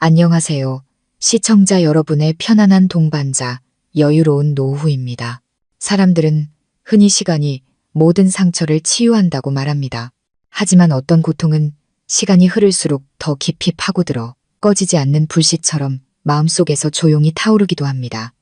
안녕하세요. 시청자 여러분의 편안한 동반자, 여유로운 노후입니다. 사람들은 흔히 시간이 모든 상처를 치유한다고 말합니다. 하지만 어떤 고통은 시간이 흐를수록 더 깊이 파고들어 꺼지지 않는 불씨처럼 마음속에서 조용히 타오르기도 합니다.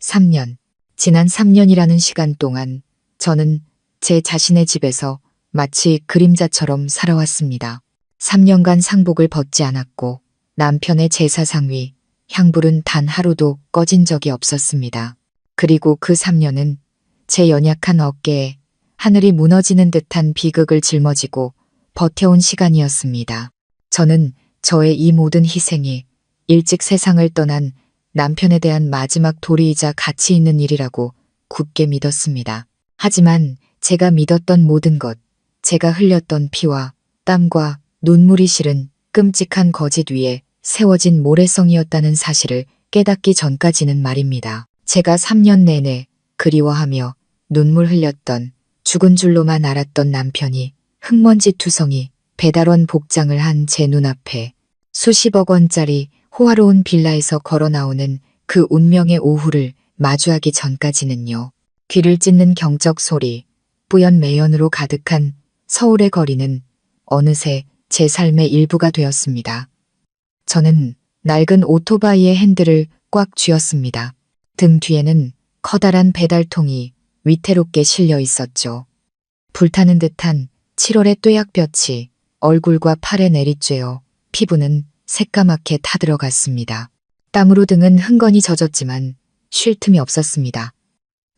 3년. 지난 3년이라는 시간 동안 저는 제 자신의 집에서 마치 그림자처럼 살아왔습니다. 3년간 상복을 벗지 않았고 남편의 제사상 위 향불은 단 하루도 꺼진 적이 없었습니다. 그리고 그 3년은 제 연약한 어깨에 하늘이 무너지는 듯한 비극을 짊어지고 버텨온 시간이었습니다. 저는 저의 이 모든 희생이 일찍 세상을 떠난 남편에 대한 마지막 도리이자 가치 있는 일이라고 굳게 믿었습니다. 하지만 제가 믿었던 모든 것, 제가 흘렸던 피와 땀과 눈물이 실은 끔찍한 거짓 위에 세워진 모래성이었다는 사실을 깨닫기 전까지는 말입니다. 제가 3년 내내 그리워하며 눈물 흘렸던 죽은 줄로만 알았던 남편이 흙먼지 투성이 배달원 복장을 한 제 눈앞에 수십억 원짜리 호화로운 빌라에서 걸어 나오는 그 운명의 오후를 마주하기 전까지는요. 귀를 찢는 경적 소리, 뿌연 매연으로 가득한 서울의 거리는 어느새 제 삶의 일부가 되었습니다. 저는 낡은 오토바이의 핸들을 꽉 쥐었습니다. 등 뒤에는 커다란 배달통이 위태롭게 실려 있었죠. 불타는 듯한 7월의 뙤약볕이 얼굴과 팔에 내리쬐어 피부는 새까맣게 타들어갔습니다. 땀으로 등은 흥건히 젖었지만 쉴 틈이 없었습니다.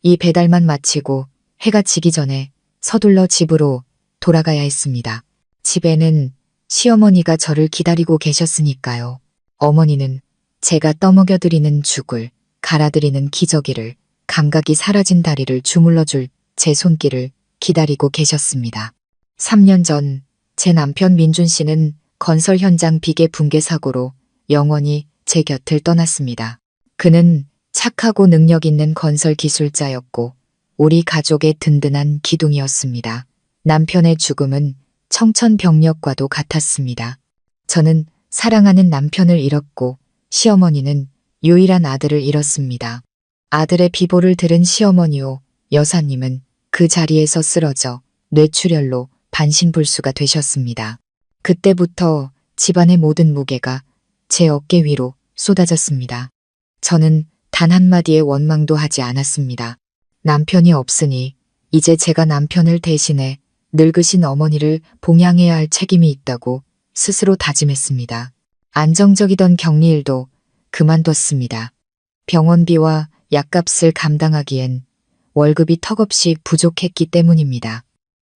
이 배달만 마치고 해가 지기 전에 서둘러 집으로 돌아가야 했습니다. 집에는 시어머니가 저를 기다리고 계셨으니까요. 어머니는 제가 떠먹여드리는 죽을, 갈아드리는 기저귀를, 감각이 사라진 다리를 주물러줄 제 손길을 기다리고 계셨습니다. 3년 전 제 남편 민준 씨는 건설 현장 비계 붕괴 사고로 영원히 제 곁을 떠났습니다. 그는 착하고 능력 있는 건설 기술자였고 우리 가족의 든든한 기둥이었습니다. 남편의 죽음은 청천벽력과도 같았습니다. 저는 사랑하는 남편을 잃었고 시어머니는 유일한 아들을 잃었습니다. 아들의 비보를 들은 시어머니오 여사님은 그 자리에서 쓰러져 뇌출혈로 반신불수가 되셨습니다. 그때부터 집안의 모든 무게가 제 어깨 위로 쏟아졌습니다. 저는 단 한마디의 원망도 하지 않았습니다. 남편이 없으니 이제 제가 남편을 대신해 늙으신 어머니를 봉양해야 할 책임이 있다고 스스로 다짐했습니다. 안정적이던 격리일도 그만뒀습니다. 병원비와 약값을 감당하기엔 월급이 턱없이 부족했기 때문입니다.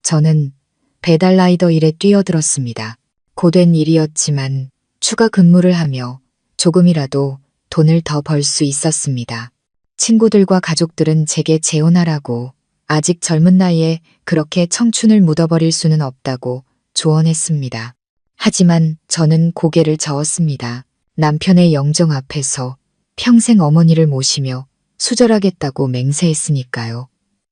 저는 배달라이더 일에 뛰어들었습니다. 고된 일이었지만 추가 근무를 하며 조금이라도 돈을 더 벌 수 있었습니다. 친구들과 가족들은 제게 재혼하라고 아직 젊은 나이에 그렇게 청춘을 묻어버릴 수는 없다고 조언했습니다. 하지만 저는 고개를 저었습니다. 남편의 영정 앞에서 평생 어머니를 모시며 수절하겠다고 맹세했으니까요.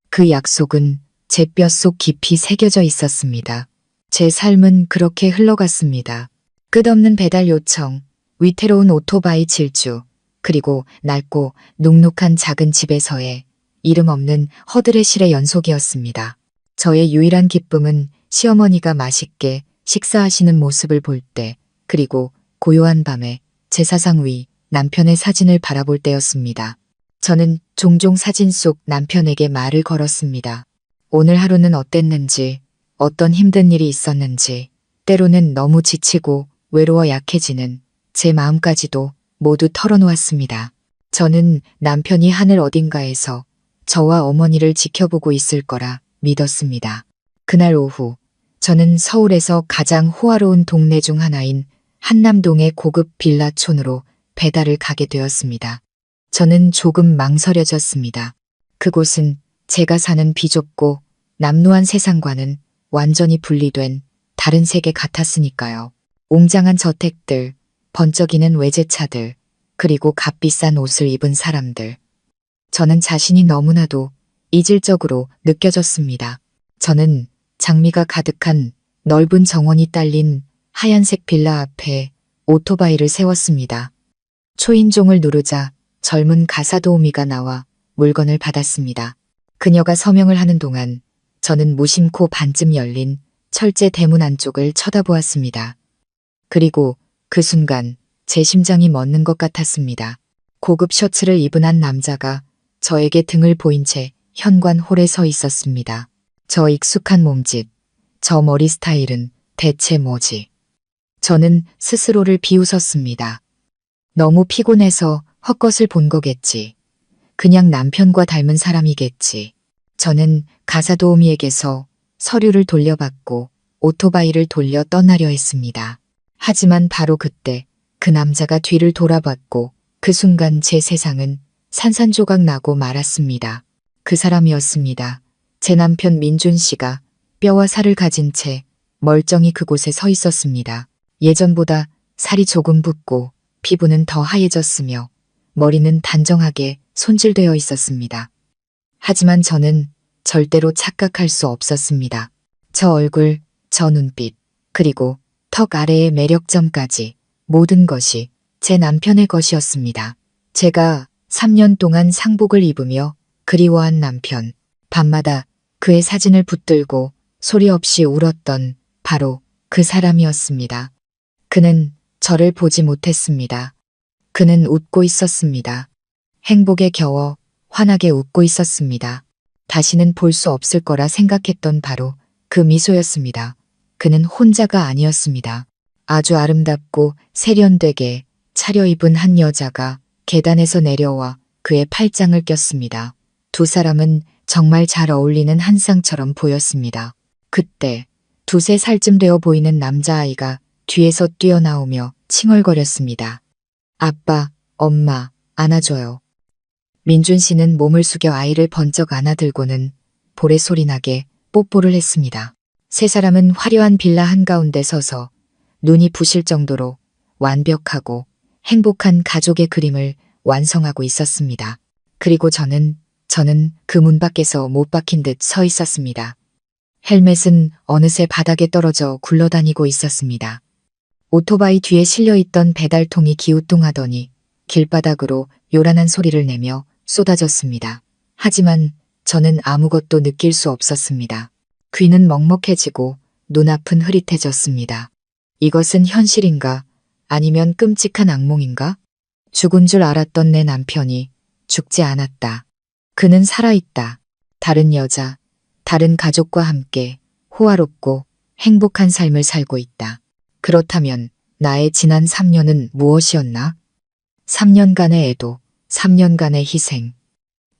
그 약속은 제 뼛속 깊이 새겨져 있었습니다. 제 삶은 그렇게 흘러갔습니다. 끝없는 배달 요청, 위태로운 오토바이 질주, 그리고 낡고 눅눅한 작은 집에서의 이름 없는 허드레실의 연속이었습니다. 저의 유일한 기쁨은 시어머니가 맛있게 식사하시는 모습을 볼 때, 그리고 고요한 밤에 제사상 위 남편의 사진을 바라볼 때였습니다. 저는 종종 사진 속 남편에게 말을 걸었습니다. 오늘 하루는 어땠는지, 어떤 힘든 일이 있었는지, 때로는 너무 지치고 외로워 약해지는 제 마음까지도 모두 털어놓았습니다. 저는 남편이 하늘 어딘가에서 저와 어머니를 지켜보고 있을 거라 믿었습니다. 그날 오후 저는 서울에서 가장 호화로운 동네 중 하나인 한남동의 고급 빌라촌으로 배달을 가게 되었습니다. 저는 조금 망설여졌습니다. 그곳은 제가 사는 비좁고 남루한 세상과는 완전히 분리된 다른 세계 같았으니까요. 웅장한 저택들, 번쩍이는 외제차들, 그리고 값비싼 옷을 입은 사람들. 저는 자신이 너무나도 이질적으로 느껴졌습니다. 저는 장미가 가득한 넓은 정원이 딸린 하얀색 빌라 앞에 오토바이를 세웠습니다. 초인종을 누르자 젊은 가사도우미가 나와 물건을 받았습니다. 그녀가 서명을 하는 동안 저는 무심코 반쯤 열린 철제 대문 안쪽을 쳐다보았습니다. 그리고 그 순간 제 심장이 멎는 것 같았습니다. 고급 셔츠를 입은 한 남자가 저에게 등을 보인 채 현관홀에 서 있었습니다. 저 익숙한 몸짓, 저 머리 스타일은 대체 뭐지? 저는 스스로를 비웃었습니다. 너무 피곤해서 헛것을 본 거겠지. 그냥 남편과 닮은 사람이겠지. 저는 가사도우미에게서 서류를 돌려받고 오토바이를 돌려 떠나려 했습니다. 하지만 바로 그때 그 남자가 뒤를 돌아봤고 그 순간 제 세상은 산산조각 나고 말았습니다. 그 사람이었습니다. 제 남편 민준 씨가 뼈와 살을 가진 채 멀쩡히 그곳에 서 있었습니다. 예전보다 살이 조금 붓고 피부는 더 하얘졌으며 머리는 단정하게 손질되어 있었습니다. 하지만 저는 절대로 착각할 수 없었습니다. 저 얼굴, 저 눈빛, 그리고 턱 아래의 매력점까지 모든 것이 제 남편의 것이었습니다. 제가 3년 동안 상복을 입으며 그리워한 남편, 밤마다 그의 사진을 붙들고 소리 없이 울었던 바로 그 사람이었습니다. 그는 저를 보지 못했습니다. 그는 웃고 있었습니다. 행복에 겨워 환하게 웃고 있었습니다. 다시는 볼 수 없을 거라 생각했던 바로 그 미소였습니다. 그는 혼자가 아니었습니다. 아주 아름답고 세련되게 차려입은 한 여자가 계단에서 내려와 그의 팔짱을 꼈습니다. 두 사람은 정말 잘 어울리는 한 쌍처럼 보였습니다. 그때 2~3살쯤 되어 보이는 남자아이가 뒤에서 뛰어나오며 칭얼거렸습니다. 아빠, 엄마, 안아줘요. 민준 씨는 몸을 숙여 아이를 번쩍 안아들고는 볼에 소리나게 뽀뽀를 했습니다. 세 사람은 화려한 빌라 한가운데 서서 눈이 부실 정도로 완벽하고 행복한 가족의 그림을 완성하고 있었습니다. 그리고 저는 그 문 밖에서 못 박힌 듯 서 있었습니다. 헬멧은 어느새 바닥에 떨어져 굴러다니고 있었습니다. 오토바이 뒤에 실려있던 배달통이 기우뚱하더니 길바닥으로 요란한 소리를 내며 쏟아졌습니다. 하지만 저는 아무것도 느낄 수 없었습니다. 귀는 먹먹해지고 눈앞은 흐릿해졌습니다. 이것은 현실인가? 아니면 끔찍한 악몽인가? 죽은 줄 알았던 내 남편이 죽지 않았다. 그는 살아있다. 다른 여자, 다른 가족과 함께 호화롭고 행복한 삶을 살고 있다. 그렇다면 나의 지난 3년은 무엇이었나? 3년간의 애도, 3년간의 희생,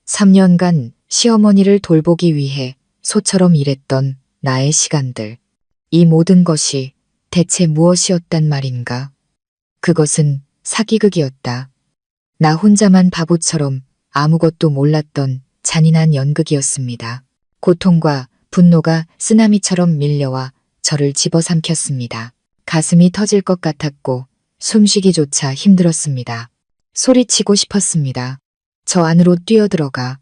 3년간 시어머니를 돌보기 위해 소처럼 일했던 나의 시간들. 이 모든 것이 대체 무엇이었단 말인가? 그것은 사기극이었다. 나 혼자만 바보처럼 아무것도 몰랐던 잔인한 연극이었습니다. 고통과 분노가 쓰나미처럼 밀려와 저를 집어삼켰습니다. 가슴이 터질 것 같았고 숨쉬기조차 힘들었습니다. 소리치고 싶었습니다. 저 안으로 뛰어들어가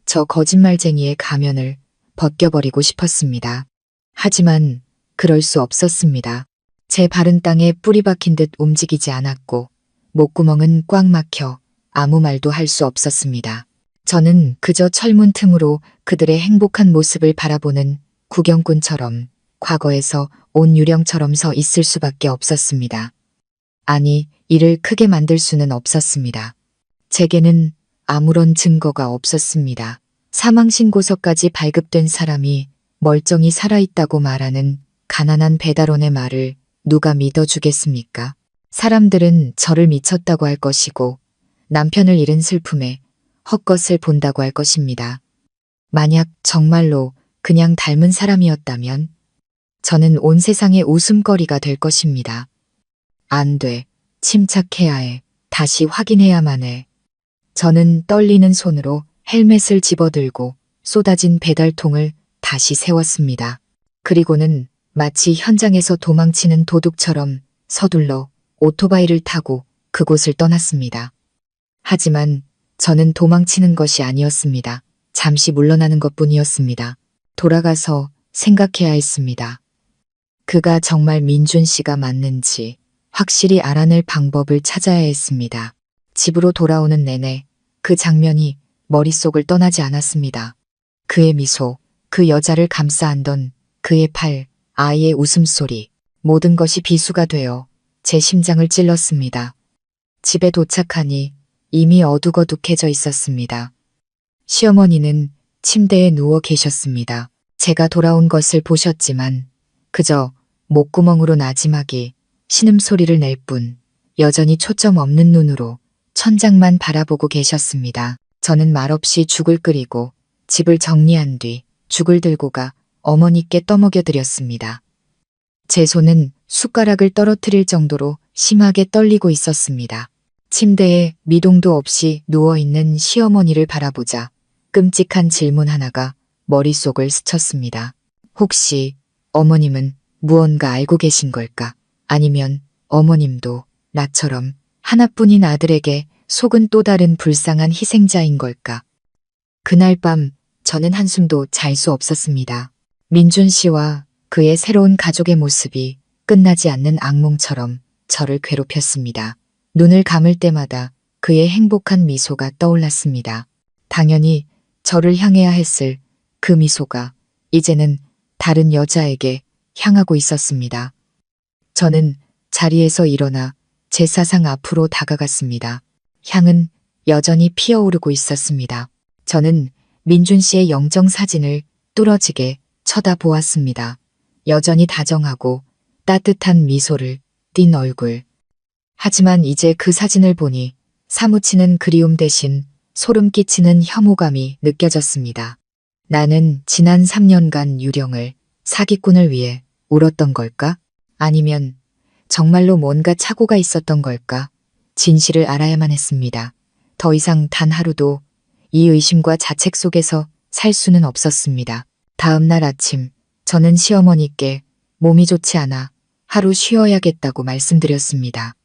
저 거짓말쟁이의 가면을 벗겨버리고 싶었습니다. 하지만 그럴 수 없었습니다. 제 발은 땅에 뿌리 박힌 듯 움직이지 않았고 목구멍은 꽉 막혀 아무 말도 할 수 없었습니다. 저는 그저 철문 틈으로 그들의 행복한 모습을 바라보는 구경꾼처럼 과거에서 온 유령처럼 서 있을 수밖에 없었습니다. 아니, 이를 크게 만들 수는 없었습니다. 제게는 아무런 증거가 없었습니다. 사망신고서까지 발급된 사람이 멀쩡히 살아있다고 말하는 가난한 배달원의 말을 누가 믿어주겠습니까? 사람들은 저를 미쳤다고 할 것이고 남편을 잃은 슬픔에 헛것을 본다고 할 것입니다. 만약 정말로 그냥 닮은 사람이었다면 저는 온 세상의 웃음거리가 될 것입니다. 안 돼. 침착해야 해. 다시 확인해야만 해. 저는 떨리는 손으로 헬멧을 집어들고 쏟아진 배달통을 다시 세웠습니다. 그리고는 마치 현장에서 도망치는 도둑처럼 서둘러 오토바이를 타고 그곳을 떠났습니다. 하지만 저는 도망치는 것이 아니었습니다. 잠시 물러나는 것뿐이었습니다. 돌아가서 생각해야 했습니다. 그가 정말 민준 씨가 맞는지 확실히 알아낼 방법을 찾아야 했습니다. 집으로 돌아오는 내내 그 장면이 머릿속을 떠나지 않았습니다. 그의 미소, 그 여자를 감싸 안던 그의 팔, 아이의 웃음소리, 모든 것이 비수가 되어 제 심장을 찔렀습니다. 집에 도착하니 이미 어둑어둑해져 있었습니다. 시어머니는 침대에 누워 계셨습니다. 제가 돌아온 것을 보셨지만 그저 목구멍으로 나지막이 신음소리를 낼 뿐 여전히 초점 없는 눈으로 천장만 바라보고 계셨습니다. 저는 말없이 죽을 끓이고 집을 정리한 뒤 죽을 들고 가 어머니께 떠먹여 드렸습니다. 제 손은 숟가락을 떨어뜨릴 정도로 심하게 떨리고 있었습니다. 침대에 미동도 없이 누워있는 시어머니를 바라보자 끔찍한 질문 하나가 머릿속을 스쳤습니다. 혹시 어머님은 무언가 알고 계신 걸까? 아니면 어머님도 나처럼 하나뿐인 아들에게 속은 또 다른 불쌍한 희생자인 걸까? 그날 밤 저는 한숨도 잘 수 없었습니다. 민준 씨와 그의 새로운 가족의 모습이 끝나지 않는 악몽처럼 저를 괴롭혔습니다. 눈을 감을 때마다 그의 행복한 미소가 떠올랐습니다. 당연히 저를 향해야 했을 그 미소가 이제는 다른 여자에게 향하고 있었습니다. 저는 자리에서 일어나 제사상 앞으로 다가갔습니다. 향은 여전히 피어오르고 있었습니다. 저는 민준 씨의 영정사진을 뚫어지게 쳐다보았습니다. 여전히 다정하고 따뜻한 미소를 띤 얼굴. 하지만 이제 그 사진을 보니 사무치는 그리움 대신 소름 끼치는 혐오감이 느껴졌습니다. 나는 지난 3년간 유령을 사기꾼을 위해 울었던 걸까? 아니면 정말로 뭔가 착오가 있었던 걸까? 진실을 알아야만 했습니다. 더 이상 단 하루도 이 의심과 자책 속에서 살 수는 없었습니다. 다음 날 아침 저는 시어머니께 몸이 좋지 않아 하루 쉬어야겠다고 말씀드렸습니다.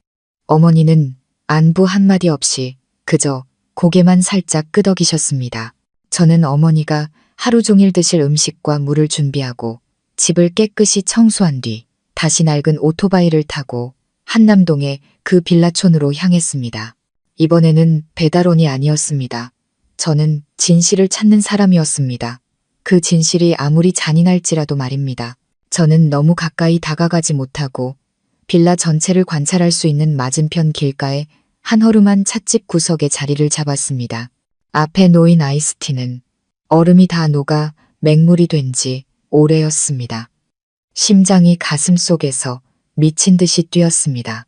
어머니는 안부 한마디 없이 그저 고개만 살짝 끄덕이셨습니다. 저는 어머니가 하루 종일 드실 음식과 물을 준비하고 집을 깨끗이 청소한 뒤 다시 낡은 오토바이를 타고 한남동의 그 빌라촌으로 향했습니다. 이번에는 배달원이 아니었습니다. 저는 진실을 찾는 사람이었습니다. 그 진실이 아무리 잔인할지라도 말입니다. 저는 너무 가까이 다가가지 못하고 빌라 전체를 관찰할 수 있는 맞은편 길가에 한 허름한 찻집 구석에 자리를 잡았습니다. 앞에 놓인 아이스티는 얼음이 다 녹아 맹물이 된 지 오래였습니다. 심장이 가슴 속에서 미친 듯이 뛰었습니다.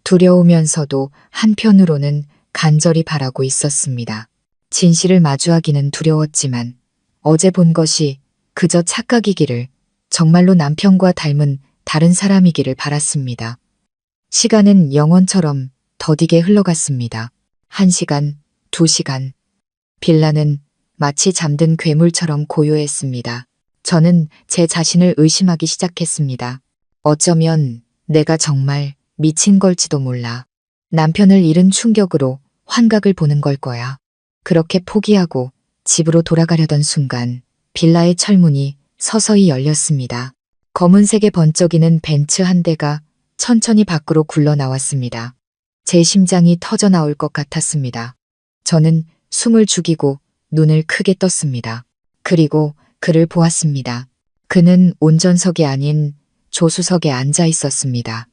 두려우면서도 한편으로는 간절히 바라고 있었습니다. 진실을 마주하기는 두려웠지만 어제 본 것이 그저 착각이기를, 정말로 남편과 닮은 다른 사람이기를 바랐습니다. 시간은 영원처럼 더디게 흘러갔습니다. 1시간, 2시간. 빌라는 마치 잠든 괴물처럼 고요했습니다. 저는 제 자신을 의심하기 시작했습니다. 어쩌면 내가 정말 미친 걸지도 몰라. 남편을 잃은 충격으로 환각을 보는 걸 거야. 그렇게 포기하고 집으로 돌아가려던 순간 빌라의 철문이 서서히 열렸습니다. 검은색에 번쩍이는 벤츠 한 대가 천천히 밖으로 굴러나왔습니다. 제 심장이 터져 나올 것 같았습니다. 저는 숨을 죽이고 눈을 크게 떴습니다. 그리고 그를 보았습니다. 그는 운전석이 아닌 조수석에 앉아 있었습니다.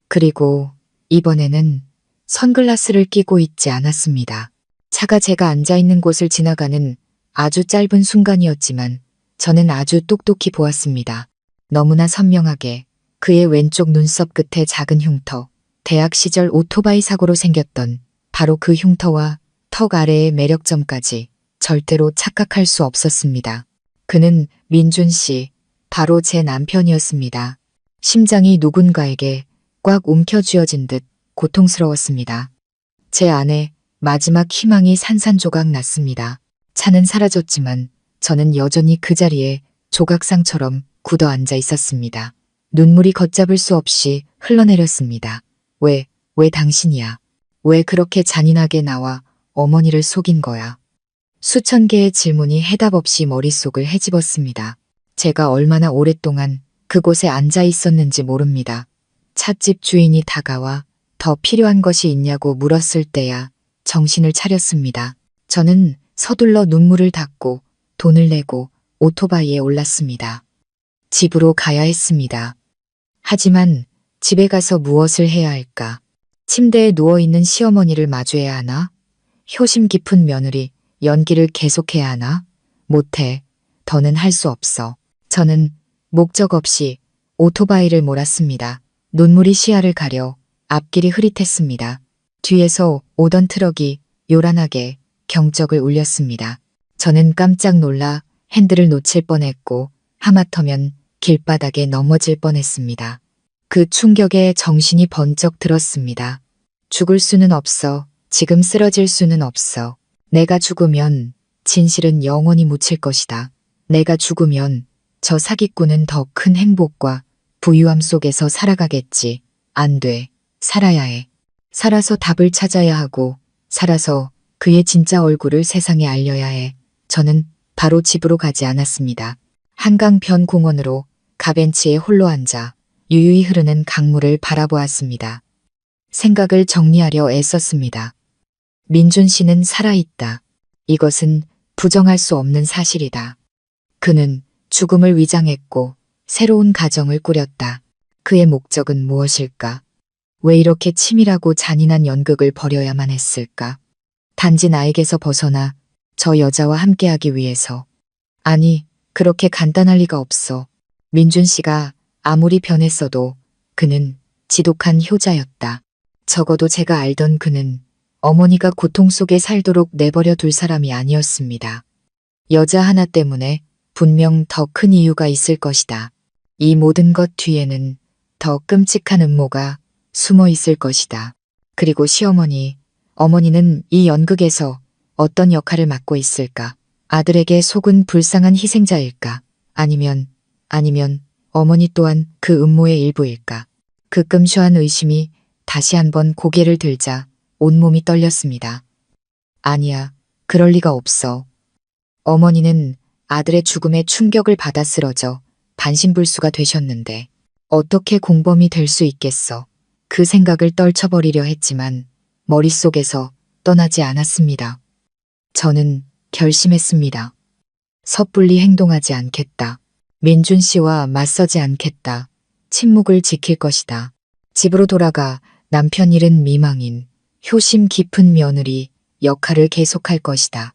그리고 이번에는 선글라스를 끼고 있지 않았습니다. 차가 제가 앉아 있는 곳을 지나가는 아주 짧은 순간이었지만 저는 아주 똑똑히 보았습니다. 너무나 선명하게 그의 왼쪽 눈썹 끝에 작은 흉터, 대학 시절 오토바이 사고로 생겼던 바로 그 흉터와 턱 아래의 매력점까지 절대로 착각할 수 없었습니다. 그는 민준 씨, 바로 제 남편이었습니다. 심장이 누군가에게 꽉 움켜쥐어진 듯 고통스러웠습니다. 제 안에 마지막 희망이 산산조각 났습니다. 차는 사라졌지만 저는 여전히 그 자리에 조각상처럼 굳어 앉아 있었습니다. 눈물이 걷잡을 수 없이 흘러내렸습니다. 왜 당신이야? 왜 그렇게 잔인하게 나와 어머니를 속인 거야? 수천 개의 질문이 해답 없이 머릿속을 헤집었습니다. 제가 얼마나 오랫동안 그곳에 앉아 있었는지 모릅니다. 찻집 주인이 다가와 더 필요한 것이 있냐고 물었을 때야 정신을 차렸습니다. 저는 서둘러 눈물을 닦고 돈을 내고 오토바이에 올랐습니다. 집으로 가야 했습니다. 하지만 집에 가서 무엇을 해야 할까? 침대에 누워있는 시어머니를 마주해야 하나? 효심 깊은 며느리, 연기를 계속해야 하나? 못해. 더는 할 수 없어. 저는 목적 없이 오토바이를 몰았습니다. 눈물이 시야를 가려 앞길이 흐릿했습니다. 뒤에서 오던 트럭이 요란하게 경적을 울렸습니다. 저는 깜짝 놀라 핸들을 놓칠 뻔했고 하마터면 길바닥에 넘어질 뻔했습니다. 그 충격에 정신이 번쩍 들었습니다. 죽을 수는 없어. 지금 쓰러질 수는 없어. 내가 죽으면 진실은 영원히 묻힐 것이다. 내가 죽으면 저 사기꾼은 더 큰 행복과 부유함 속에서 살아가겠지. 안 돼. 살아야 해. 살아서 답을 찾아야 하고 살아서 그의 진짜 얼굴을 세상에 알려야 해. 저는 바로 집으로 가지 않았습니다. 한강변 공원으로 가벤치에 홀로 앉아 유유히 흐르는 강물을 바라보았습니다. 생각을 정리하려 애썼습니다. 민준 씨는 살아있다. 이것은 부정할 수 없는 사실이다. 그는 죽음을 위장했고 새로운 가정을 꾸렸다. 그의 목적은 무엇일까? 왜 이렇게 치밀하고 잔인한 연극을 벌여야만 했을까? 단지 나에게서 벗어나 저 여자와 함께하기 위해서. 아니, 그렇게 간단할 리가 없어. 민준 씨가 아무리 변했어도 그는 지독한 효자였다. 적어도 제가 알던 그는 어머니가 고통 속에 살도록 내버려 둘 사람이 아니었습니다. 여자 하나 때문에 분명 더 큰 이유가 있을 것이다. 이 모든 것 뒤에는 더 끔찍한 음모가 숨어 있을 것이다. 그리고 시어머니, 어머니는 이 연극에서 어떤 역할을 맡고 있을까? 아들에게 속은 불쌍한 희생자일까? 아니면 어머니 또한 그 음모의 일부일까? 그 끔쇼한 의심이 다시 한번 고개를 들자 온몸이 떨렸습니다. 아니야, 그럴 리가 없어. 어머니는 아들의 죽음에 충격을 받아 쓰러져 반신불수가 되셨는데 어떻게 공범이 될 수 있겠어. 그 생각을 떨쳐버리려 했지만 머릿속에서 떠나지 않았습니다. 저는 결심했습니다. 섣불리 행동하지 않겠다. 민준 씨와 맞서지 않겠다. 침묵을 지킬 것이다. 집으로 돌아가 남편 잃은 미망인, 효심 깊은 며느리 역할을 계속할 것이다.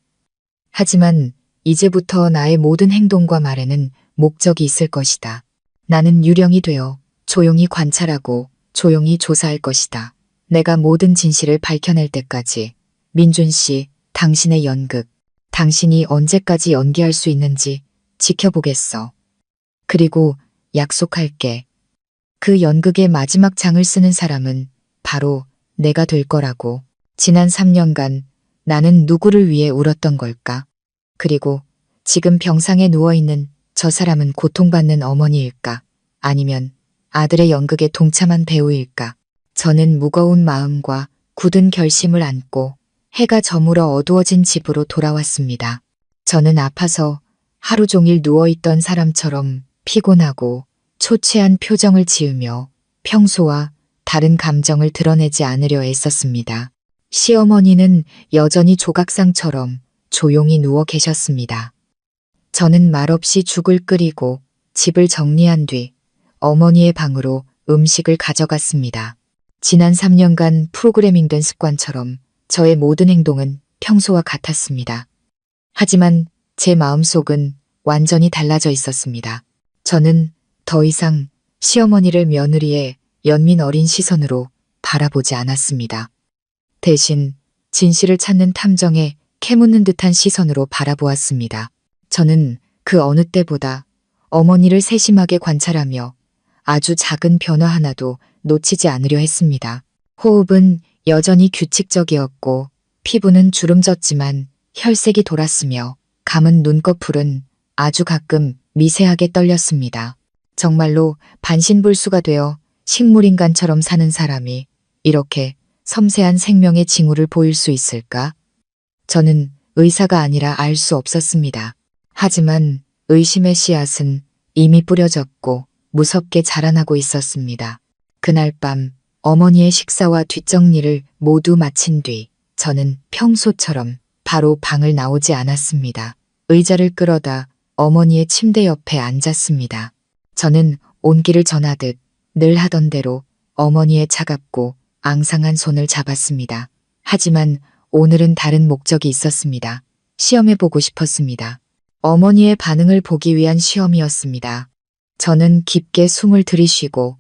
하지만 이제부터 나의 모든 행동과 말에는 목적이 있을 것이다. 나는 유령이 되어 조용히 관찰하고 조용히 조사할 것이다. 내가 모든 진실을 밝혀낼 때까지. 민준 씨, 당신의 연극, 당신이 언제까지 연기할 수 있는지 지켜보겠어. 그리고 약속할게. 그 연극의 마지막 장을 쓰는 사람은 바로 내가 될 거라고. 지난 3년간 나는 누구를 위해 울었던 걸까? 그리고 지금 병상에 누워있는 저 사람은 고통받는 어머니일까? 아니면 아들의 연극에 동참한 배우일까? 저는 무거운 마음과 굳은 결심을 안고 해가 저물어 어두워진 집으로 돌아왔습니다. 저는 아파서 하루 종일 누워있던 사람처럼 피곤하고 초췌한 표정을 지으며 평소와 다른 감정을 드러내지 않으려 애썼습니다. 시어머니는 여전히 조각상처럼 조용히 누워 계셨습니다. 저는 말없이 죽을 끓이고 집을 정리한 뒤 어머니의 방으로 음식을 가져갔습니다. 지난 3년간 프로그래밍된 습관처럼 저의 모든 행동은 평소와 같았습니다. 하지만 제 마음속은 완전히 달라져 있었습니다. 저는 더 이상 시어머니를 며느리의 연민 어린 시선으로 바라보지 않았습니다. 대신 진실을 찾는 탐정에 캐묻는 듯한 시선으로 바라보았습니다. 저는 그 어느 때보다 어머니를 세심하게 관찰하며 아주 작은 변화 하나도 놓치지 않으려 했습니다. 호흡은 여전히 규칙적이었고 피부는 주름졌지만 혈색이 돌았으며 감은 눈꺼풀은 아주 가끔 미세하게 떨렸습니다. 정말로 반신불수가 되어 식물인간처럼 사는 사람이 이렇게 섬세한 생명의 징후를 보일 수 있을까? 저는 의사가 아니라 알 수 없었습니다. 하지만 의심의 씨앗은 이미 뿌려졌고 무섭게 자라나고 있었습니다. 그날 밤 어머니의 식사와 뒷정리를 모두 마친 뒤 저는 평소처럼 바로 방을 나오지 않았습니다. 의자를 끌어다 어머니의 침대 옆에 앉았습니다. 저는 온기를 전하듯 늘 하던 대로 어머니의 차갑고 앙상한 손을 잡았습니다. 하지만 오늘은 다른 목적이 있었습니다. 시험해보고 싶었습니다. 어머니의 반응을 보기 위한 시험이었습니다. 저는 깊게 숨을 들이쉬고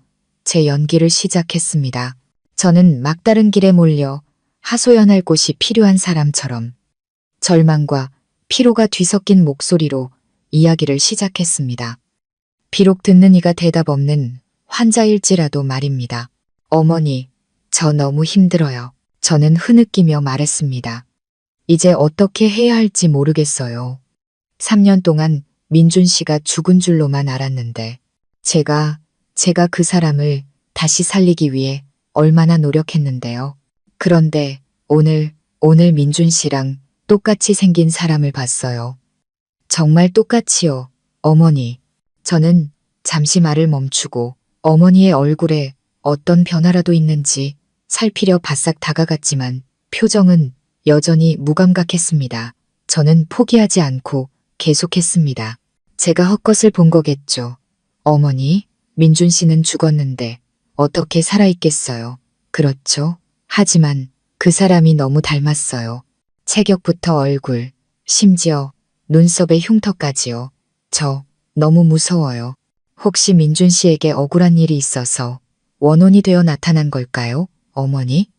제 연기를 시작했습니다. 저는 막다른 길에 몰려 하소연할 곳이 필요한 사람처럼 절망과 피로가 뒤섞인 목소리로 이야기를 시작했습니다. 비록 듣는 이가 대답 없는 환자일지라도 말입니다. 어머니, 저 너무 힘들어요. 저는 흐느끼며 말했습니다. 이제 어떻게 해야 할지 모르겠어요. 3년 동안 민준 씨가 죽은 줄로만 알았는데 제가 그 사람을 다시 살리기 위해 얼마나 노력했는데요. 그런데 오늘 민준 씨랑 똑같이 생긴 사람을 봤어요. 정말 똑같이요, 어머니. 저는 잠시 말을 멈추고 어머니의 얼굴에 어떤 변화라도 있는지 살피려 바싹 다가갔지만 표정은 여전히 무감각했습니다. 저는 포기하지 않고 계속했습니다. 제가 헛것을 본 거겠죠. 어머니, 민준 씨는 죽었는데 어떻게 살아있겠어요. 그렇죠? 하지만 그 사람이 너무 닮았어요. 체격부터 얼굴, 심지어 눈썹의 흉터까지요. 저 너무 무서워요. 혹시 민준 씨에게 억울한 일이 있어서 원혼이 되어 나타난 걸까요, 어머니?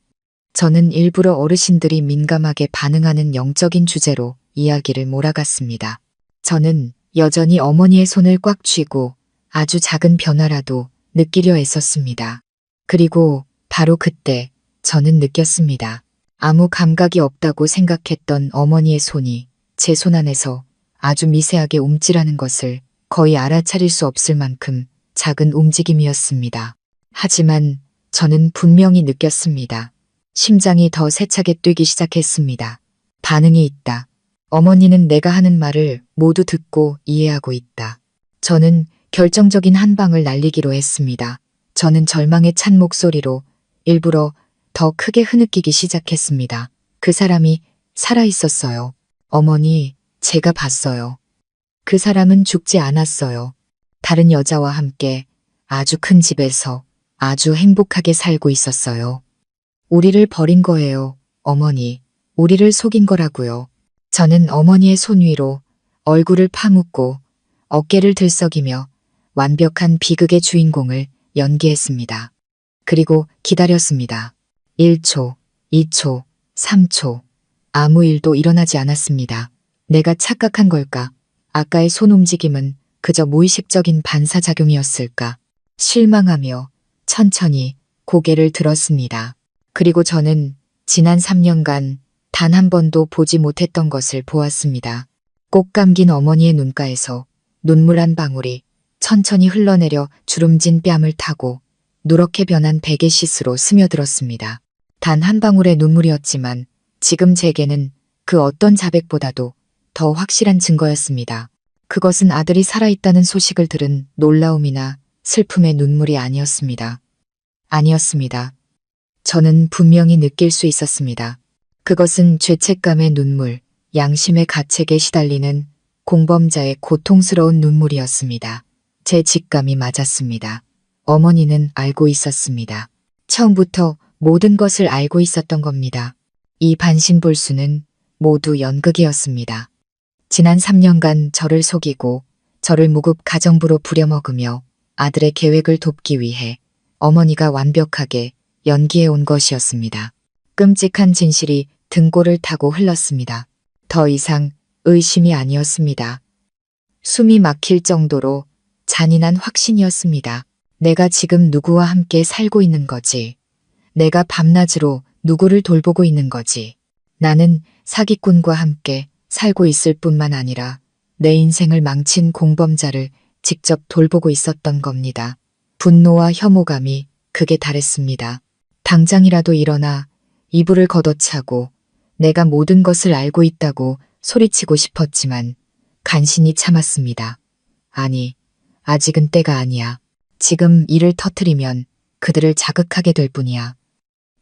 저는 일부러 어르신들이 민감하게 반응하는 영적인 주제로 이야기를 몰아갔습니다. 저는 여전히 어머니의 손을 꽉 쥐고 아주 작은 변화라도 느끼려 애썼습니다. 그리고 바로 그때 저는 느꼈습니다. 아무 감각이 없다고 생각했던 어머니의 손이 제 손 안에서 아주 미세하게 움찔하는 것을 거의 알아차릴 수 없을 만큼 작은 움직임이었습니다. 하지만 저는 분명히 느꼈습니다. 심장이 더 세차게 뛰기 시작했습니다. 반응이 있다. 어머니는 내가 하는 말을 모두 듣고 이해하고 있다. 저는 결정적인 한 방을 날리기로 했습니다. 저는 절망에 찬 목소리로 일부러 더 크게 흐느끼기 시작했습니다. 그 사람이 살아있었어요. 어머니, 제가 봤어요. 그 사람은 죽지 않았어요. 다른 여자와 함께 아주 큰 집에서 아주 행복하게 살고 있었어요. 우리를 버린 거예요, 어머니. 우리를 속인 거라고요. 저는 어머니의 손 위로 얼굴을 파묻고 어깨를 들썩이며 완벽한 비극의 주인공을 연기했습니다. 그리고 기다렸습니다. 1초, 2초, 3초. 아무 일도 일어나지 않았습니다. 내가 착각한 걸까? 아까의 손 움직임은 그저 무의식적인 반사작용이었을까? 실망하며 천천히 고개를 들었습니다. 그리고 저는 지난 3년간 단 한 번도 보지 못했던 것을 보았습니다. 꼭 감긴 어머니의 눈가에서 눈물 한 방울이 천천히 흘러내려 주름진 뺨을 타고 누렇게 변한 베개 시스로 스며들었습니다. 단 한 방울의 눈물이었지만 지금 제게는 그 어떤 자백보다도 더 확실한 증거였습니다. 그것은 아들이 살아있다는 소식을 들은 놀라움이나 슬픔의 눈물이 아니었습니다. 아니었습니다. 저는 분명히 느낄 수 있었습니다. 그것은 죄책감의 눈물, 양심의 가책에 시달리는 공범자의 고통스러운 눈물이었습니다. 제 직감이 맞았습니다. 어머니는 알고 있었습니다. 처음부터 모든 것을 알고 있었던 겁니다. 이 반신불수는 모두 연극이었습니다. 지난 3년간 저를 속이고 저를 무급 가정부로 부려먹으며 아들의 계획을 돕기 위해 어머니가 완벽하게 연기해온 것이었습니다. 끔찍한 진실이 등골을 타고 흘렀습니다. 더 이상 의심이 아니었습니다. 숨이 막힐 정도로 잔인한 확신이었습니다. 내가 지금 누구와 함께 살고 있는 거지. 내가 밤낮으로 누구를 돌보고 있는 거지. 나는 사기꾼과 함께 살고 있을 뿐만 아니라 내 인생을 망친 공범자를 직접 돌보고 있었던 겁니다. 분노와 혐오감이 극에 달했습니다. 당장이라도 일어나 이불을 걷어차고 내가 모든 것을 알고 있다고 소리치고 싶었지만 간신히 참았습니다. 아니, 아직은 때가 아니야. 지금 이를 터뜨리면 그들을 자극하게 될 뿐이야.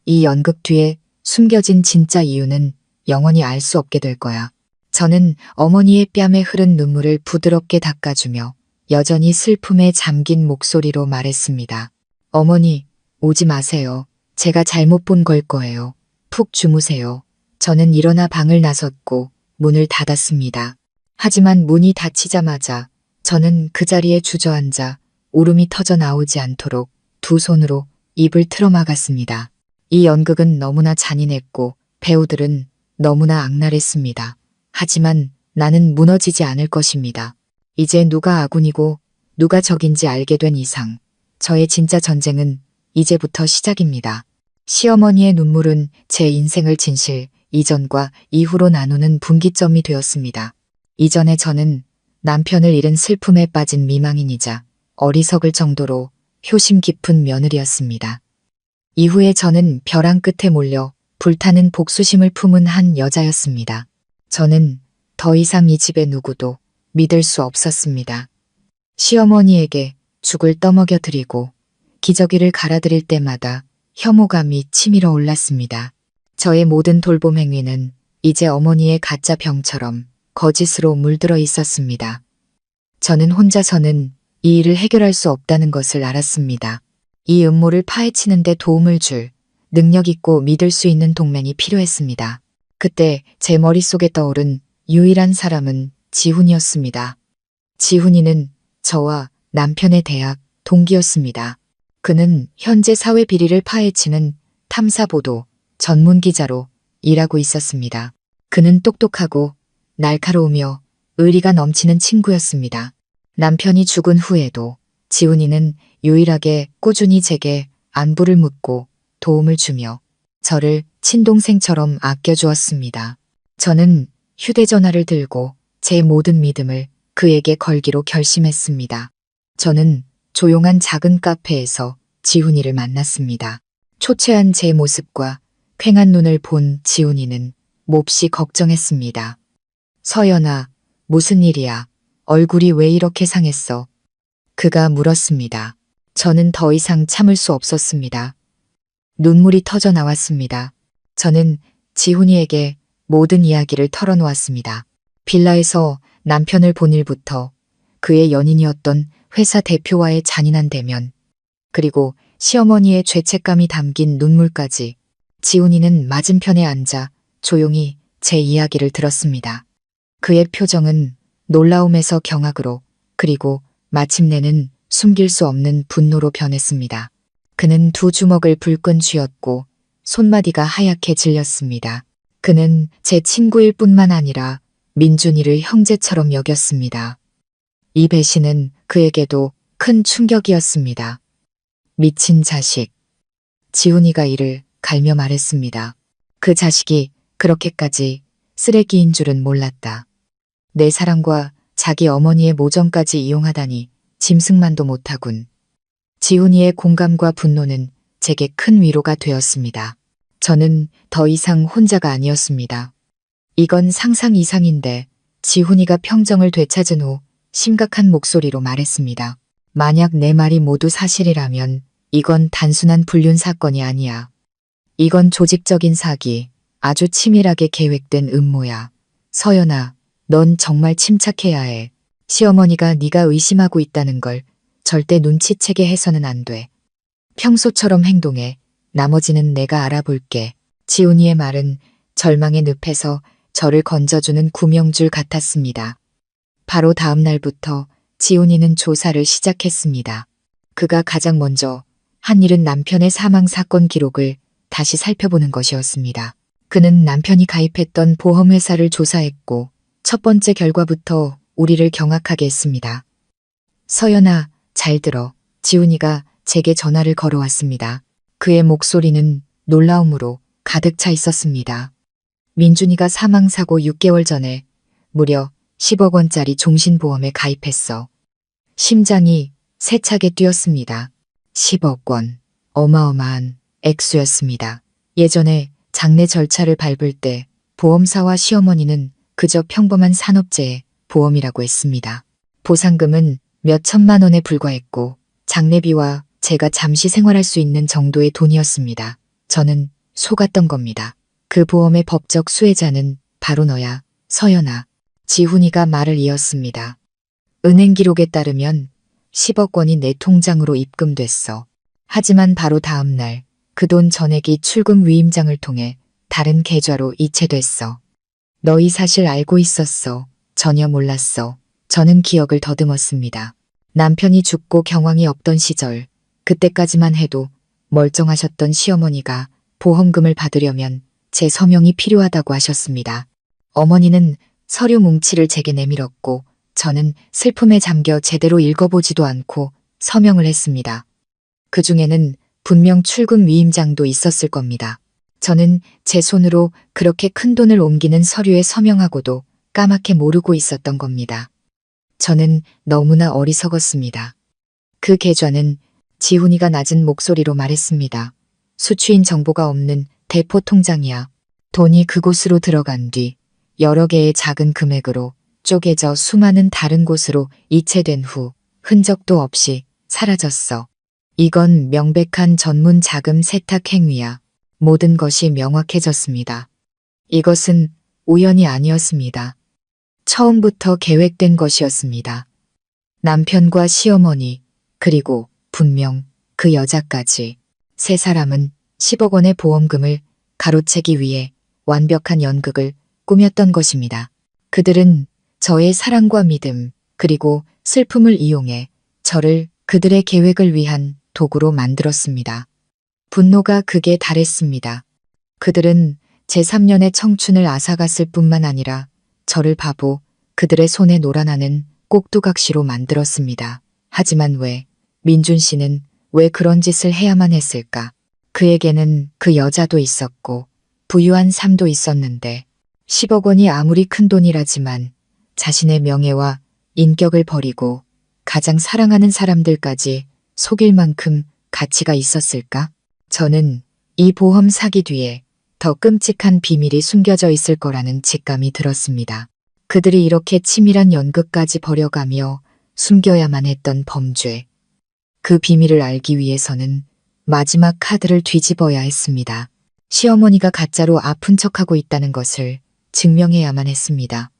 이 연극 뒤에 숨겨진 진짜 이유는 영원히 알 수 없게 될 거야. 저는 어머니의 뺨에 흐른 눈물을 부드럽게 닦아주며 여전히 슬픔에 잠긴 목소리로 말했습니다. 어머니, 오지 마세요. 제가 잘못 본 걸 거예요. 푹 주무세요. 저는 일어나 방을 나섰고 문을 닫았습니다. 하지만 문이 닫히자마자 저는 그 자리에 주저앉아 울음이 터져 나오지 않도록 두 손으로 입을 틀어막았습니다. 이 연극은 너무나 잔인했고 배우들은 너무나 악랄했습니다. 하지만 나는 무너지지 않을 것입니다. 이제 누가 아군이고 누가 적인지 알게 된 이상 저의 진짜 전쟁은 이제부터 시작입니다. 시어머니의 눈물은 제 인생을 진실, 이전과 이후로 나누는 분기점이 되었습니다. 이전에 저는 남편을 잃은 슬픔에 빠진 미망인이자 어리석을 정도로 효심 깊은 며느리였습니다. 이후에 저는 벼랑 끝에 몰려 불타는 복수심을 품은 한 여자였습니다. 저는 더 이상 이 집의 누구도 믿을 수 없었습니다. 시어머니에게 죽을 떠먹여 드리고 기저귀를 갈아드릴 때마다 혐오감이 치밀어 올랐습니다. 저의 모든 돌봄 행위는 이제 어머니의 가짜 병처럼 거짓으로 물들어 있었습니다. 저는 혼자서는 이 일을 해결할 수 없다는 것을 알았습니다. 이 음모를 파헤치는 데 도움을 줄 능력 있고 믿을 수 있는 동맹이 필요했습니다. 그때 제 머릿속에 떠오른 유일한 사람은 지훈이었습니다. 지훈이는 저와 남편의 대학 동기였습니다. 그는 현재 사회 비리를 파헤치는 탐사보도 전문 기자로 일하고 있었습니다. 그는 똑똑하고 날카로우며 의리가 넘치는 친구였습니다. 남편이 죽은 후에도 지훈이는 유일하게 꾸준히 제게 안부를 묻고 도움을 주며 저를 친동생처럼 아껴주었습니다. 저는 휴대전화를 들고 제 모든 믿음을 그에게 걸기로 결심했습니다. 저는 조용한 작은 카페에서 지훈이를 만났습니다. 초췌한 제 모습과 퀭한 눈을 본 지훈이는 몹시 걱정했습니다. 서연아, 무슨 일이야? 얼굴이 왜 이렇게 상했어? 그가 물었습니다. 저는 더 이상 참을 수 없었습니다. 눈물이 터져 나왔습니다. 저는 지훈이에게 모든 이야기를 털어놓았습니다. 빌라에서 남편을 본 일부터 그의 연인이었던 회사 대표와의 잔인한 대면, 그리고 시어머니의 죄책감이 담긴 눈물까지 지훈이는 맞은편에 앉아 조용히 제 이야기를 들었습니다. 그의 표정은 놀라움에서 경악으로 그리고 마침내는 숨길 수 없는 분노로 변했습니다. 그는 두 주먹을 불끈 쥐었고 손마디가 하얗게 질렸습니다. 그는 제 친구일 뿐만 아니라 민준이를 형제처럼 여겼습니다. 이 배신은 그에게도 큰 충격이었습니다. 미친 자식. 지훈이가 이를 갈며 말했습니다. 그 자식이 그렇게까지 쓰레기인 줄은 몰랐다. 내 사랑과 자기 어머니의 모정까지 이용하다니 짐승만도 못하군. 지훈이의 공감과 분노는 제게 큰 위로가 되었습니다. 저는 더 이상 혼자가 아니었습니다. 이건 상상 이상인데 지훈이가 평정을 되찾은 후 심각한 목소리로 말했습니다. 만약 내 말이 모두 사실이라면 이건 단순한 불륜 사건이 아니야. 이건 조직적인 사기, 아주 치밀하게 계획된 음모야. 서연아, 넌 정말 침착해야 해. 시어머니가 네가 의심하고 있다는 걸 절대 눈치채게 해서는 안 돼. 평소처럼 행동해. 나머지는 내가 알아볼게. 지훈이의 말은 절망의 늪에서 저를 건져주는 구명줄 같았습니다. 바로 다음 날부터 지훈이는 조사를 시작했습니다. 그가 가장 먼저 한 일은 남편의 사망 사건 기록을 다시 살펴보는 것이었습니다. 그는 남편이 가입했던 보험회사를 조사했고 첫 번째 결과부터 우리를 경악하게 했습니다. 서연아, 잘 들어. 지훈이가 제게 전화를 걸어왔습니다. 그의 목소리는 놀라움으로 가득 차 있었습니다. 민준이가 사망사고 6개월 전에 무려 10억 원짜리 종신보험에 가입했어. 심장이 세차게 뛰었습니다. 10억 원. 어마어마한 액수였습니다. 예전에 장례 절차를 밟을 때 보험사와 시어머니는 그저 평범한 산업재해 보험이라고 했습니다. 보상금은 몇 천만 원에 불과했고 장례비와 제가 잠시 생활할 수 있는 정도의 돈이었습니다. 저는 속았던 겁니다. 그 보험의 법적 수혜자는 바로 너야, 서연아. 지훈이가 말을 이었습니다. 은행 기록에 따르면 10억 원이 내 통장으로 입금됐어. 하지만 바로 다음 날 그 돈 전액이 출금 위임장을 통해 다른 계좌로 이체됐어. 너 이 사실 알고 있었어. 전혀 몰랐어. 저는 기억을 더듬었습니다. 남편이 죽고 경황이 없던 시절, 그때까지만 해도 멀쩡하셨던 시어머니가 보험금을 받으려면 제 서명이 필요하다고 하셨습니다. 어머니는 서류 뭉치를 제게 내밀었고 저는 슬픔에 잠겨 제대로 읽어보지도 않고 서명을 했습니다. 그 중에는 분명 출금 위임장도 있었을 겁니다. 저는 제 손으로 그렇게 큰 돈을 옮기는 서류에 서명하고도 까맣게 모르고 있었던 겁니다. 저는 너무나 어리석었습니다. 그 계좌는 지훈이가 낮은 목소리로 말했습니다. 수취인 정보가 없는 대포 통장이야. 돈이 그곳으로 들어간 뒤 여러 개의 작은 금액으로 쪼개져 수많은 다른 곳으로 이체된 후 흔적도 없이 사라졌어. 이건 명백한 전문 자금 세탁 행위야. 모든 것이 명확해졌습니다. 이것은 우연이 아니었습니다. 처음부터 계획된 것이었습니다. 남편과 시어머니, 그리고 분명 그 여자까지 세 사람은 10억 원의 보험금을 가로채기 위해 완벽한 연극을 꾸몄던 것입니다. 그들은 저의 사랑과 믿음, 그리고 슬픔을 이용해 저를 그들의 계획을 위한 도구로 만들었습니다. 분노가 극에 달했습니다. 그들은 제 3년의 청춘을 앗아갔을 뿐만 아니라 저를 바보, 그들의 손에 놀아나는 꼭두각시로 만들었습니다. 하지만 왜, 민준 씨는 왜 그런 짓을 해야만 했을까? 그에게는 그 여자도 있었고 부유한 삶도 있었는데 10억 원이 아무리 큰 돈이라지만 자신의 명예와 인격을 버리고 가장 사랑하는 사람들까지 속일 만큼 가치가 있었을까? 저는 이 보험 사기 뒤에 더 끔찍한 비밀이 숨겨져 있을 거라는 직감이 들었습니다. 그들이 이렇게 치밀한 연극까지 벌여가며 숨겨야만 했던 범죄. 그 비밀을 알기 위해서는 마지막 카드를 뒤집어야 했습니다. 시어머니가 가짜로 아픈 척하고 있다는 것을 증명해야만 했습니다.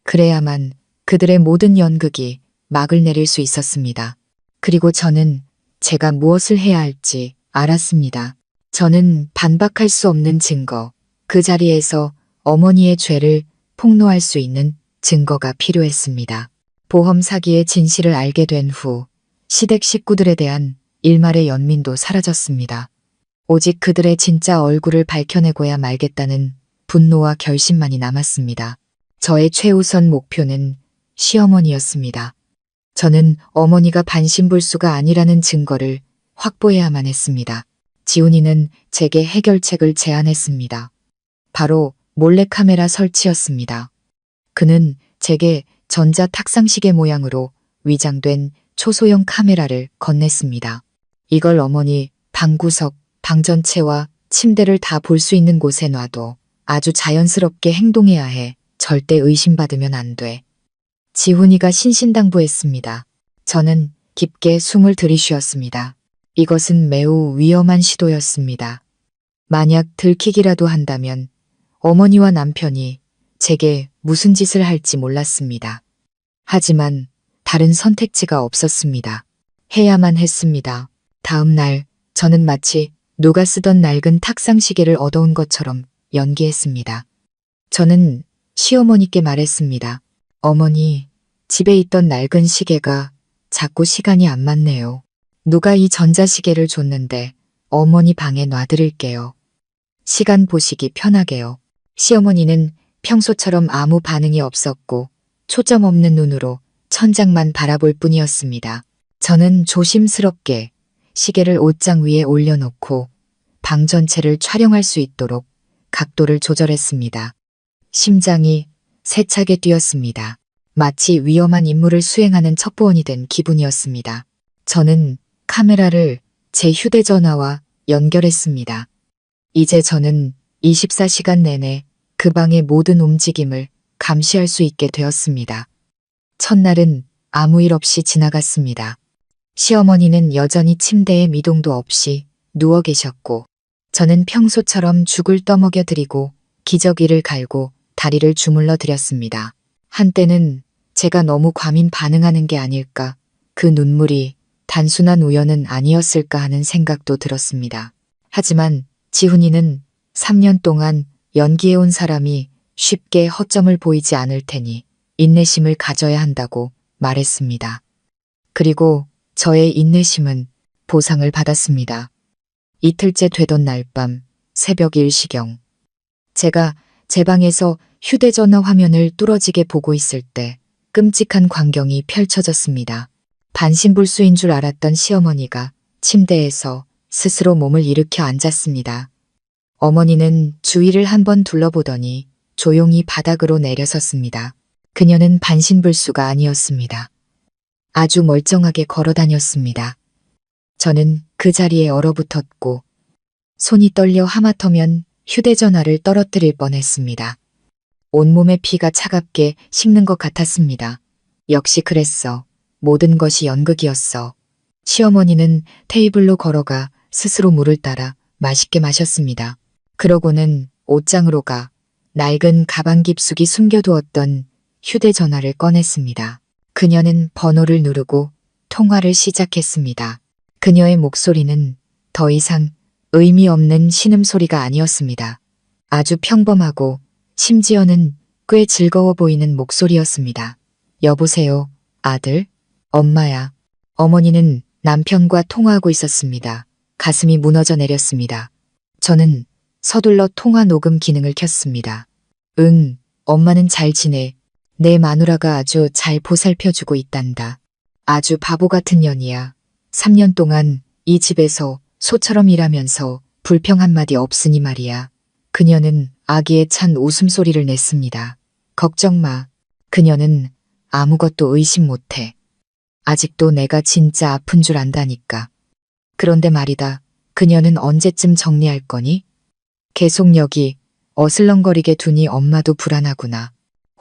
그래야만 그들의 모든 연극이 막을 내릴 수 있었습니다. 그리고 저는 제가 무엇을 해야 할지 알았습니다. 저는 반박할 수 없는 증거, 그 자리에서 어머니의 죄를 폭로할 수 있는 증거가 필요했습니다. 보험 사기의 진실을 알게 된 후 시댁 식구들에 대한 일말의 연민도 사라졌습니다. 오직 그들의 진짜 얼굴을 밝혀내고야 말겠다는 분노와 결심만이 남았습니다. 저의 최우선 목표는 시어머니였습니다. 저는 어머니가 반신불수가 아니라는 증거를 확보해야만 했습니다. 지훈이는 제게 해결책을 제안했습니다. 바로 몰래카메라 설치였습니다. 그는 제게 전자 탁상시계 모양으로 위장된 초소형 카메라를 건넸습니다. 이걸 어머니 방구석, 방 전체와 침대를 다 볼 수 있는 곳에 놔둬. 아주 자연스럽게 행동해야 해. 절대 의심받으면 안 돼. 지훈이가 신신당부했습니다. 저는 깊게 숨을 들이쉬었습니다. 이것은 매우 위험한 시도였습니다. 만약 들키기라도 한다면 어머니와 남편이 제게 무슨 짓을 할지 몰랐습니다. 하지만 다른 선택지가 없었습니다. 해야만 했습니다. 다음 날 저는 마치 누가 쓰던 낡은 탁상시계를 얻어온 것처럼 연기했습니다. 저는 시어머니께 말했습니다. 어머니, 집에 있던 낡은 시계가 자꾸 시간이 안 맞네요. 누가 이 전자시계를 줬는데 어머니 방에 놔드릴게요. 시간 보시기 편하게요. 시어머니는 평소처럼 아무 반응이 없었고 초점 없는 눈으로 천장만 바라볼 뿐이었습니다. 저는 조심스럽게 시계를 옷장 위에 올려놓고 방 전체를 촬영할 수 있도록 각도를 조절했습니다. 심장이 세차게 뛰었습니다. 마치 위험한 임무를 수행하는 첩보원이 된 기분이었습니다. 저는 카메라를 제 휴대전화와 연결했습니다. 이제 저는 24시간 내내 그 방의 모든 움직임을 감시할 수 있게 되었습니다. 첫날은 아무 일 없이 지나갔습니다. 시어머니는 여전히 침대에 미동도 없이 누워 계셨고, 저는 평소처럼 죽을 떠먹여 드리고 기저귀를 갈고 다리를 주물러 드렸습니다. 한때는 제가 너무 과민 반응하는 게 아닐까, 그 눈물이 단순한 우연은 아니었을까 하는 생각도 들었습니다. 하지만 지훈이는 3년 동안 연기해온 사람이 쉽게 허점을 보이지 않을 테니 인내심을 가져야 한다고 말했습니다. 그리고 저의 인내심은 보상을 받았습니다. 이틀째 되던 날 밤 새벽 1시경, 제가 제 방에서 휴대전화 화면을 뚫어지게 보고 있을 때 끔찍한 광경이 펼쳐졌습니다. 반신불수인 줄 알았던 시어머니가 침대에서 스스로 몸을 일으켜 앉았습니다. 어머니는 주위를 한번 둘러보더니 조용히 바닥으로 내려섰습니다. 그녀는 반신불수가 아니었습니다. 아주 멀쩡하게 걸어 다녔습니다. 저는 그 자리에 얼어붙었고 손이 떨려 하마터면 휴대전화를 떨어뜨릴 뻔했습니다. 온몸의 피가 차갑게 식는 것 같았습니다. 역시 그랬어. 모든 것이 연극이었어. 시어머니는 테이블로 걸어가 스스로 물을 따라 맛있게 마셨습니다. 그러고는 옷장으로 가 낡은 가방 깊숙이 숨겨두었던 휴대전화를 꺼냈습니다. 그녀는 번호를 누르고 통화를 시작했습니다. 그녀의 목소리는 더 이상 의미 없는 신음소리가 아니었습니다. 아주 평범하고 심지어는 꽤 즐거워 보이는 목소리였습니다. 여보세요, 아들? 엄마야. 어머니는 남편과 통화하고 있었습니다. 가슴이 무너져 내렸습니다. 저는 서둘러 통화 녹음 기능을 켰습니다. 응, 엄마는 잘 지내. 내 마누라가 아주 잘 보살펴주고 있단다. 아주 바보 같은 년이야. 3년 동안 이 집에서 소처럼 일하면서 불평 한마디 없으니 말이야. 그녀는 아기에 찬 웃음소리를 냈습니다. 걱정 마. 그녀는 아무것도 의심 못해. 아직도 내가 진짜 아픈 줄 안다니까. 그런데 말이다. 그녀는 언제쯤 정리할 거니? 계속 여기 어슬렁거리게 두니 엄마도 불안하구나.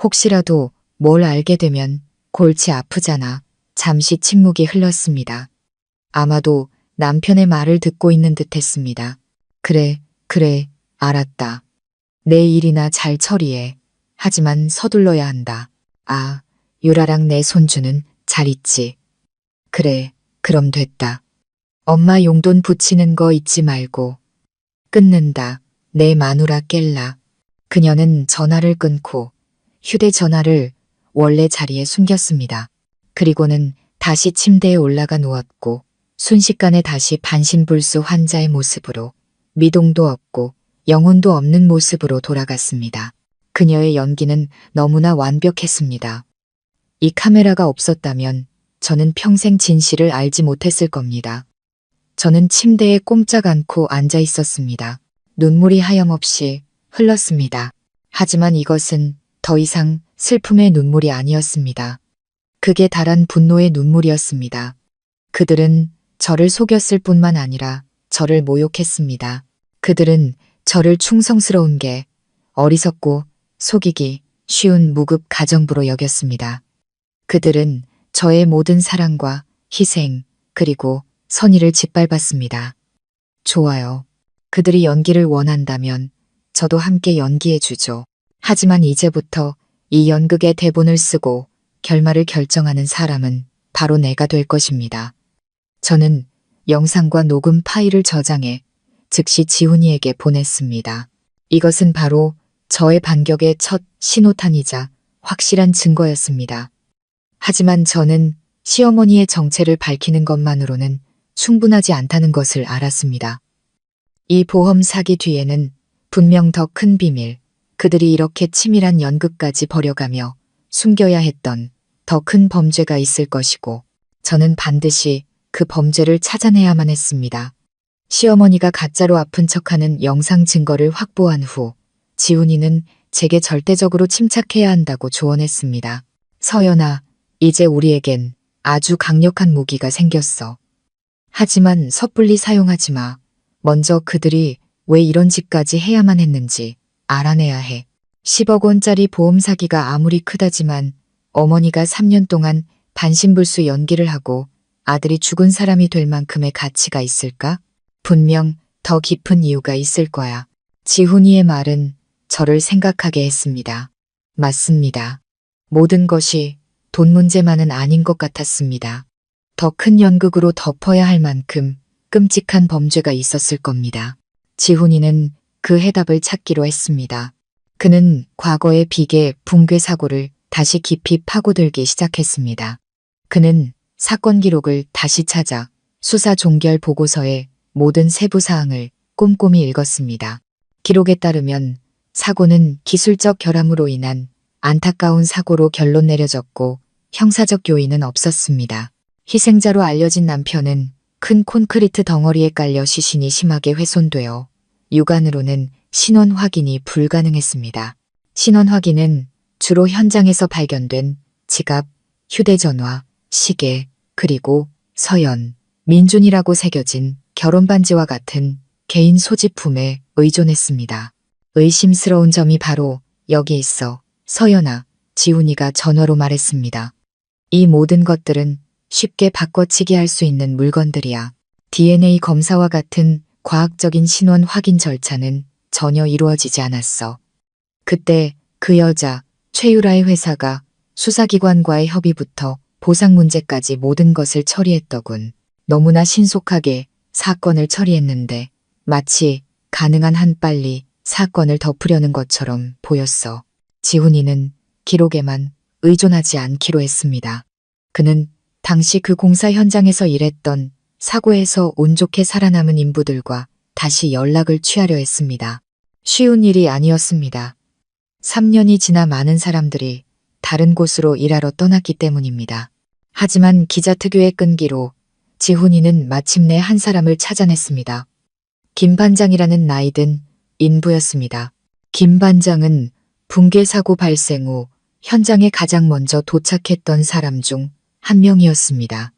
혹시라도 뭘 알게 되면 골치 아프잖아. 잠시 침묵이 흘렀습니다. 아마도 남편의 말을 듣고 있는 듯 했습니다. 그래, 알았다. 내 일이나 잘 처리해. 하지만 서둘러야 한다. 아, 유라랑 내 손주는 잘 있지. 그래, 그럼 됐다. 엄마 용돈 붙이는 거 잊지 말고. 끊는다. 내 마누라 깰라. 그녀는 전화를 끊고 휴대전화를 원래 자리에 숨겼습니다. 그리고는 다시 침대에 올라가 누웠고 순식간에 다시 반신불수 환자의 모습으로, 미동도 없고 영혼도 없는 모습으로 돌아갔습니다. 그녀의 연기는 너무나 완벽했습니다. 이 카메라가 없었다면 저는 평생 진실을 알지 못했을 겁니다. 저는 침대에 꼼짝 않고 앉아 있었습니다. 눈물이 하염없이 흘렀습니다. 하지만 이것은 더 이상 슬픔의 눈물이 아니었습니다. 극에 달한 분노의 눈물이었습니다. 그들은 저를 속였을 뿐만 아니라 저를 모욕했습니다. 그들은 저를 충성스러운 게 어리석고 속이기 쉬운 무급 가정부로 여겼습니다. 그들은 저의 모든 사랑과 희생 그리고 선의를 짓밟았습니다. 좋아요. 그들이 연기를 원한다면 저도 함께 연기해주죠. 하지만 이제부터 이 연극의 대본을 쓰고 결말을 결정하는 사람은 바로 내가 될 것입니다. 저는 영상과 녹음 파일을 저장해 즉시 지훈이에게 보냈습니다. 이것은 바로 저의 반격의 첫 신호탄이자 확실한 증거였습니다. 하지만 저는 시어머니의 정체를 밝히는 것만으로는 충분하지 않다는 것을 알았습니다. 이 보험 사기 뒤에는 분명 더 큰 비밀, 그들이 이렇게 치밀한 연극까지 벌여가며 숨겨야 했던 더 큰 범죄가 있을 것이고 저는 반드시 그 범죄를 찾아내야만 했습니다. 시어머니가 가짜로 아픈 척하는 영상 증거를 확보한 후 지훈이는 제게 절대적으로 침착해야 한다고 조언했습니다. 서연아, 이제 우리에겐 아주 강력한 무기가 생겼어. 하지만 섣불리 사용하지 마. 먼저 그들이 왜 이런 짓까지 해야만 했는지 알아내야 해. 10억 원짜리 보험 사기가 아무리 크다지만 어머니가 3년 동안 반신불수 연기를 하고 아들이 죽은 사람이 될 만큼의 가치가 있을까? 분명 더 깊은 이유가 있을 거야. 지훈이의 말은 저를 생각하게 했습니다. 맞습니다. 모든 것이 돈 문제만은 아닌 것 같았습니다. 더 큰 연극으로 덮어야 할 만큼 끔찍한 범죄가 있었을 겁니다. 지훈이는 그 해답을 찾기로 했습니다. 그는 과거의 비계 붕괴 사고를 다시 깊이 파고들기 시작했습니다. 그는 사건 기록을 다시 찾아 수사 종결 보고서의 모든 세부 사항을 꼼꼼히 읽었습니다. 기록에 따르면 사고는 기술적 결함으로 인한 안타까운 사고로 결론 내려졌고 형사적 요인은 없었습니다. 희생자로 알려진 남편은 큰 콘크리트 덩어리에 깔려 시신이 심하게 훼손되어 육안으로는 신원 확인이 불가능했습니다. 신원 확인은 주로 현장에서 발견된 지갑, 휴대전화, 시계, 그리고 서연, 민준이라고 새겨진 결혼반지와 같은 개인 소지품에 의존했습니다. 의심스러운 점이 바로 여기 있어 서연아, 지훈이가 전화로 말했습니다. 이 모든 것들은 쉽게 바꿔치기 할 수 있는 물건들이야. DNA 검사와 같은 과학적인 신원 확인 절차는 전혀 이루어지지 않았어. 그때 그 여자 최유라의 회사가 수사기관과의 협의부터 보상 문제까지 모든 것을 처리했더군. 너무나 신속하게 사건을 처리했는데 마치 가능한 한 빨리 사건을 덮으려는 것처럼 보였어. 지훈이는 기록에만 의존하지 않기로 했습니다. 그는 당시 그 공사 현장에서 일했던 사고에서 운 좋게 살아남은 인부들과 다시 연락을 취하려 했습니다. 쉬운 일이 아니었습니다. 3년이 지나 많은 사람들이 다른 곳으로 일하러 떠났기 때문입니다. 하지만 기자 특유의 끈기로 지훈이는 마침내 한 사람을 찾아냈습니다. 김 반장이라는 나이든 인부였습니다. 김 반장은 붕괴 사고 발생 후 현장에 가장 먼저 도착했던 사람 중 한 명이었습니다.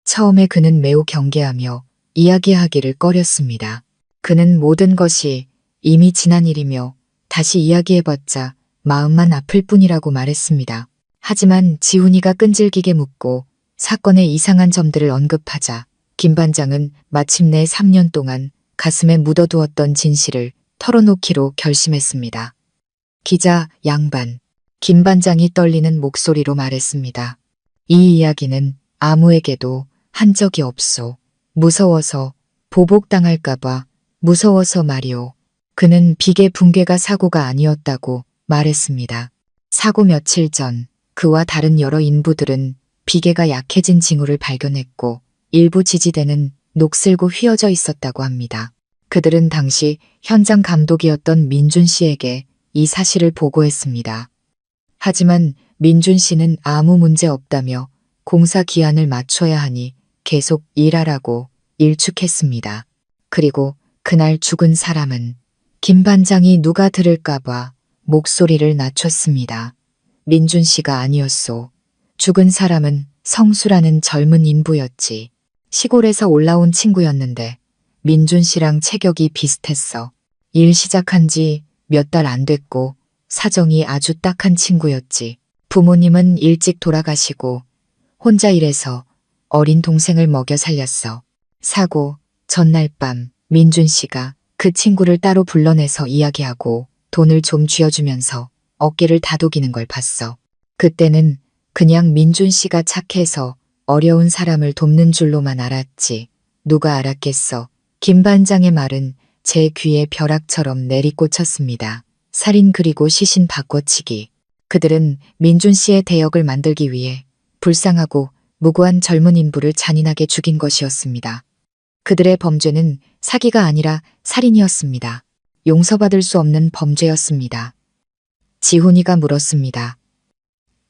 처음에 그는 매우 경계하며 이야기하기를 꺼렸습니다. 그는 모든 것이 이미 지난 일이며 다시 이야기해봤자 마음만 아플 뿐이라고 말했습니다. 하지만 지훈이가 끈질기게 묻고 사건의 이상한 점들을 언급하자 김 반장은 마침내 3년 동안 가슴에 묻어두었던 진실을 털어놓기로 결심했습니다. 기자 양반, 김 반장이 떨리는 목소리로 말했습니다. 이 이야기는 아무에게도 한 적이 없소. 무서워서 보복당할까봐 무서워서 말이오. 그는 비계 붕괴가 사고가 아니었다고 말했습니다. 사고 며칠 전 그와 다른 여러 인부들은 비계가 약해진 징후를 발견했고 일부 지지대는 녹슬고 휘어져 있었다고 합니다. 그들은 당시 현장 감독이었던 민준 씨에게 이 사실을 보고했습니다. 하지만 민준 씨는 아무 문제 없다며 공사 기한을 맞춰야 하니 계속 일하라고 일축했습니다. 그리고 그날 죽은 사람은 김 반장이 누가 들을까봐 목소리를 낮췄습니다. 민준 씨가 아니었소. 죽은 사람은 성수라는 젊은 인부였지. 시골에서 올라온 친구였는데 민준 씨랑 체격이 비슷했어. 일 시작한 지 몇 달 안 됐고 사정이 아주 딱한 친구였지. 부모님은 일찍 돌아가시고 혼자 일해서 어린 동생을 먹여 살렸어. 사고 전날 밤 민준 씨가 그 친구를 따로 불러내서 이야기하고 돈을 좀 쥐어주면서 어깨를 다독이는 걸 봤어. 그때는 그냥 민준 씨가 착해서 어려운 사람을 돕는 줄로만 알았지. 누가 알았겠어. 김 반장의 말은 제 귀에 벼락처럼 내리꽂혔습니다. 살인 그리고 시신 바꿔치기. 그들은 민준 씨의 대역을 만들기 위해 불쌍하고 무고한 젊은 인부를 잔인하게 죽인 것이었습니다. 그들의 범죄는 사기가 아니라 살인이었습니다. 용서받을 수 없는 범죄였습니다. 지훈이가 물었습니다.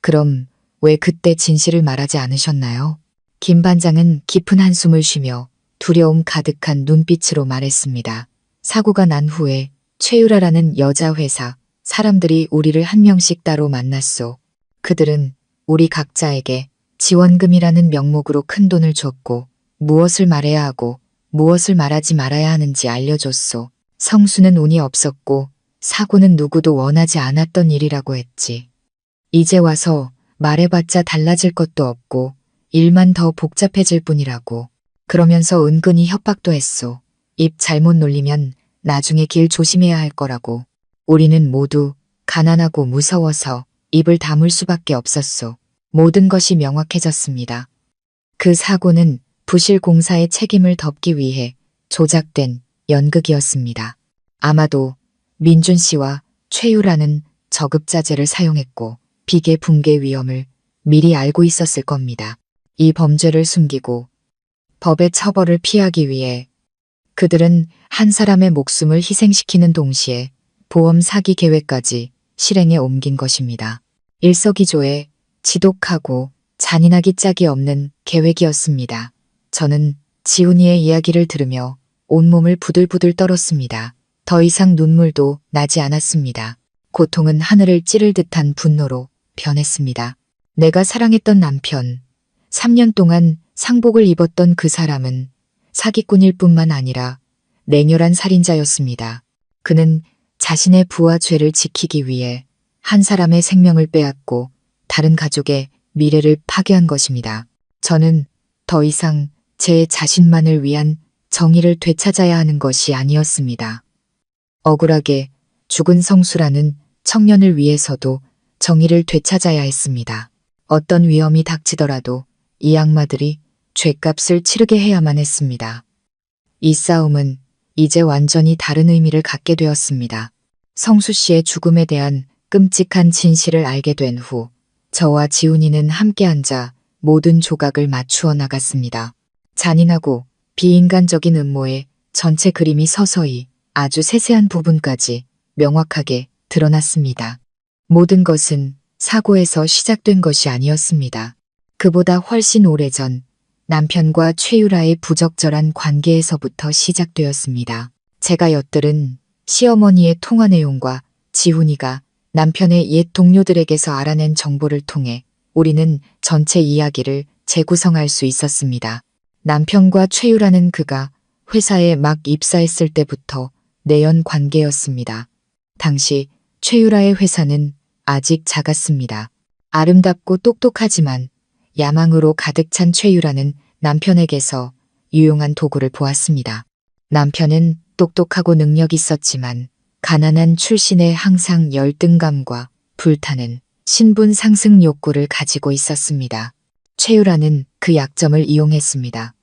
그럼 왜 그때 진실을 말하지 않으셨나요? 김 반장은 깊은 한숨을 쉬며 두려움 가득한 눈빛으로 말했습니다. 사고가 난 후에 최유라라는 여자 회사 사람들이 우리를 한 명씩 따로 만났소. 그들은 우리 각자에게 지원금이라는 명목으로 큰 돈을 줬고 무엇을 말해야 하고 무엇을 말하지 말아야 하는지 알려줬소. 성수는 운이 없었고 사고는 누구도 원하지 않았던 일이라고 했지. 이제 와서 말해봤자 달라질 것도 없고 일만 더 복잡해질 뿐이라고. 그러면서 은근히 협박도 했소. 입 잘못 놀리면 나중에 길 조심해야 할 거라고. 우리는 모두 가난하고 무서워서 입을 다물 수밖에 없었소. 모든 것이 명확해졌습니다. 그 사고는 부실 공사의 책임을 덮기 위해 조작된 연극이었습니다. 아마도 민준 씨와 최유라는 저급자재를 사용했고 비계 붕괴 위험을 미리 알고 있었을 겁니다. 이 범죄를 숨기고 법의 처벌을 피하기 위해 그들은 한 사람의 목숨을 희생시키는 동시에 보험 사기 계획까지 실행에 옮긴 것입니다. 일석이조의 지독하고 잔인하기 짝이 없는 계획이었습니다. 저는 지훈이의 이야기를 들으며 온몸을 부들부들 떨었습니다. 더 이상 눈물도 나지 않았습니다. 고통은 하늘을 찌를 듯한 분노로 변했습니다. 내가 사랑했던 남편, 3년 동안 상복을 입었던 그 사람은 사기꾼일 뿐만 아니라 냉혈한 살인자였습니다. 그는 자신의 부와 죄를 지키기 위해 한 사람의 생명을 빼앗고 다른 가족의 미래를 파괴한 것입니다. 저는 더 이상 제 자신만을 위한 정의를 되찾아야 하는 것이 아니었습니다. 억울하게 죽은 성수라는 청년을 위해서도 정의를 되찾아야 했습니다. 어떤 위험이 닥치더라도 이 악마들이 죗값을 치르게 해야만 했습니다. 이 싸움은 이제 완전히 다른 의미를 갖게 되었습니다. 성수 씨의 죽음에 대한 끔찍한 진실을 알게 된 후 저와 지훈이는 함께 앉아 모든 조각을 맞추어 나갔습니다. 잔인하고 비인간적인 음모의 전체 그림이 서서히 아주 세세한 부분까지 명확하게 드러났습니다. 모든 것은 사고에서 시작된 것이 아니었습니다. 그보다 훨씬 오래전 남편과 최유라의 부적절한 관계에서부터 시작되었습니다. 제가 엿들은 시어머니의 통화 내용과 지훈이가 남편의 옛 동료들에게서 알아낸 정보를 통해 우리는 전체 이야기를 재구성할 수 있었습니다. 남편과 최유라는 그가 회사에 막 입사했을 때부터 내연 관계였습니다. 당시 최유라의 회사는 아직 작았습니다. 아름답고 똑똑하지만 야망으로 가득 찬 최유라는 남편에게서 유용한 도구를 보았습니다. 남편은 똑똑하고 능력 있었지만 가난한 출신에 항상 열등감과 불타는 신분 상승 욕구를 가지고 있었습니다. 최유라는 그 약점을 이용했습니다.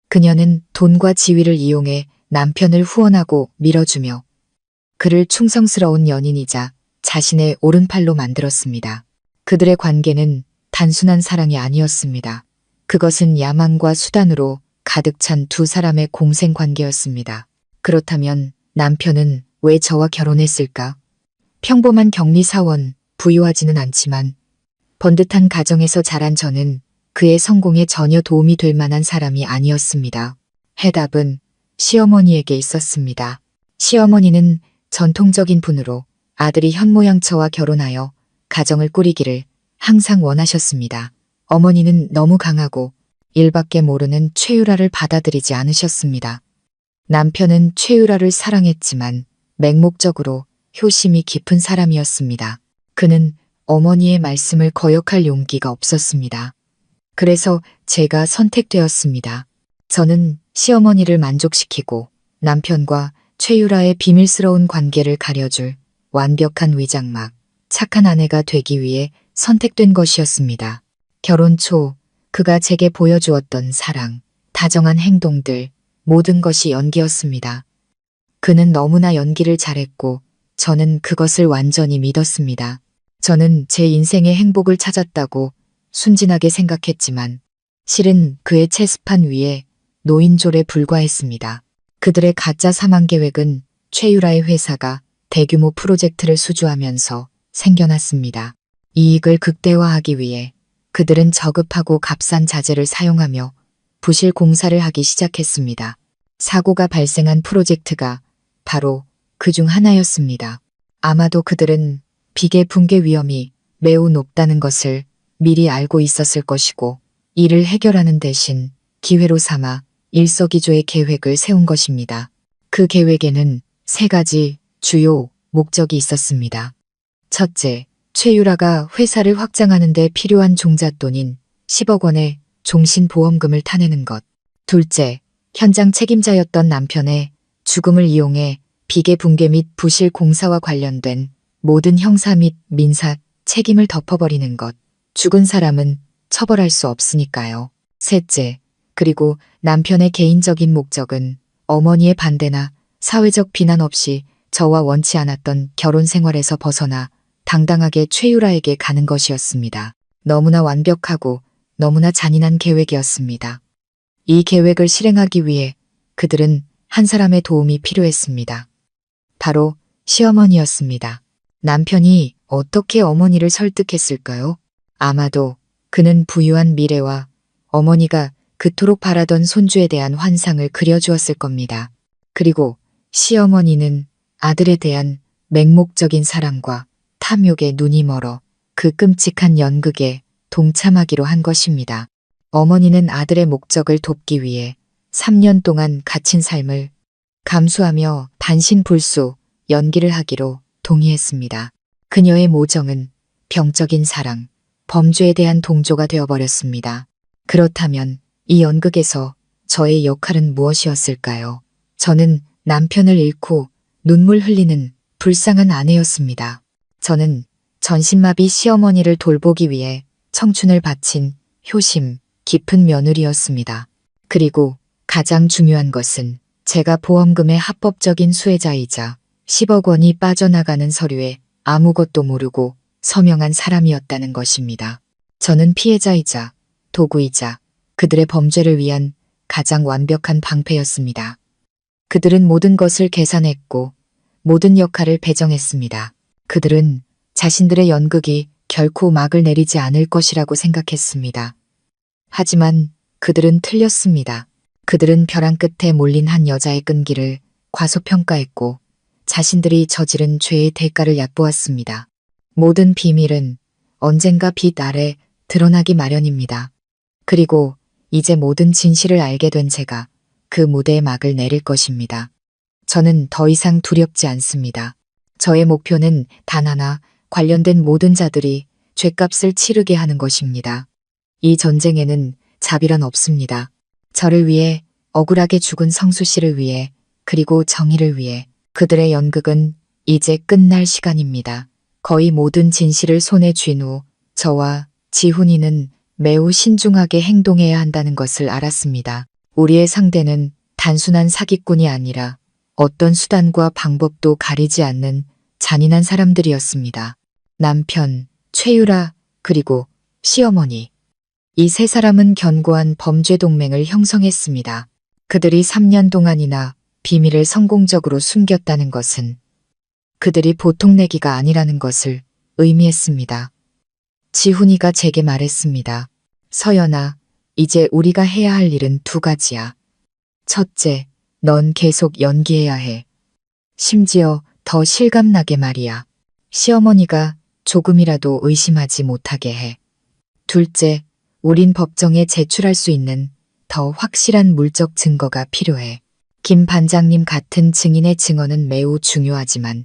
그녀는 돈과 지위를 이용해 남편을 후원하고 밀어주며 그를 충성스러운 연인이자 자신의 오른팔로 만들었습니다. 그들의 관계는 단순한 사랑이 아니었습니다. 그것은 야망과 수단으로 가득 찬 두 사람의 공생 관계였습니다. 그렇다면 남편은 왜 저와 결혼했을까? 평범한 격리사원, 부유하지는 않지만 번듯한 가정에서 자란 저는 그의 성공에 전혀 도움이 될 만한 사람이 아니었습니다. 해답은 시어머니에게 있었습니다. 시어머니는 전통적인 분으로 아들이 현모양처와 결혼하여 가정을 꾸리기를 항상 원하셨습니다. 어머니는 너무 강하고 일밖에 모르는 최유라를 받아들이지 않으셨습니다. 남편은 최유라를 사랑했지만 맹목적으로 효심이 깊은 사람이었습니다. 그는 어머니의 말씀을 거역할 용기가 없었습니다. 그래서 제가 선택되었습니다. 저는 시어머니를 만족시키고 남편과 최유라의 비밀스러운 관계를 가려줄 완벽한 위장막, 착한 아내가 되기 위해 선택된 것이었습니다. 결혼 초 그가 제게 보여주었던 사랑, 다정한 행동들, 모든 것이 연기였습니다. 그는 너무나 연기를 잘했고 저는 그것을 완전히 믿었습니다. 저는 제 인생의 행복을 찾았다고 순진하게 생각했지만 실은 그의 체스판 위에 노인졸에 불과했습니다. 그들의 가짜 사망 계획은 최유라의 회사가 대규모 프로젝트를 수주하면서 생겨났습니다. 이익을 극대화하기 위해 그들은 저급하고 값싼 자재를 사용하며 부실 공사를 하기 시작했습니다. 사고가 발생한 프로젝트가 바로 그 중 하나였습니다. 아마도 그들은 비계 붕괴 위험이 매우 높다는 것을 미리 알고 있었을 것이고 이를 해결하는 대신 기회로 삼아 일석이조의 계획을 세운 것입니다. 그 계획에는 세 가지 주요 목적이 있었습니다. 첫째, 최유라가 회사를 확장하는 데 필요한 종잣돈인 10억 원의 종신보험금을 타내는 것. 둘째, 현장 책임자였던 남편의 죽음을 이용해 비계 붕괴 및 부실 공사와 관련된 모든 형사 및 민사 책임을 덮어버리는 것. 죽은 사람은 처벌할 수 없으니까요. 셋째, 그리고 남편의 개인적인 목적은 어머니의 반대나 사회적 비난 없이 저와 원치 않았던 결혼 생활에서 벗어나 당당하게 최유라에게 가는 것이었습니다. 너무나 완벽하고 너무나 잔인한 계획이었습니다. 이 계획을 실행하기 위해 그들은 한 사람의 도움이 필요했습니다. 바로 시어머니였습니다. 남편이 어떻게 어머니를 설득했을까요? 아마도 그는 부유한 미래와 어머니가 그토록 바라던 손주에 대한 환상을 그려주었을 겁니다. 그리고 시어머니는 아들에 대한 맹목적인 사랑과 탐욕에 눈이 멀어 그 끔찍한 연극에 동참하기로 한 것입니다. 어머니는 아들의 목적을 돕기 위해 3년 동안 갇힌 삶을 감수하며 단신불수 연기를 하기로 동의했습니다. 그녀의 모정은 병적인 사랑, 범죄에 대한 동조가 되어버렸습니다. 그렇다면 이 연극에서 저의 역할은 무엇이었을까요? 저는 남편을 잃고 눈물 흘리는 불쌍한 아내였습니다. 저는 전신마비 시어머니를 돌보기 위해 청춘을 바친 효심 깊은 며느리였습니다. 그리고 가장 중요한 것은 제가 보험금의 합법적인 수혜자이자 10억 원이 빠져나가는 서류에 아무것도 모르고 서명한 사람이었다는 것입니다. 저는 피해자이자 도구이자 그들의 범죄를 위한 가장 완벽한 방패였습니다. 그들은 모든 것을 계산했고 모든 역할을 배정했습니다. 그들은 자신들의 연극이 결코 막을 내리지 않을 것이라고 생각했습니다. 하지만 그들은 틀렸습니다. 그들은 벼랑 끝에 몰린 한 여자의 끈기를 과소평가했고 자신들이 저지른 죄의 대가를 얕보았습니다. 모든 비밀은 언젠가 빛 아래 드러나기 마련입니다. 그리고 이제 모든 진실을 알게 된 제가 그 무대에 막을 내릴 것입니다. 저는 더 이상 두렵지 않습니다. 저의 목표는 단 하나, 관련된 모든 자들이 죗값을 치르게 하는 것입니다. 이 전쟁에는 자비란 없습니다. 저를 위해, 억울하게 죽은 성수 씨를 위해, 그리고 정의를 위해 그들의 연극은 이제 끝날 시간입니다. 거의 모든 진실을 손에 쥔 후 저와 지훈이는 매우 신중하게 행동해야 한다는 것을 알았습니다. 우리의 상대는 단순한 사기꾼이 아니라 어떤 수단과 방법도 가리지 않는 잔인한 사람들이었습니다. 남편, 최유라, 그리고 시어머니. 이 세 사람은 견고한 범죄 동맹을 형성했습니다. 그들이 3년 동안이나 비밀을 성공적으로 숨겼다는 것은 그들이 보통 내기가 아니라는 것을 의미했습니다. 지훈이가 제게 말했습니다. 서연아, 이제 우리가 해야 할 일은 두 가지야. 첫째, 넌 계속 연기해야 해. 심지어 더 실감나게 말이야. 시어머니가 조금이라도 의심하지 못하게 해. 둘째, 우린 법정에 제출할 수 있는 더 확실한 물적 증거가 필요해. 김 반장님 같은 증인의 증언은 매우 중요하지만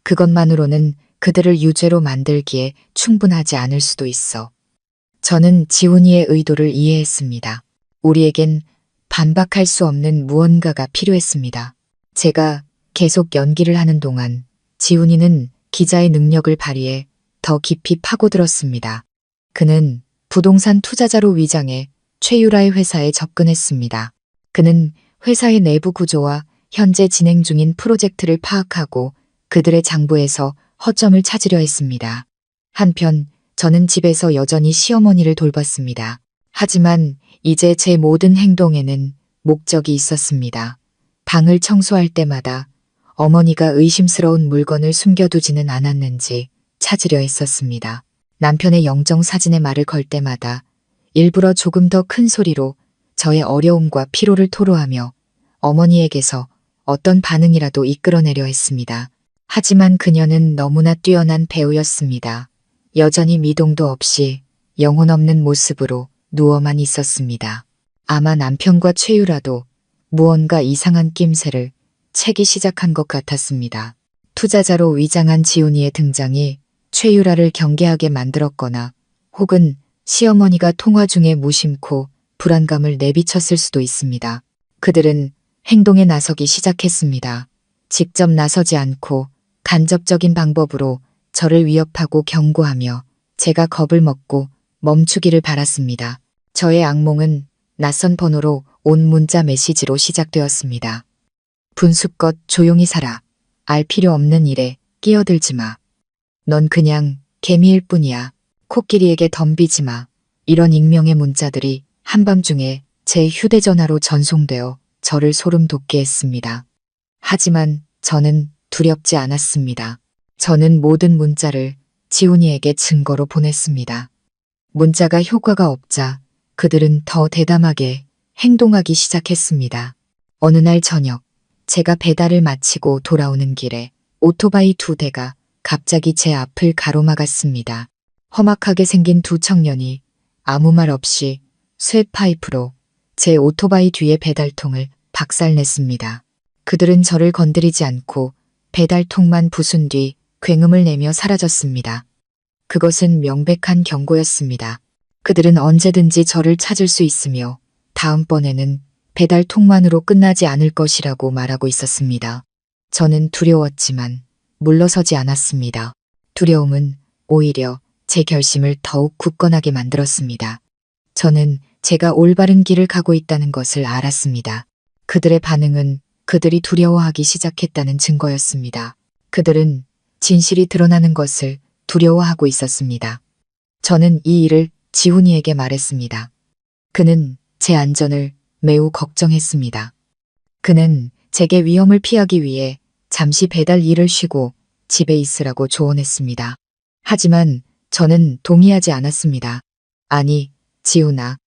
그것만으로는 그들을 유죄로 만들기에 충분하지 않을 수도 있어. 저는 지훈이의 의도를 이해했습니다. 우리에겐 반박할 수 없는 무언가가 필요했습니다. 제가 계속 연기를 하는 동안 지훈이는 기자의 능력을 발휘해 더 깊이 파고들었습니다. 그는 부동산 투자자로 위장해 최유라의 회사에 접근했습니다. 그는 회사의 내부 구조와 현재 진행 중인 프로젝트를 파악하고 그들의 장부에서 허점을 찾으려 했습니다. 한편 저는 집에서 여전히 시어머니를 돌봤습니다. 하지만 이제 제 모든 행동에는 목적이 있었습니다. 방을 청소할 때마다 어머니가 의심스러운 물건을 숨겨두지는 않았는지 찾으려 했었습니다. 남편의 영정사진에 말을 걸 때마다 일부러 조금 더 큰 소리로 저의 어려움과 피로를 토로하며 어머니에게서 어떤 반응이라도 이끌어내려 했습니다. 하지만 그녀는 너무나 뛰어난 배우였습니다. 여전히 미동도 없이 영혼 없는 모습으로 누워만 있었습니다. 아마 남편과 최유라도 무언가 이상한 낌새를 채기 시작한 것 같았습니다. 투자자로 위장한 지훈이의 등장이 최유라를 경계하게 만들었거나 혹은 시어머니가 통화 중에 무심코 불안감을 내비쳤을 수도 있습니다. 그들은 행동에 나서기 시작했습니다. 직접 나서지 않고 간접적인 방법으로 저를 위협하고 경고하며 제가 겁을 먹고 멈추기를 바랐습니다. 저의 악몽은 낯선 번호로 온 문자 메시지로 시작되었습니다. 분수껏 조용히 살아. 알 필요 없는 일에 끼어들지 마. 넌 그냥 개미일 뿐이야. 코끼리에게 덤비지 마. 이런 익명의 문자들이 한밤중에 제 휴대전화로 전송되어 저를 소름 돋게 했습니다. 하지만 저는 두렵지 않았습니다. 저는 모든 문자를 지훈이에게 증거로 보냈습니다. 문자가 효과가 없자 그들은 더 대담하게 행동하기 시작했습니다. 어느 날 저녁, 제가 배달을 마치고 돌아오는 길에 오토바이 2대가 갑자기 제 앞을 가로막았습니다. 험악하게 생긴 두 청년이 아무 말 없이 쇠파이프로 제 오토바이 뒤에 배달통을 박살냈습니다. 그들은 저를 건드리지 않고 배달통만 부순 뒤 굉음을 내며 사라졌습니다. 그것은 명백한 경고였습니다. 그들은 언제든지 저를 찾을 수 있으며 다음번에는 배달통만으로 끝나지 않을 것이라고 말하고 있었습니다. 저는 두려웠지만 물러서지 않았습니다. 두려움은 오히려 제 결심을 더욱 굳건하게 만들었습니다. 저는 제가 올바른 길을 가고 있다는 것을 알았습니다. 그들의 반응은 그들이 두려워하기 시작했다는 증거였습니다. 그들은 진실이 드러나는 것을 두려워하고 있었습니다. 저는 이 일을 지훈이에게 말했습니다. 그는 제 안전을 매우 걱정했습니다. 그는 제게 위험을 피하기 위해 잠시 배달 일을 쉬고 집에 있으라고 조언했습니다. 하지만 저는 동의하지 않았습니다. 아니, 지훈아.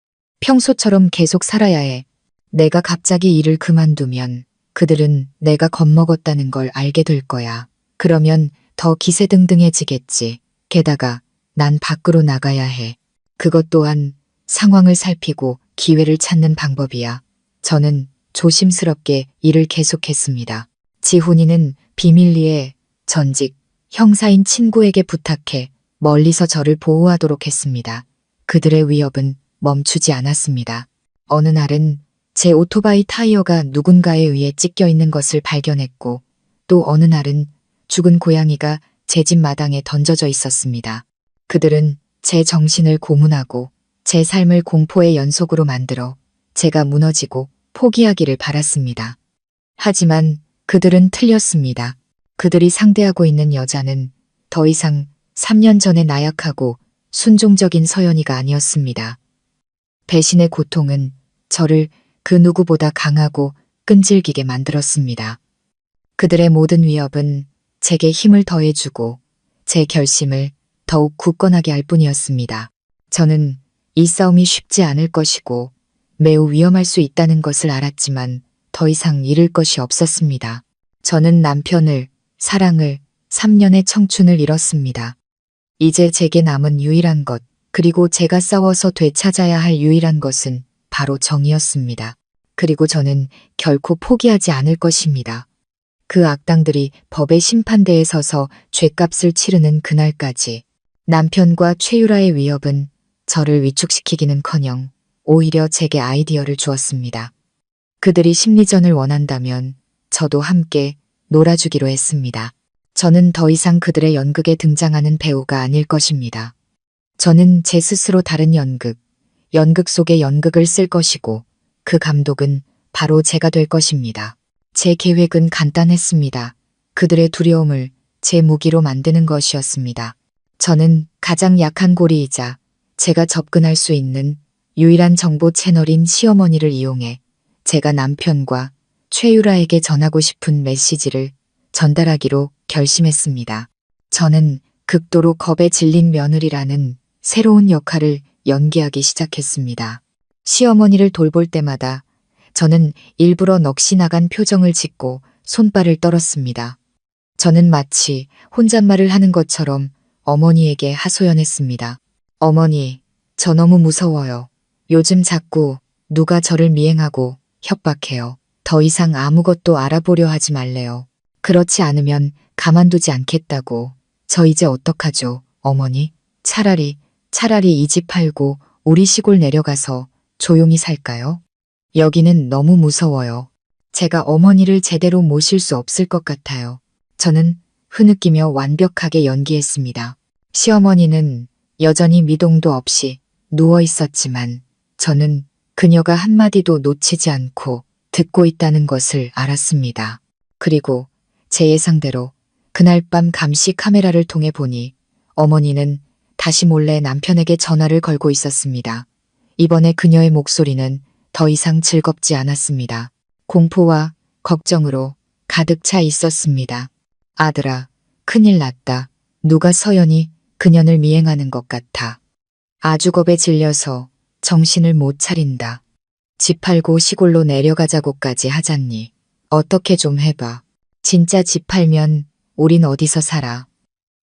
평소처럼 계속 살아야 해. 내가 갑자기 일을 그만두면 그들은 내가 겁먹었다는 걸 알게 될 거야. 그러면 더 기세등등해지겠지. 게다가 난 밖으로 나가야 해. 그것 또한 상황을 살피고 기회를 찾는 방법이야. 저는 조심스럽게 일을 계속했습니다. 지훈이는 비밀리에 전직 형사인 친구에게 부탁해 멀리서 저를 보호하도록 했습니다. 그들의 위협은 멈추지 않았습니다. 어느 날은 제 오토바이 타이어가 누군가에 의해 찢겨 있는 것을 발견했고 또 어느 날은 죽은 고양이가 제 집 마당에 던져져 있었습니다. 그들은 제 정신을 고문하고 제 삶을 공포의 연속으로 만들어 제가 무너지고 포기하기를 바랐습니다. 하지만 그들은 틀렸습니다. 그들이 상대하고 있는 여자는 더 이상 3년 전의 나약하고 순종적인 서연이가 아니었습니다. 배신의 고통은 저를 그 누구보다 강하고 끈질기게 만들었습니다. 그들의 모든 위협은 제게 힘을 더해주고 제 결심을 더욱 굳건하게 할 뿐이었습니다. 저는 이 싸움이 쉽지 않을 것이고 매우 위험할 수 있다는 것을 알았지만 더 이상 잃을 것이 없었습니다. 저는 남편을, 사랑을, 3년의 청춘을 잃었습니다. 이제 제게 남은 유일한 것, 그리고 제가 싸워서 되찾아야 할 유일한 것은 바로 정의였습니다. 그리고 저는 결코 포기하지 않을 것입니다. 그 악당들이 법의 심판대에 서서 죗값을 치르는 그날까지 남편과 최유라의 위협은 저를 위축시키기는커녕 오히려 제게 아이디어를 주었습니다. 그들이 심리전을 원한다면 저도 함께 놀아주기로 했습니다. 저는 더 이상 그들의 연극에 등장하는 배우가 아닐 것입니다. 저는 제 스스로 다른 연극 속의 연극을 쓸 것이고 그 감독은 바로 제가 될 것입니다. 제 계획은 간단했습니다. 그들의 두려움을 제 무기로 만드는 것이었습니다. 저는 가장 약한 고리이자 제가 접근할 수 있는 유일한 정보 채널인 시어머니를 이용해 제가 남편과 최유라에게 전하고 싶은 메시지를 전달하기로 결심했습니다. 저는 극도로 겁에 질린 며느리라는 새로운 역할을 연기하기 시작했습니다. 시어머니를 돌볼 때마다 저는 일부러 넋이 나간 표정을 짓고 손발을 떨었습니다. 저는 마치 혼잣말을 하는 것처럼 어머니에게 하소연했습니다. 어머니, 저 너무 무서워요. 요즘 자꾸 누가 저를 미행하고 협박해요. 더 이상 아무것도 알아보려 하지 말래요. 그렇지 않으면 가만두지 않겠다고. 저 이제 어떡하죠, 어머니? 차라리 차라리 이 집 팔고 우리 시골 내려가서 조용히 살까요? 여기는 너무 무서워요. 제가 어머니를 제대로 모실 수 없을 것 같아요. 저는 흐느끼며 완벽하게 연기했습니다. 시어머니는 여전히 미동도 없이 누워 있었지만 저는 그녀가 한마디도 놓치지 않고 듣고 있다는 것을 알았습니다. 그리고 제 예상대로 그날 밤 감시 카메라를 통해 보니 어머니는 다시 몰래 남편에게 전화를 걸고 있었습니다. 이번에 그녀의 목소리는 더 이상 즐겁지 않았습니다. 공포와 걱정으로 가득 차 있었습니다. 아들아, 큰일 났다. 누가 서연이 그년을 미행하는 것 같아. 아주 겁에 질려서 정신을 못 차린다. 집 팔고 시골로 내려가자고까지 하잖니. 어떻게 좀 해봐. 진짜 집 팔면 우린 어디서 살아.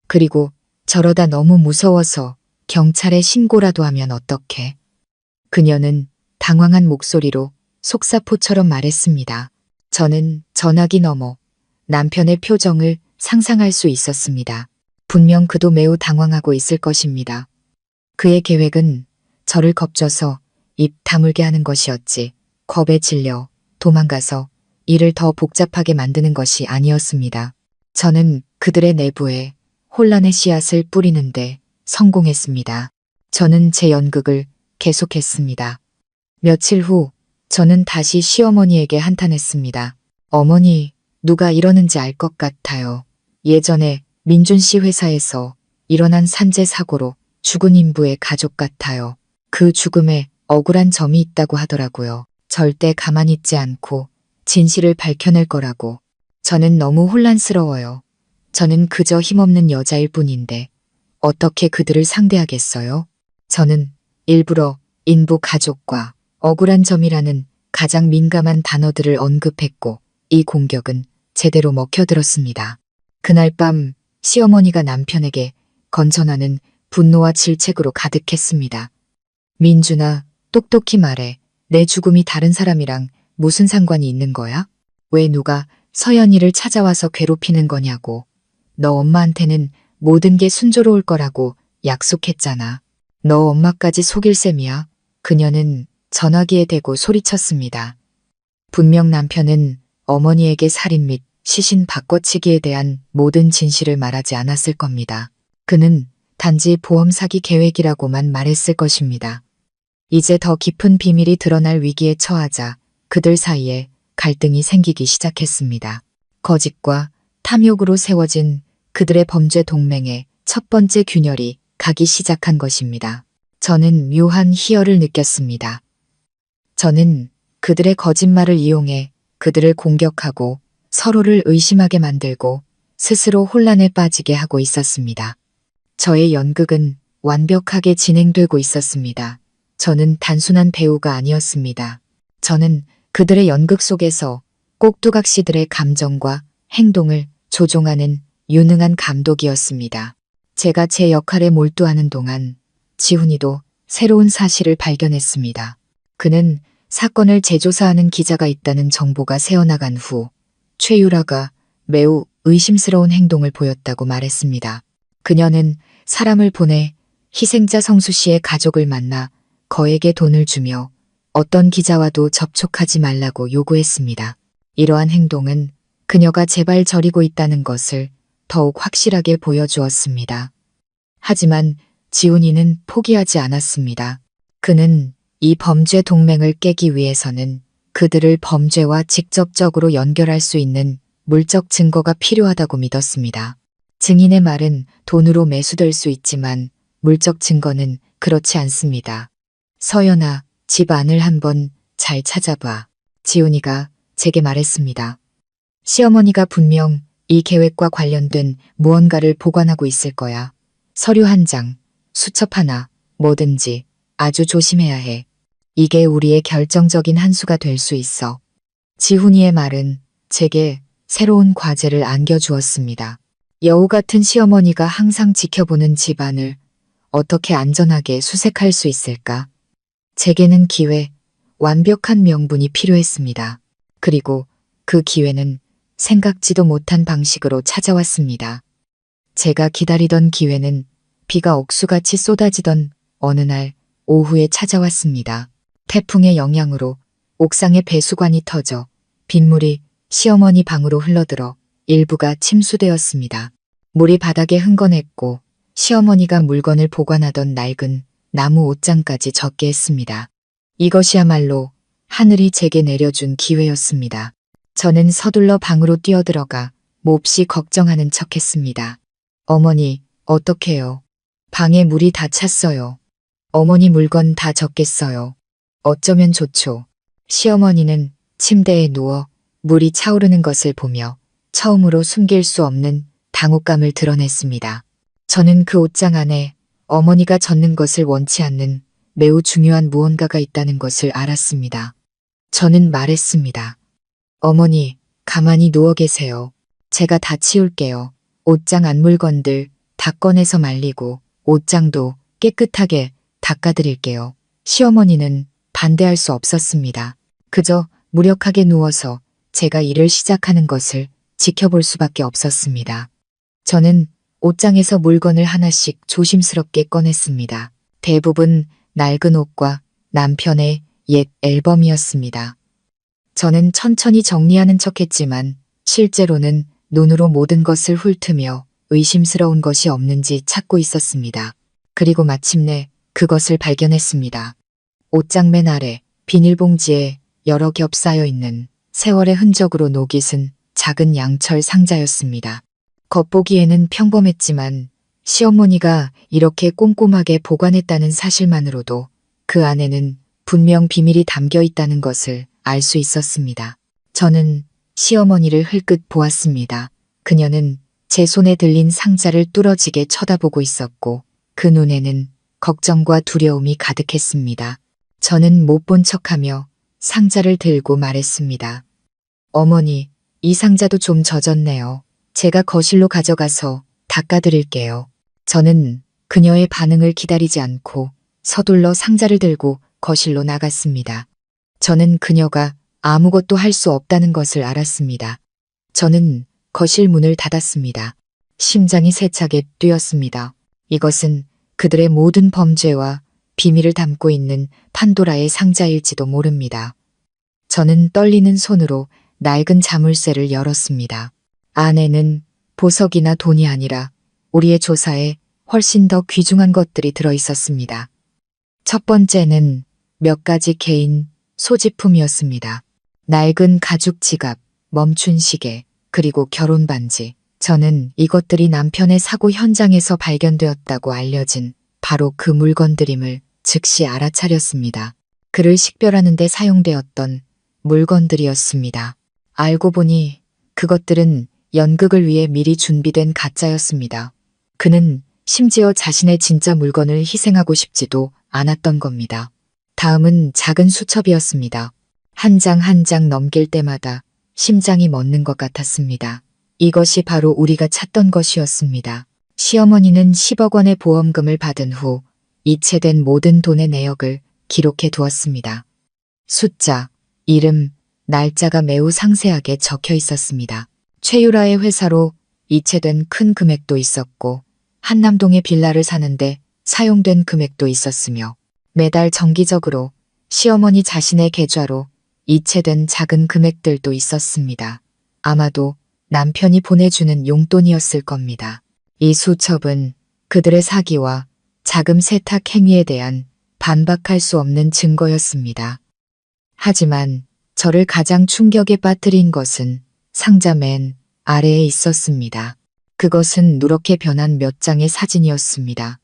그리고 저러다 너무 무서워서 경찰에 신고라도 하면 어떡해. 그녀는 당황한 목소리로 속사포처럼 말했습니다. 저는 전화기 너머 남편의 표정을 상상할 수 있었습니다. 분명 그도 매우 당황하고 있을 것입니다. 그의 계획은 저를 겁줘서 입 다물게 하는 것이었지 겁에 질려 도망가서 일을 더 복잡하게 만드는 것이 아니었습니다. 저는 그들의 내부에 혼란의 씨앗을 뿌리는데 성공했습니다. 저는 제 연극을 계속했습니다. 며칠 후 저는 다시 시어머니에게 한탄했습니다. 어머니, 누가 이러는지 알 것 같아요. 예전에 민준 씨 회사에서 일어난 산재 사고로 죽은 인부의 가족 같아요. 그 죽음에 억울한 점이 있다고 하더라고요. 절대 가만히 있지 않고 진실을 밝혀낼 거라고. 저는 너무 혼란스러워요. 저는 그저 힘없는 여자일 뿐인데 어떻게 그들을 상대하겠어요? 저는 일부러 인부 가족과 억울한 점이라는 가장 민감한 단어들을 언급했고 이 공격은 제대로 먹혀들었습니다. 그날 밤 시어머니가 남편에게 건 전화는 분노와 질책으로 가득했습니다. 민준아, 똑똑히 말해. 내 죽음이 다른 사람이랑 무슨 상관이 있는 거야? 왜 누가 서연이를 찾아와서 괴롭히는 거냐고. 너 엄마한테는 모든 게 순조로울 거라고 약속했잖아. 너 엄마까지 속일 셈이야. 그녀는 전화기에 대고 소리쳤습니다. 분명 남편은 어머니에게 살인 및 시신 바꿔치기에 대한 모든 진실을 말하지 않았을 겁니다. 그는 단지 보험 사기 계획이라고만 말했을 것입니다. 이제 더 깊은 비밀이 드러날 위기에 처하자 그들 사이에 갈등이 생기기 시작했습니다. 거짓과 탐욕으로 세워진 그들의 범죄 동맹의 첫 번째 균열이 가기 시작한 것입니다. 저는 묘한 희열을 느꼈습니다. 저는 그들의 거짓말을 이용해 그들을 공격하고 서로를 의심하게 만들고 스스로 혼란에 빠지게 하고 있었습니다. 저의 연극은 완벽하게 진행되고 있었습니다. 저는 단순한 배우가 아니었습니다. 저는 그들의 연극 속에서 꼭두각시들의 감정과 행동을 조종하는 유능한 감독이었습니다. 제가 제 역할에 몰두하는 동안 지훈이도 새로운 사실을 발견했습니다. 그는 사건을 재조사하는 기자가 있다는 정보가 새어나간 후 최유라가 매우 의심스러운 행동을 보였다고 말했습니다. 그녀는 사람을 보내 희생자 성수 씨의 가족을 만나 거액의 돈을 주며 어떤 기자와도 접촉하지 말라고 요구했습니다. 이러한 행동은 그녀가 제발 저리고 있다는 것을 더욱 확실하게 보여주었습니다. 하지만 지훈이는 포기하지 않았습니다. 그는 이 범죄 동맹을 깨기 위해서는 그들을 범죄와 직접적으로 연결할 수 있는 물적 증거가 필요하다고 믿었습니다. 증인의 말은 돈으로 매수될 수 있지만 물적 증거는 그렇지 않습니다. 서연아, 집 안을 한번 잘 찾아봐. 지훈이가 제게 말했습니다. 시어머니가 분명 이 계획과 관련된 무언가를 보관하고 있을 거야. 서류 한 장, 수첩 하나, 뭐든지 아주 조심해야 해. 이게 우리의 결정적인 한 수가 될 수 있어. 지훈이의 말은 제게 새로운 과제를 안겨주었습니다. 여우 같은 시어머니가 항상 지켜보는 집안을 어떻게 안전하게 수색할 수 있을까? 제게는 기회, 완벽한 명분이 필요했습니다. 그리고 그 기회는 생각지도 못한 방식으로 찾아왔습니다. 제가 기다리던 기회는 비가 억수같이 쏟아지던 어느 날 오후에 찾아왔습니다. 태풍의 영향으로 옥상에 배수관이 터져 빗물이 시어머니 방으로 흘러들어 일부가 침수되었습니다. 물이 바닥에 흥건했고 시어머니가 물건을 보관하던 낡은 나무 옷장까지 젖게 했습니다. 이것이야말로 하늘이 제게 내려준 기회였습니다. 저는 서둘러 방으로 뛰어들어가 몹시 걱정하는 척했습니다. 어머니, 어떡해요? 방에 물이 다 찼어요. 어머니 물건 다 젖겠어요. 어쩌면 좋죠. 시어머니는 침대에 누워 물이 차오르는 것을 보며 처음으로 숨길 수 없는 당혹감을 드러냈습니다. 저는 그 옷장 안에 어머니가 젖는 것을 원치 않는 매우 중요한 무언가가 있다는 것을 알았습니다. 저는 말했습니다. 어머니, 가만히 누워 계세요. 제가 다 치울게요. 옷장 안 물건들 다 꺼내서 말리고 옷장도 깨끗하게 닦아드릴게요. 시어머니는 반대할 수 없었습니다. 그저 무력하게 누워서 제가 일을 시작하는 것을 지켜볼 수밖에 없었습니다. 저는 옷장에서 물건을 하나씩 조심스럽게 꺼냈습니다. 대부분 낡은 옷과 남편의 옛 앨범이었습니다. 저는 천천히 정리하는 척했지만 실제로는 눈으로 모든 것을 훑으며 의심스러운 것이 없는지 찾고 있었습니다. 그리고 마침내 그것을 발견했습니다. 옷장 맨 아래 비닐봉지에 여러 겹 쌓여 있는 세월의 흔적으로 녹이 쓴 작은 양철 상자였습니다. 겉보기에는 평범했지만 시어머니가 이렇게 꼼꼼하게 보관했다는 사실만으로도 그 안에는 분명 비밀이 담겨 있다는 것을 알 수 있었습니다. 저는 시어머니를 흘끗 보았습니다. 그녀는 제 손에 들린 상자를 뚫어지게 쳐다보고 있었고 그 눈에는 걱정과 두려움이 가득했습니다. 저는 못 본 척하며 상자를 들고 말했습니다. 어머니, 이 상자도 좀 젖었네요. 제가 거실로 가져가서 닦아드릴게요. 저는 그녀의 반응을 기다리지 않고 서둘러 상자를 들고 거실로 나갔습니다. 저는 그녀가 아무것도 할 수 없다는 것을 알았습니다. 저는 거실 문을 닫았습니다. 심장이 세차게 뛰었습니다. 이것은 그들의 모든 범죄와 비밀을 담고 있는 판도라의 상자일지도 모릅니다. 저는 떨리는 손으로 낡은 자물쇠를 열었습니다. 안에는 보석이나 돈이 아니라 우리의 조사에 훨씬 더 귀중한 것들이 들어 있었습니다. 첫 번째는 몇 가지 개인 소지품이었습니다. 낡은 가죽 지갑, 멈춘 시계, 그리고 결혼 반지. 저는 이것들이 남편의 사고 현장에서 발견되었다고 알려진 바로 그 물건들임을 즉시 알아차렸습니다. 그를 식별하는 데 사용되었던 물건들이었습니다. 알고 보니 그것들은 연극을 위해 미리 준비된 가짜였습니다. 그는 심지어 자신의 진짜 물건을 희생하고 싶지도 않았던 겁니다. 다음은 작은 수첩이었습니다. 한 장 한 장 넘길 때마다 심장이 멎는 것 같았습니다. 이것이 바로 우리가 찾던 것이었습니다. 시어머니는 10억 원의 보험금을 받은 후 이체된 모든 돈의 내역을 기록해 두었습니다. 숫자, 이름, 날짜가 매우 상세하게 적혀 있었습니다. 최유라의 회사로 이체된 큰 금액도 있었고 한남동의 빌라를 사는데 사용된 금액도 있었으며 매달 정기적으로 시어머니 자신의 계좌로 이체된 작은 금액들도 있었습니다. 아마도 남편이 보내주는 용돈이었을 겁니다. 이 수첩은 그들의 사기와 자금 세탁 행위에 대한 반박할 수 없는 증거였습니다. 하지만 저를 가장 충격에 빠뜨린 것은 상자 맨 아래에 있었습니다. 그것은 누렇게 변한 몇 장의 사진이었습니다.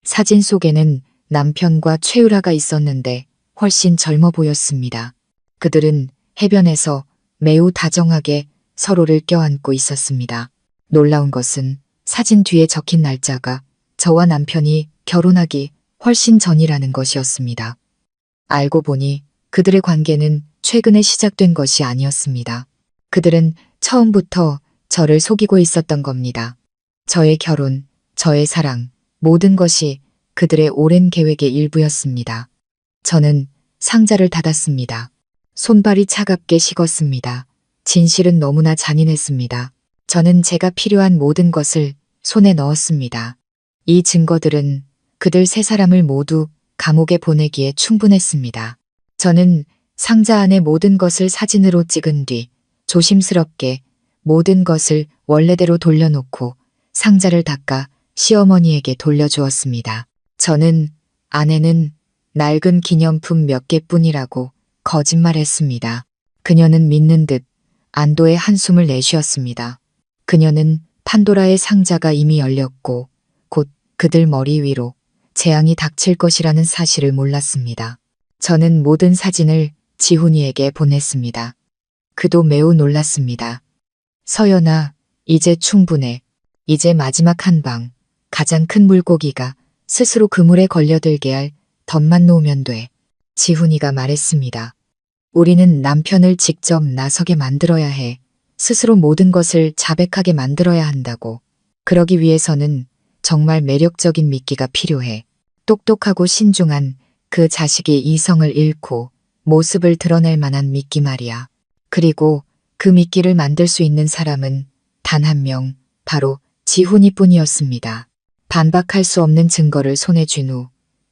사진 속에는 남편과 최유라가 있었는데 훨씬 젊어 보였습니다. 그들은 해변에서 매우 다정하게 서로를 껴안고 있었습니다. 놀라운 것은 사진 뒤에 적힌 날짜가 저와 남편이 결혼하기 훨씬 전이라는 것이었습니다. 알고 보니 그들의 관계는 최근에 시작된 것이 아니었습니다. 그들은 처음부터 저를 속이고 있었던 겁니다. 저의 결혼, 저의 사랑, 모든 것이 그들의 오랜 계획의 일부였습니다. 저는 상자를 닫았습니다. 손발이 차갑게 식었습니다. 진실은 너무나 잔인했습니다. 저는 제가 필요한 모든 것을 손에 넣었습니다. 이 증거들은 그들 세 사람을 모두 감옥에 보내기에 충분했습니다. 저는 상자 안의 모든 것을 사진으로 찍은 뒤 조심스럽게 모든 것을 원래대로 돌려놓고 상자를 닦아 시어머니에게 돌려주었습니다. 저는 안에는 낡은 기념품 몇 개뿐이라고 거짓말했습니다. 그녀는 믿는 듯 안도의 한숨을 내쉬었습니다. 그녀는 판도라의 상자가 이미 열렸고 곧 그들 머리 위로 재앙이 닥칠 것이라는 사실을 몰랐습니다. 저는 모든 사진을 지훈이에게 보냈습니다. 그도 매우 놀랐습니다. 서연아, 이제 충분해. 이제 마지막 한 방, 가장 큰 물고기가 스스로 그물에 걸려들게 할 덫만 놓으면 돼. 지훈이가 말했습니다. 우리는 남편을 직접 나서게 만들어야 해. 스스로 모든 것을 자백하게 만들어야 한다고. 그러기 위해서는 정말 매력적인 미끼가 필요해. 똑똑하고 신중한 그 자식이 이성을 잃고 모습을 드러낼 만한 미끼 말이야. 그리고 그 미끼를 만들 수 있는 사람은 단 한 명, 바로 지훈이뿐이었습니다. 반박할 수 없는 증거를 손에 쥔 후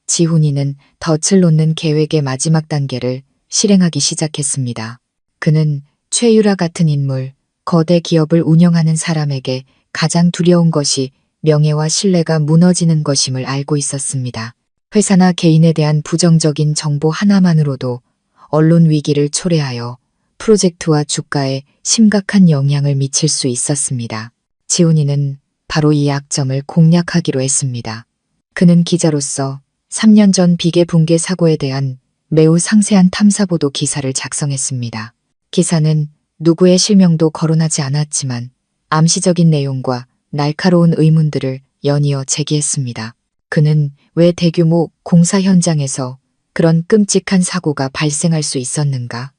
지훈이는 덫을 놓는 계획의 마지막 단계를 실행하기 시작했습니다. 그는 최유라 같은 인물, 거대 기업을 운영하는 사람에게 가장 두려운 것이 명예와 신뢰가 무너지는 것임을 알고 있었습니다. 회사나 개인에 대한 부정적인 정보 하나만으로도 언론 위기를 초래하여 프로젝트와 주가에 심각한 영향을 미칠 수 있었습니다. 지훈이는 바로 이 약점을 공략하기로 했습니다. 그는 기자로서 3년 전 비계 붕괴 사고에 대한 매우 상세한 탐사보도 기사를 작성했습니다. 기사는 누구의 실명도 거론하지 않았지만 암시적인 내용과 날카로운 의문들을 연이어 제기했습니다. 그는 왜 대규모 공사 현장에서 그런 끔찍한 사고가 발생할 수 있었는가?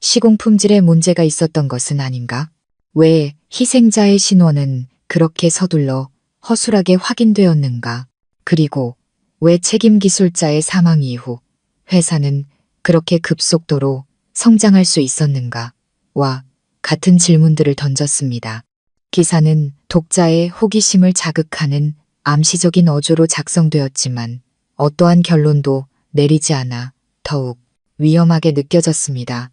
시공 품질에 문제가 있었던 것은 아닌가? 왜 희생자의 신원은 그렇게 서둘러 허술하게 확인되었는가? 그리고 왜 책임 기술자의 사망 이후 회사는 그렇게 급속도로 성장할 수 있었는가? 와 같은 질문들을 던졌습니다. 기사는 독자의 호기심을 자극하는 암시적인 어조로 작성되었지만 어떠한 결론도 내리지 않아 더욱 위험하게 느껴졌습니다.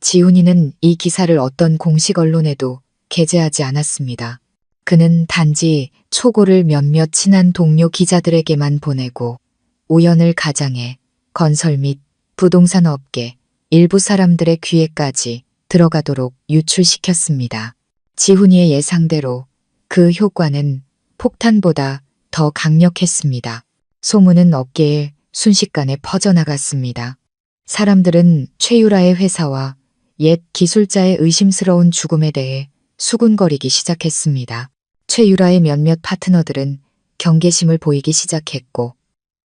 지훈이는 이 기사를 어떤 공식 언론에도 게재하지 않았습니다. 그는 단지 초고를 몇몇 친한 동료 기자들에게만 보내고 우연을 가장해 건설 및 부동산 업계 일부 사람들의 귀에까지 들어가도록 유출시켰습니다. 지훈이의 예상대로 그 효과는 폭탄보다 더 강력했습니다. 소문은 업계에 순식간에 퍼져나갔습니다. 사람들은 최유라의 회사와 옛 기술자의 의심스러운 죽음에 대해 수군거리기 시작했습니다. 최유라의 몇몇 파트너들은 경계심을 보이기 시작했고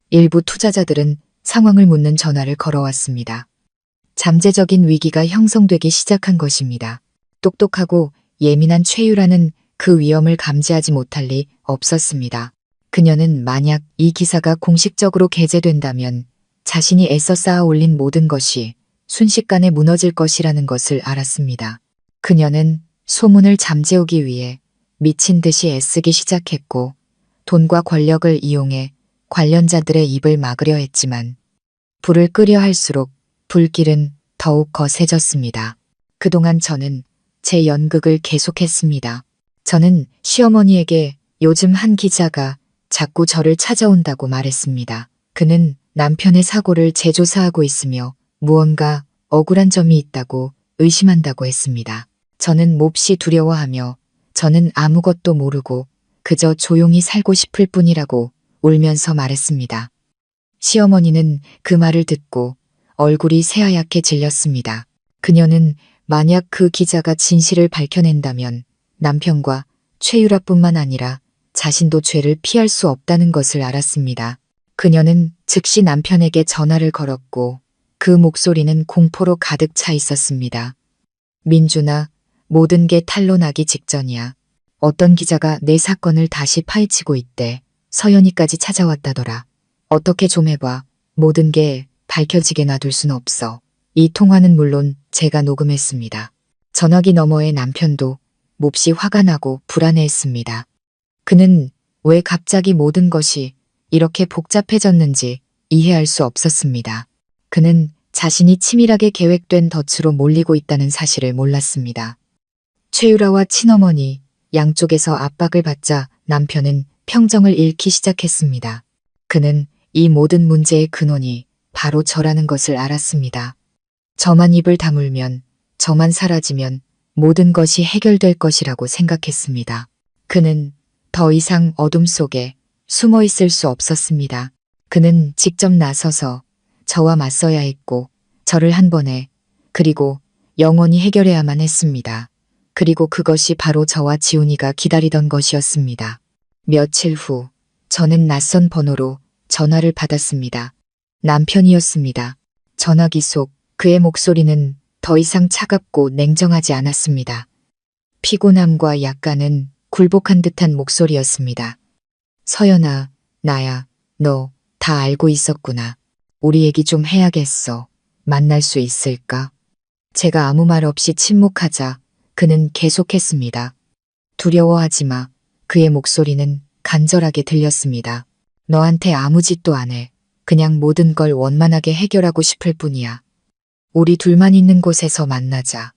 일부 투자자들은 상황을 묻는 전화를 걸어왔습니다. 잠재적인 위기가 형성되기 시작한 것입니다. 똑똑하고 예민한 최유라는 그 위험을 감지하지 못할 리 없었습니다. 그녀는 만약 이 기사가 공식적으로 게재된다면 자신이 애써 쌓아 올린 모든 것이 순식간에 무너질 것이라는 것을 알았습니다. 그녀는 소문을 잠재우기 위해 미친 듯이 애쓰기 시작했고 돈과 권력을 이용해 관련자들의 입을 막으려 했지만 불을 끄려 할수록 불길은 더욱 거세졌습니다. 그동안 저는 제 연극을 계속했습니다. 저는 시어머니에게 요즘 한 기자가 자꾸 저를 찾아온다고 말했습니다. 그는 남편의 사고를 재조사하고 있으며 무언가 억울한 점이 있다고 의심한다고 했습니다. 저는 몹시 두려워하며 저는 아무것도 모르고 그저 조용히 살고 싶을 뿐이라고 울면서 말했습니다. 시어머니는 그 말을 듣고 얼굴이 새하얗게 질렸습니다. 그녀는 만약 그 기자가 진실을 밝혀낸다면 남편과 최유라뿐만 아니라 자신도 죄를 피할 수 없다는 것을 알았습니다. 그녀는 즉시 남편에게 전화를 걸었고 그 목소리는 공포로 가득 차 있었습니다. 민준아, 모든 게 탄로나기 직전이야. 어떤 기자가 내 사건을 다시 파헤치고 있대. 서연이까지 찾아왔다더라. 어떻게 좀 해봐. 모든 게 밝혀지게 놔둘 순 없어. 이 통화는 물론 제가 녹음했습니다. 전화기 너머의 남편도 몹시 화가 나고 불안해했습니다. 그는 왜 갑자기 모든 것이 이렇게 복잡해졌는지 이해할 수 없었습니다. 그는 자신이 치밀하게 계획된 덫으로 몰리고 있다는 사실을 몰랐습니다. 최유라와 친어머니 양쪽에서 압박을 받자 남편은 평정을 잃기 시작했습니다. 그는 이 모든 문제의 근원이 바로 저라는 것을 알았습니다. 저만 입을 다물면, 저만 사라지면 모든 것이 해결될 것이라고 생각했습니다. 그는 더 이상 어둠 속에 숨어 있을 수 없었습니다. 그는 직접 나서서 저와 맞서야 했고, 저를 한 번에, 그리고 영원히 해결해야만 했습니다. 그리고 그것이 바로 저와 지훈이가 기다리던 것이었습니다. 며칠 후, 저는 낯선 번호로 전화를 받았습니다. 남편이었습니다. 전화기 속 그의 목소리는 더 이상 차갑고 냉정하지 않았습니다. 피곤함과 약간은 굴복한 듯한 목소리였습니다. 서연아, 나야. 너 다 알고 있었구나. 우리 얘기 좀 해야겠어. 만날 수 있을까? 제가 아무 말 없이 침묵하자 그는 계속했습니다. 두려워하지 마. 그의 목소리는 간절하게 들렸습니다. 너한테 아무 짓도 안 해. 그냥 모든 걸 원만하게 해결하고 싶을 뿐이야. 우리 둘만 있는 곳에서 만나자.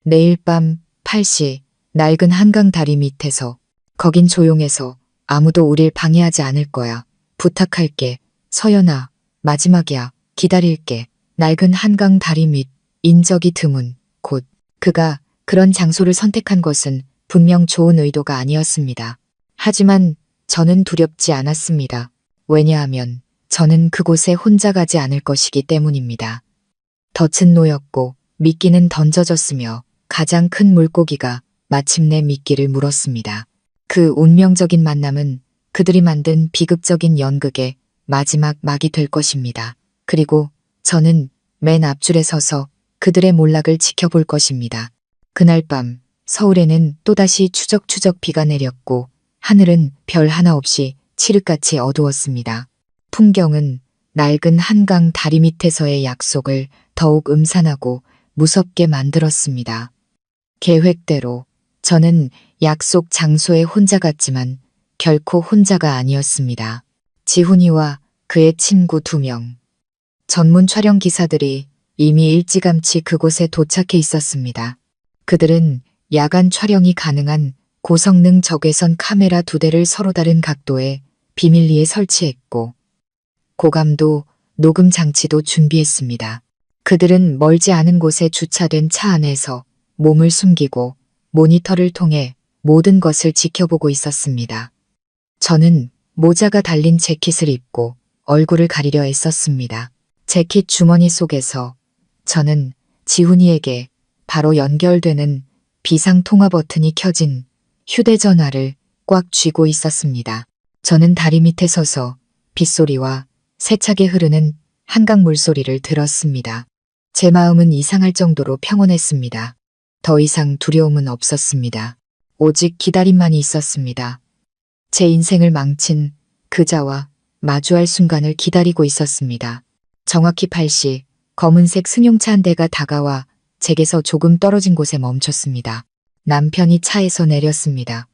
내일 밤 8시 낡은 한강 다리 밑에서. 거긴 조용해서 아무도 우릴 방해하지 않을 거야. 부탁할게. 서연아, 마지막이야. 기다릴게. 낡은 한강 다리 밑, 인적이 드문 곳. 그가 그런 장소를 선택한 것은 분명 좋은 의도가 아니었습니다. 하지만 저는 두렵지 않았습니다. 왜냐하면 저는 그곳에 혼자 가지 않을 것이기 때문입니다. 덫은 놓였고 미끼는 던져졌으며 가장 큰 물고기가 마침내 미끼를 물었습니다. 그 운명적인 만남은 그들이 만든 비극적인 연극의 마지막 막이 될 것입니다. 그리고 저는 맨 앞줄에 서서 그들의 몰락을 지켜볼 것입니다. 그날 밤 서울에는 또다시 추적추적 비가 내렸고 하늘은 별 하나 없이 칠흑같이 어두웠습니다. 풍경은 낡은 한강 다리 밑에서의 약속을 더욱 음산하고 무섭게 만들었습니다. 계획대로 저는 약속 장소에 혼자 갔지만 결코 혼자가 아니었습니다. 지훈이와 그의 친구 2명. 전문 촬영 기사들이 이미 일찌감치 그곳에 도착해 있었습니다. 그들은 야간 촬영이 가능한 고성능 적외선 카메라 2대를 서로 다른 각도에 비밀리에 설치했고 고감도 녹음 장치도 준비했습니다. 그들은 멀지 않은 곳에 주차된 차 안에서 몸을 숨기고 모니터를 통해 모든 것을 지켜보고 있었습니다. 저는 모자가 달린 재킷을 입고 얼굴을 가리려 애썼습니다. 재킷 주머니 속에서 저는 지훈이에게 바로 연결되는 비상통화 버튼이 켜진 휴대전화를 꽉 쥐고 있었습니다. 저는 다리 밑에 서서 빗소리와 세차게 흐르는 한강 물소리를 들었습니다. 제 마음은 이상할 정도로 평온했습니다. 더 이상 두려움은 없었습니다. 오직 기다림만이 있었습니다. 제 인생을 망친 그자와 마주할 순간을 기다리고 있었습니다. 정확히 8시 검은색 승용차 한 대가 다가와 제게서 조금 떨어진 곳에 멈췄습니다. 남편이 차에서 내렸습니다.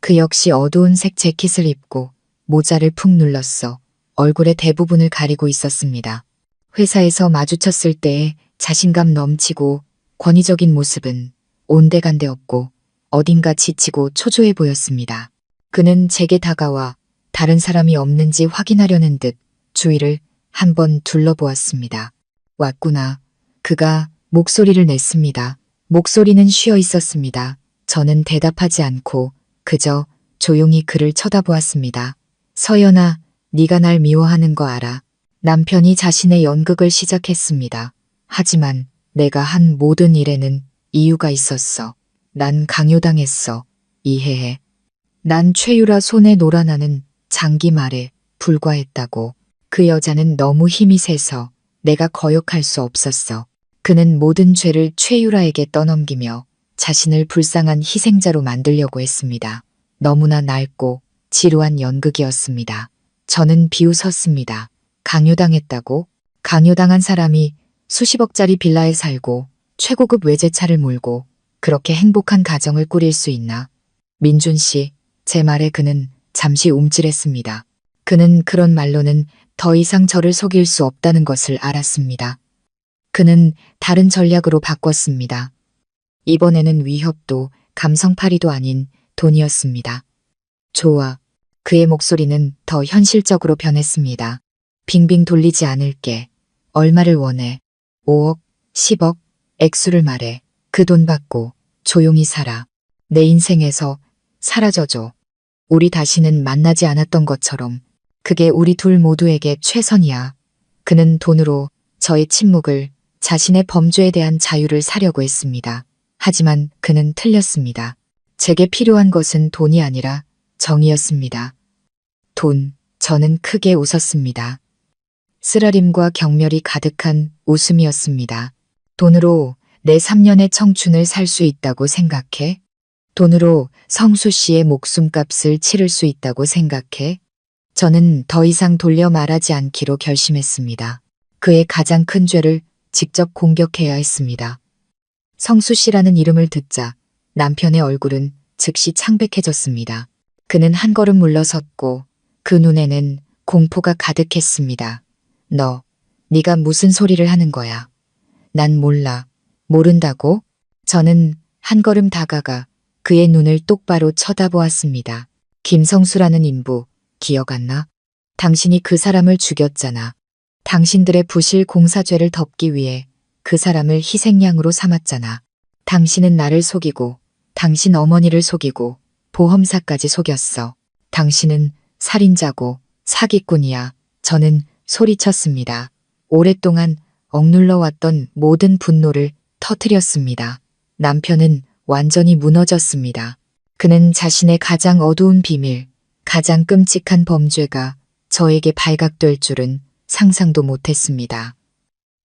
그 역시 어두운 색 재킷을 입고 모자를 푹 눌렀어 얼굴의 대부분을 가리고 있었습니다. 회사에서 마주쳤을 때의 자신감 넘치고 권위적인 모습은 온데간데 없고 어딘가 지치고 초조해 보였습니다. 그는 제게 다가와 다른 사람이 없는지 확인하려는 듯 주위를 한번 둘러보았습니다. 왔구나. 그가 목소리를 냈습니다. 목소리는 쉬어 있었습니다. 저는 대답하지 않고 그저 조용히 그를 쳐다보았습니다. 서연아, 네가 날 미워하는 거 알아. 남편이 자신의 연극을 시작했습니다. 하지만 내가 한 모든 일에는 이유가 있었어. 난 강요당했어. 이해해. 난 최유라 손에 놀아나는 장기 말에 불과했다고. 그 여자는 너무 힘이 세서 내가 거역할 수 없었어. 그는 모든 죄를 최유라에게 떠넘기며 자신을 불쌍한 희생자로 만들려고 했습니다. 너무나 낡고 지루한 연극이었습니다. 저는 비웃었습니다. 강요당했다고? 강요당한 사람이 수십억짜리 빌라에 살고 최고급 외제차를 몰고 그렇게 행복한 가정을 꾸릴 수 있나? 민준 씨, 제 말에 그는 잠시 움찔했습니다. 그는 그런 말로는 더 이상 저를 속일 수 없다는 것을 알았습니다. 그는 다른 전략으로 바꿨습니다. 이번에는 위협도 감성팔이도 아닌 돈이었습니다. 좋아. 그의 목소리는 더 현실적으로 변했습니다. 빙빙 돌리지 않을게. 얼마를 원해? 5억, 10억, 액수를 말해. 그 돈 받고 조용히 살아. 내 인생에서 사라져줘. 우리 다시는 만나지 않았던 것처럼. 그게 우리 둘 모두에게 최선이야. 그는 돈으로 저의 침묵을, 자신의 범죄에 대한 자유를 사려고 했습니다. 하지만 그는 틀렸습니다. 제게 필요한 것은 돈이 아니라 정이었습니다. 돈, 저는 크게 웃었습니다. 쓰라림과 경멸이 가득한 웃음이었습니다. 돈으로 내 3년의 청춘을 살 수 있다고 생각해? 돈으로 성수 씨의 목숨값을 치를 수 있다고 생각해? 저는 더 이상 돌려 말하지 않기로 결심했습니다. 그의 가장 큰 죄를 직접 공격해야 했습니다. 성수 씨라는 이름을 듣자 남편의 얼굴은 즉시 창백해졌습니다. 그는 한 걸음 물러섰고 그 눈에는 공포가 가득했습니다. 네가 무슨 소리를 하는 거야? 난 몰라. 모른다고? 저는 한 걸음 다가가 그의 눈을 똑바로 쳐다보았습니다. 김성수라는 인부, 기억 안 나? 당신이 그 사람을 죽였잖아. 당신들의 부실 공사죄를 덮기 위해 그 사람을 희생양으로 삼았잖아. 당신은 나를 속이고, 당신 어머니를 속이고, 보험사까지 속였어. 당신은 살인자고 사기꾼이야. 저는 소리쳤습니다. 오랫동안 억눌러 왔던 모든 분노를 터뜨렸습니다. 남편은 완전히 무너졌습니다. 그는 자신의 가장 어두운 비밀, 가장 끔찍한 범죄가 저에게 발각될 줄은 상상도 못했습니다.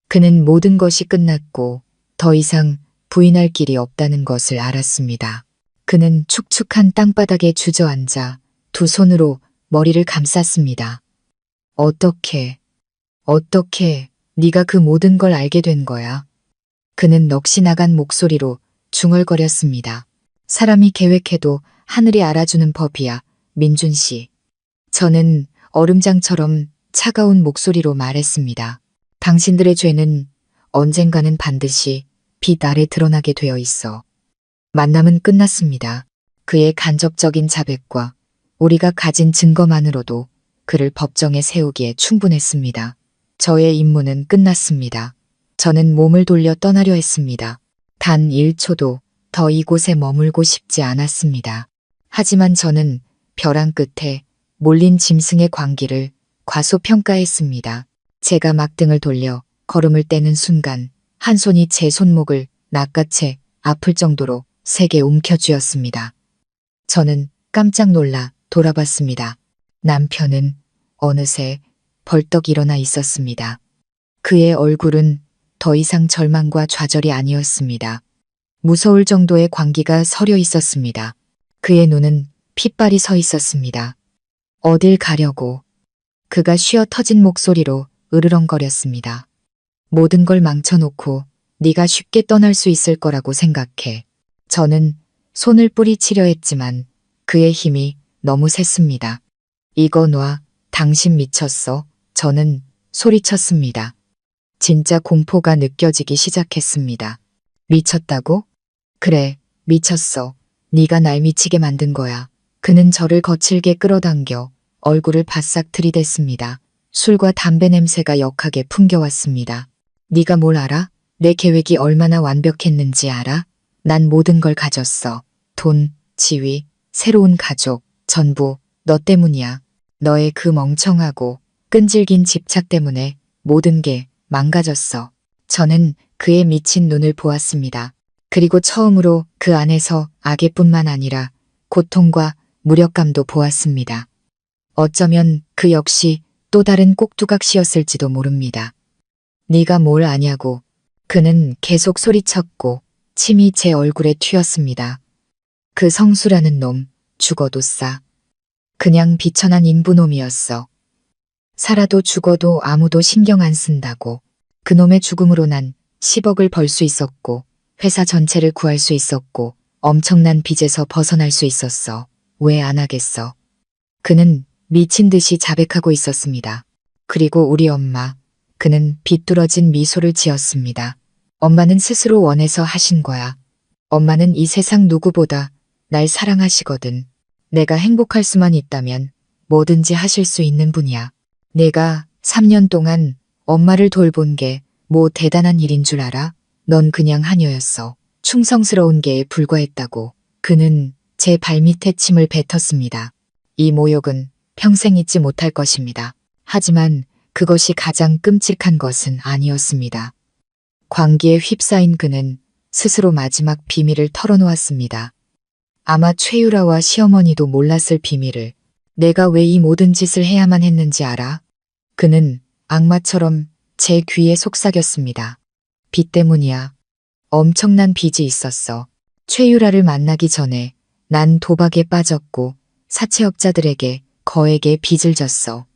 그는 모든 것이 끝났고 더 이상 부인할 길이 없다는 것을 알았습니다. 그는 축축한 땅바닥에 주저앉아 두 손으로 머리를 감쌌습니다. 어떻게 네가 그 모든 걸 알게 된 거야? 그는 넋이 나간 목소리로 중얼거렸습니다. 사람이 계획해도 하늘이 알아주는 법이야, 민준 씨. 저는 얼음장처럼 차가운 목소리로 말했습니다. 당신들의 죄는 언젠가는 반드시 빛 아래 드러나게 되어 있어. 만남은 끝났습니다. 그의 간접적인 자백과 우리가 가진 증거만으로도 그를 법정에 세우기에 충분했습니다. 저의 임무는 끝났습니다. 저는 몸을 돌려 떠나려 했습니다. 단 1초도 더 이곳에 머물고 싶지 않았습니다. 하지만 저는 벼랑 끝에 몰린 짐승의 광기를 과소평가했습니다. 제가 막등을 돌려 걸음을 떼는 순간 한 손이 제 손목을 낚아채 아플 정도로 세게 움켜쥐었습니다. 저는 깜짝 놀라 돌아봤습니다. 남편은 어느새 벌떡 일어나 있었습니다. 그의 얼굴은 더 이상 절망과 좌절이 아니었습니다. 무서울 정도의 광기가 서려 있었습니다. 그의 눈은 핏발이 서 있었습니다. 어딜 가려고? 그가 쉬어 터진 목소리로 으르렁거렸습니다. 모든 걸 망쳐놓고 네가 쉽게 떠날 수 있을 거라고 생각해. 저는 손을 뿌리치려 했지만 그의 힘이 너무 셌습니다. 이거 놔. 당신 미쳤어. 저는 소리쳤습니다. 진짜 공포가 느껴지기 시작했습니다. 미쳤다고? 그래, 미쳤어. 네가 날 미치게 만든 거야. 그는 저를 거칠게 끌어당겨 얼굴을 바싹 들이댔습니다. 술과 담배 냄새가 역하게 풍겨왔습니다. 네가 뭘 알아? 내 계획이 얼마나 완벽했는지 알아? 난 모든 걸 가졌어. 돈, 지위, 새로운 가족, 전부 너 때문이야. 너의 그 멍청하고 끈질긴 집착 때문에 모든 게 망가졌어. 저는 그의 미친 눈을 보았습니다. 그리고 처음으로 그 안에서 악의뿐만 아니라 고통과 무력감도 보았습니다. 어쩌면 그 역시 또 다른 꼭두각시였을지도 모릅니다. 네가 뭘 아냐고. 그는 계속 소리쳤고 침이 제 얼굴에 튀었습니다. 그 성수라는 놈 죽어도 싸. 그냥 비천한 인부놈이었어. 살아도 죽어도 아무도 신경 안 쓴다고. 그놈의 죽음으로 난 10억을 벌 수 있었고 회사 전체를 구할 수 있었고 엄청난 빚에서 벗어날 수 있었어. 왜 안 하겠어? 그는 미친 듯이 자백하고 있었습니다. 그리고 우리 엄마, 그는 비뚤어진 미소를 지었습니다. 엄마는 스스로 원해서 하신 거야. 엄마는 이 세상 누구보다 날 사랑하시거든. 내가 행복할 수만 있다면 뭐든지 하실 수 있는 분이야. 내가 3년 동안 엄마를 돌본 게 뭐 대단한 일인 줄 알아? 넌 그냥 하녀였어. 충성스러운 게에 불과했다고. 그는 제 발밑에 침을 뱉었습니다. 이 모욕은 평생 잊지 못할 것입니다. 하지만 그것이 가장 끔찍한 것은 아니었습니다. 광기에 휩싸인 그는 스스로 마지막 비밀을 털어놓았습니다. 아마 최유라와 시어머니도 몰랐을 비밀을. 내가 왜 이 모든 짓을 해야만 했는지 알아? 그는 악마처럼 제 귀에 속삭였습니다. 빚 때문이야. 엄청난 빚이 있었어. 최유라를 만나기 전에 난 도박에 빠졌고 사채업자들에게 거액의 빚을 졌어.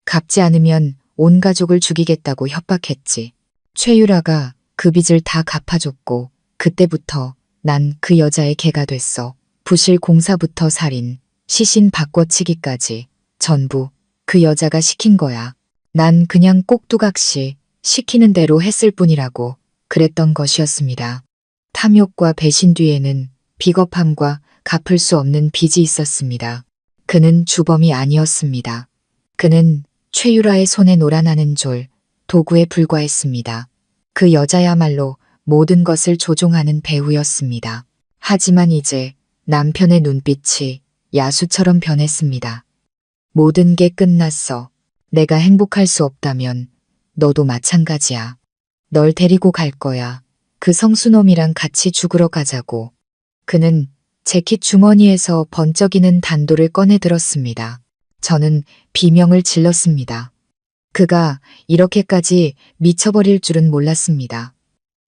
갚지 않으면 온 가족을 죽이겠다고 협박했지. 최유라가 그 빚을 다 갚아줬고 그때부터 난 그 여자의 개가 됐어. 부실 공사부터 살인, 시신 바꿔치기까지 전부 그 여자가 시킨 거야. 난 그냥 꼭두각시 시키는 대로 했을 뿐이라고 그랬던 것이었습니다. 탐욕과 배신 뒤에는 비겁함과 갚을 수 없는 빚이 있었습니다. 그는 주범이 아니었습니다. 그는 최유라의 손에 놀아나는 졸, 도구에 불과했습니다. 그 여자야말로 모든 것을 조종하는 배우였습니다. 하지만 이제 남편의 눈빛이 야수처럼 변했습니다. 모든 게 끝났어. 내가 행복할 수 없다면 너도 마찬가지야. 널 데리고 갈 거야. 그 성수놈이랑 같이 죽으러 가자고. 그는 재킷 주머니에서 번쩍이는 단도를 꺼내 들었습니다. 저는 비명을 질렀습니다. 그가 이렇게까지 미쳐버릴 줄은 몰랐습니다.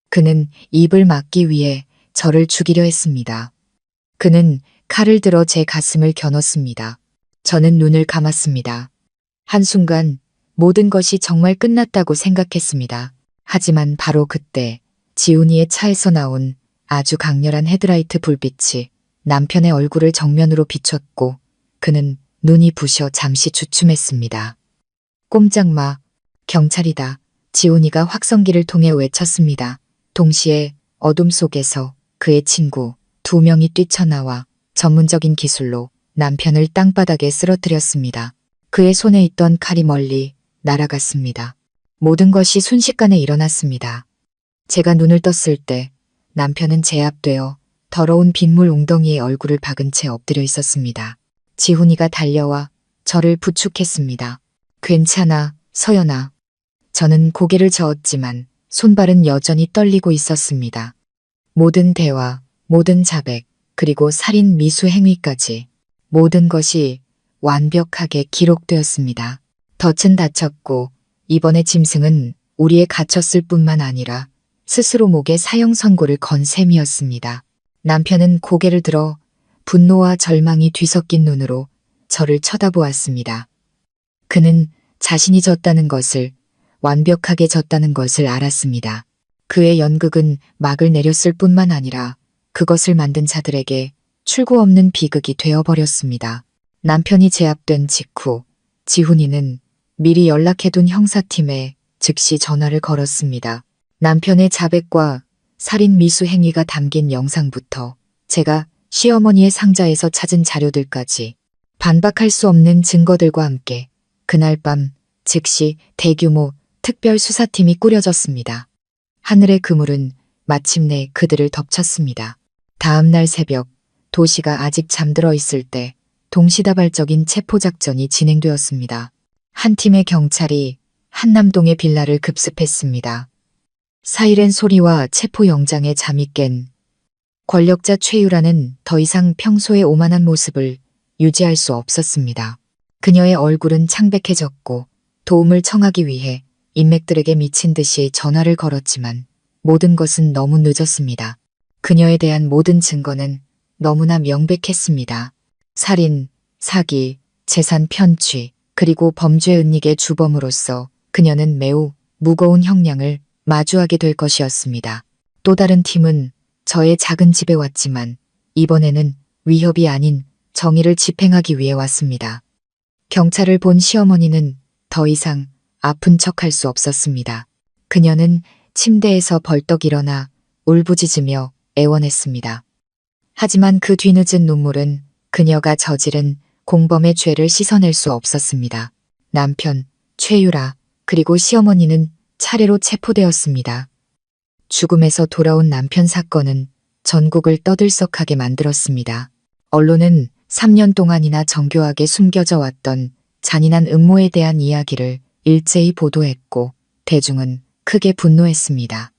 그는 입을 막기 위해 저를 죽이려 했습니다. 그는 칼을 들어 제 가슴을 겨눴습니다. 저는 눈을 감았습니다. 한순간 모든 것이 정말 끝났다고 생각했습니다. 하지만 바로 그때 지훈이의 차에서 나온 아주 강렬한 헤드라이트 불빛이 남편의 얼굴을 정면으로 비췄고 그는 눈이 부셔 잠시 주춤했습니다. 꼼짝 마, 경찰이다. 지훈이가 확성기를 통해 외쳤습니다. 동시에 어둠 속에서 그의 친구 2명이 뛰쳐나와 전문적인 기술로 남편을 땅바닥에 쓰러뜨렸습니다. 그의 손에 있던 칼이 멀리 날아갔습니다. 모든 것이 순식간에 일어났습니다. 제가 눈을 떴을 때 남편은 제압되어 더러운 빗물 웅덩이에 얼굴을 박은 채 엎드려 있었습니다. 지훈이가 달려와 저를 부축했습니다. 괜찮아, 서연아. 저는 고개를 저었지만 손발은 여전히 떨리고 있었습니다. 모든 대화, 모든 자백, 그리고 살인 미수 행위까지 모든 것이 완벽하게 기록되었습니다. 덫은 닫혔고 이번에 짐승은 우리에 갇혔을 뿐만 아니라 스스로 목에 사형 선고를 건 셈이었습니다. 남편은 고개를 들어 분노와 절망이 뒤섞인 눈으로 저를 쳐다보았습니다. 그는 자신이 졌다는 것을, 완벽하게 졌다는 것을 알았습니다. 그의 연극은 막을 내렸을 뿐만 아니라 그것을 만든 자들에게 출구 없는 비극이 되어버렸습니다. 남편이 제압된 직후 지훈이는 미리 연락해둔 형사팀에 즉시 전화를 걸었습니다. 남편의 자백과 살인 미수 행위가 담긴 영상부터 제가 시어머니의 상자에서 찾은 자료들까지 반박할 수 없는 증거들과 함께 그날 밤 즉시 대규모 특별수사팀이 꾸려졌습니다. 하늘의 그물은 마침내 그들을 덮쳤습니다. 다음 날 새벽 도시가 아직 잠들어 있을 때 동시다발적인 체포작전이 진행되었습니다. 한 팀의 경찰이 한남동의 빌라를 급습했습니다. 사이렌 소리와 체포영장에 잠이 깬 권력자 최유라는 더 이상 평소의 오만한 모습을 유지할 수 없었습니다. 그녀의 얼굴은 창백해졌고 도움을 청하기 위해 인맥들에게 미친 듯이 전화를 걸었지만 모든 것은 너무 늦었습니다. 그녀에 대한 모든 증거는 너무나 명백했습니다. 살인, 사기, 재산 편취, 그리고 범죄 은닉의 주범으로서 그녀는 매우 무거운 형량을 마주하게 될 것이었습니다. 또 다른 팀은 저의 작은 집에 왔지만 이번에는 위협이 아닌 정의를 집행하기 위해 왔습니다. 경찰을 본 시어머니는 더 이상 아픈 척할 수 없었습니다. 그녀는 침대에서 벌떡 일어나 울부짖으며 애원했습니다. 하지만 그 뒤늦은 눈물은 그녀가 저지른 공범의 죄를 씻어낼 수 없었습니다. 남편, 최유라, 그리고 시어머니는 차례로 체포되었습니다. 죽음에서 돌아온 남편 사건은 전국을 떠들썩하게 만들었습니다. 언론은 3년 동안이나 정교하게 숨겨져 왔던 잔인한 음모에 대한 이야기를 일제히 보도했고 대중은 크게 분노했습니다.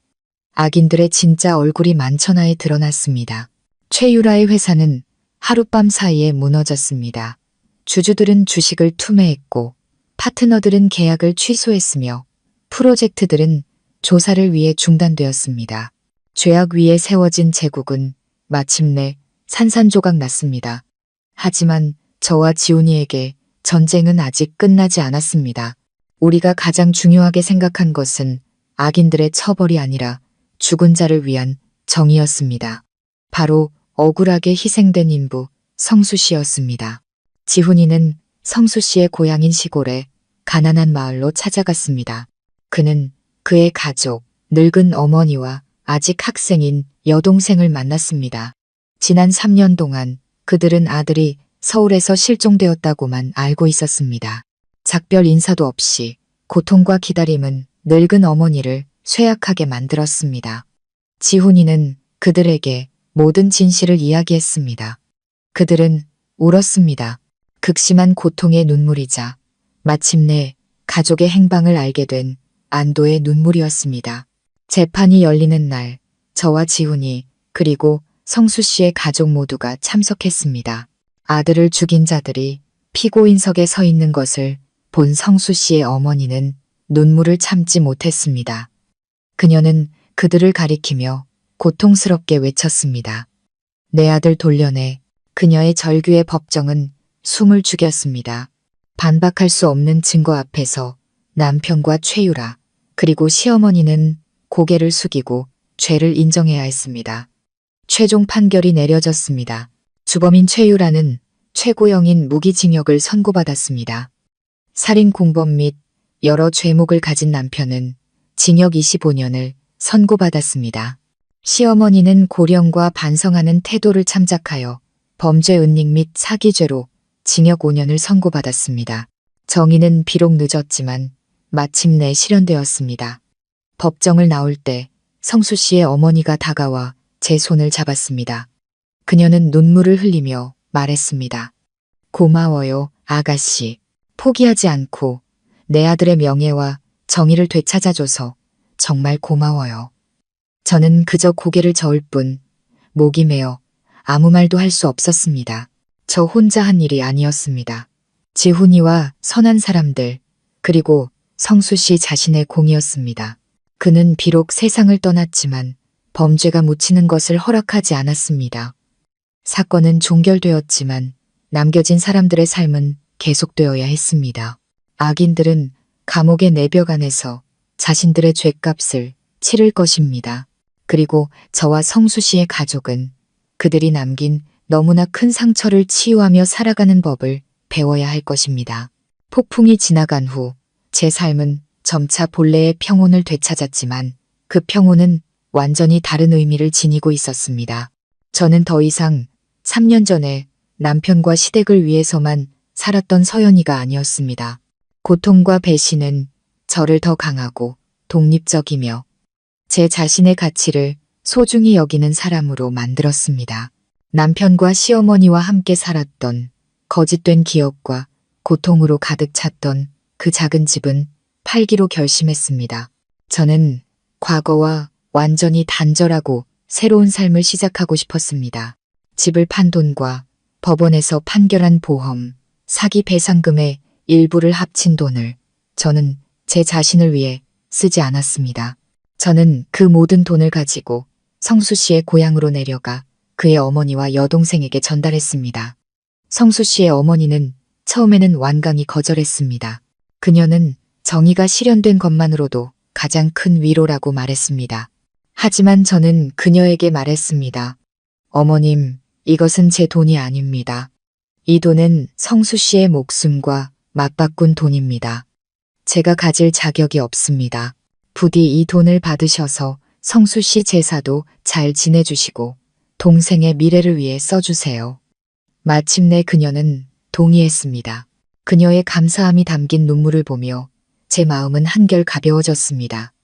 악인들의 진짜 얼굴이 만천하에 드러났습니다. 최유라의 회사는 하룻밤 사이에 무너졌습니다. 주주들은 주식을 투매했고 파트너들은 계약을 취소했으며 프로젝트들은 조사를 위해 중단되었습니다. 죄악 위에 세워진 제국은 마침내 산산조각 났습니다. 하지만 저와 지훈이에게 전쟁은 아직 끝나지 않았습니다. 우리가 가장 중요하게 생각한 것은 악인들의 처벌이 아니라 죽은 자를 위한 정의였습니다. 바로 억울하게 희생된 인부 성수 씨였습니다. 지훈이는 성수 씨의 고향인 시골에 가난한 마을로 찾아갔습니다. 그는 그의 가족, 늙은 어머니와 아직 학생인 여동생을 만났습니다. 지난 3년 동안 그들은 아들이 서울에서 실종되었다고만 알고 있었습니다. 작별 인사도 없이 고통과 기다림은 늙은 어머니를 쇠약하게 만들었습니다. 지훈이는 그들에게 모든 진실을 이야기했습니다. 그들은 울었습니다. 극심한 고통의 눈물이자 마침내 가족의 행방을 알게 된 안도의 눈물이었습니다. 재판이 열리는 날 저와 지훈이 그리고 성수 씨의 가족 모두가 참석했습니다. 아들을 죽인 자들이 피고인석에 서 있는 것을 본 성수 씨의 어머니는 눈물을 참지 못했습니다. 그녀는 그들을 가리키며 고통스럽게 외쳤습니다. 내 아들 돌려내. 그녀의 절규의 법정은 숨을 죽였습니다. 반박할 수 없는 증거 앞에서 남편과 최유라 그리고 시어머니는 고개를 숙이고 죄를 인정해야 했습니다. 최종 판결이 내려졌습니다. 주범인 최유라는 최고형인 무기징역을 선고받았습니다. 살인 공범 및 여러 죄목을 가진 남편은 징역 25년을 선고받았습니다. 시어머니는 고령과 반성하는 태도를 참작하여 범죄 은닉 및 사기죄로 징역 5년을 선고받았습니다. 정의는 비록 늦었지만 마침내 실현되었습니다. 법정을 나올 때 성수 씨의 어머니가 다가와 제 손을 잡았습니다. 그녀는 눈물을 흘리며 말했습니다. 고마워요, 아가씨. 포기하지 않고 내 아들의 명예와 정의를 되찾아줘서 정말 고마워요. 저는 그저 고개를 저을 뿐 목이 메어 아무 말도 할 수 없었습니다. 저 혼자 한 일이 아니었습니다. 지훈이와 선한 사람들 그리고 성수 씨 자신의 공이었습니다. 그는 비록 세상을 떠났지만 범죄가 묻히는 것을 허락하지 않았습니다. 사건은 종결되었지만 남겨진 사람들의 삶은 계속되어야 했습니다. 악인들은 감옥의 내벽 안에서 자신들의 죗값을 치를 것입니다. 그리고 저와 성수 씨의 가족은 그들이 남긴 너무나 큰 상처를 치유하며 살아가는 법을 배워야 할 것입니다. 폭풍이 지나간 후 제 삶은 점차 본래의 평온을 되찾았지만 그 평온은 완전히 다른 의미를 지니고 있었습니다. 저는 더 이상 3년 전에 남편과 시댁을 위해서만 살았던 서연이가 아니었습니다. 고통과 배신은 저를 더 강하고 독립적이며 제 자신의 가치를 소중히 여기는 사람으로 만들었습니다. 남편과 시어머니와 함께 살았던 거짓된 기억과 고통으로 가득 찼던 그 작은 집은 팔기로 결심했습니다. 저는 과거와 완전히 단절하고 새로운 삶을 시작하고 싶었습니다. 집을 판 돈과 법원에서 판결한 보험, 사기 배상금의 일부를 합친 돈을 저는 제 자신을 위해 쓰지 않았습니다. 저는 그 모든 돈을 가지고 성수 씨의 고향으로 내려가 그의 어머니와 여동생에게 전달했습니다. 성수 씨의 어머니는 처음에는 완강히 거절했습니다. 그녀는 정의가 실현된 것만으로도 가장 큰 위로라고 말했습니다. 하지만 저는 그녀에게 말했습니다. 어머님, 이것은 제 돈이 아닙니다. 이 돈은 성수 씨의 목숨과 맞바꾼 돈입니다. 제가 가질 자격이 없습니다. 부디 이 돈을 받으셔서 성수 씨 제사도 잘 지내주시고 동생의 미래를 위해 써주세요. 마침내 그녀는 동의했습니다. 그녀의 감사함이 담긴 눈물을 보며 제 마음은 한결 가벼워졌습니다.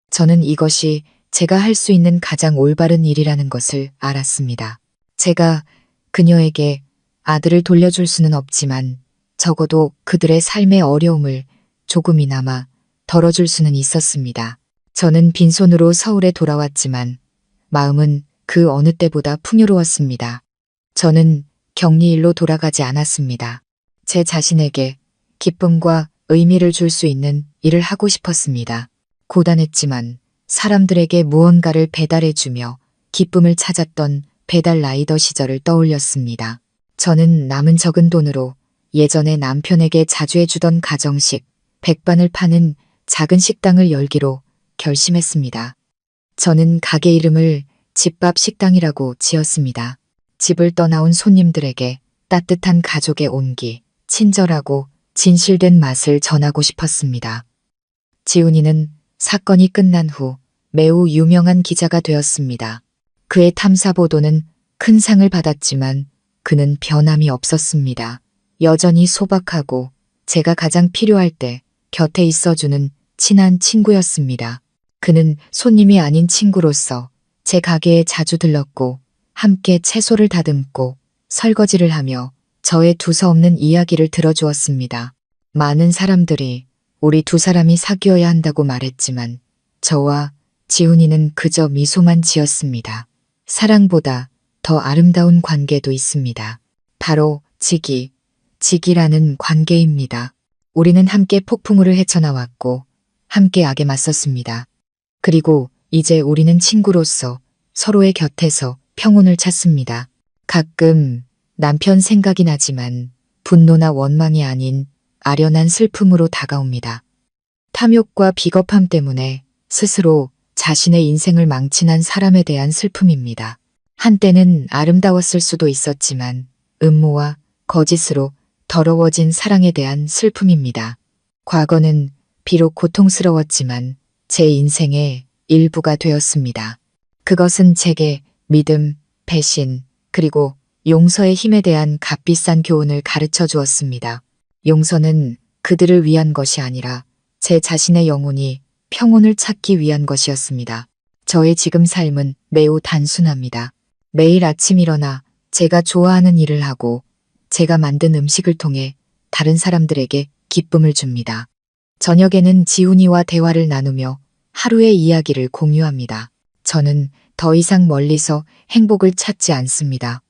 저는 이것이 제가 할 수 있는 가장 올바른 일이라는 것을 알았습니다. 제가 그녀에게 아들을 돌려줄 수는 없지만 적어도 그들의 삶의 어려움을 조금이나마 덜어줄 수는 있었습니다. 저는 빈손으로 서울에 돌아왔지만 마음은 그 어느 때보다 풍요로웠습니다. 저는 격리일로 돌아가지 않았습니다. 제 자신에게 기쁨과 의미를 줄 수 있는 일을 하고 싶었습니다. 고단했지만 사람들에게 무언가를 배달해주며 기쁨을 찾았던 배달 라이더 시절을 떠올렸습니다. 저는 남은 적은 돈으로 예전에 남편에게 자주 해주던 가정식, 백반을 파는 작은 식당을 열기로 결심했습니다. 저는 가게 이름을 집밥 식당이라고 지었습니다. 집을 떠나온 손님들에게 따뜻한 가족의 온기, 친절하고 진실된 맛을 전하고 싶었습니다. 지훈이는 사건이 끝난 후 매우 유명한 기자가 되었습니다. 그의 탐사 보도는 큰 상을 받았지만 그는 변함이 없었습니다. 여전히 소박하고 제가 가장 필요할 때 곁에 있어주는 친한 친구였습니다. 그는 손님이 아닌 친구로서 제 가게에 자주 들렀고 함께 채소를 다듬고 설거지를 하며 저의 두서없는 이야기를 들어주었습니다. 많은 사람들이 우리 두 사람이 사귀어야 한다고 말했지만 저와 지훈이는 그저 미소만 지었습니다. 사랑보다 더 아름다운 관계도 있습니다. 바로 직이라는 관계입니다. 우리는 함께 폭풍우를 헤쳐나왔고 함께 악에 맞섰습니다. 그리고 이제 우리는 친구로서 서로의 곁에서 평온을 찾습니다. 가끔 남편 생각이 나지만 분노나 원망이 아닌 아련한 슬픔으로 다가옵니다. 탐욕과 비겁함 때문에 스스로 자신의 인생을 망친한 사람에 대한 슬픔입니다. 한때는 아름다웠을 수도 있었지만 음모와 거짓으로 더러워진 사랑에 대한 슬픔입니다. 과거는 비록 고통스러웠지만 제 인생의 일부가 되었습니다. 그것은 제게 믿음, 배신, 그리고 용서의 힘에 대한 값비싼 교훈을 가르쳐 주었습니다. 용서는 그들을 위한 것이 아니라 제 자신의 영혼이 평온을 찾기 위한 것이었습니다. 저의 지금 삶은 매우 단순합니다. 매일 아침 일어나 제가 좋아하는 일을 하고 제가 만든 음식을 통해 다른 사람들에게 기쁨을 줍니다. 저녁에는 지훈이와 대화를 나누며 하루의 이야기를 공유합니다. 저는 더 이상 멀리서 행복을 찾지 않습니다.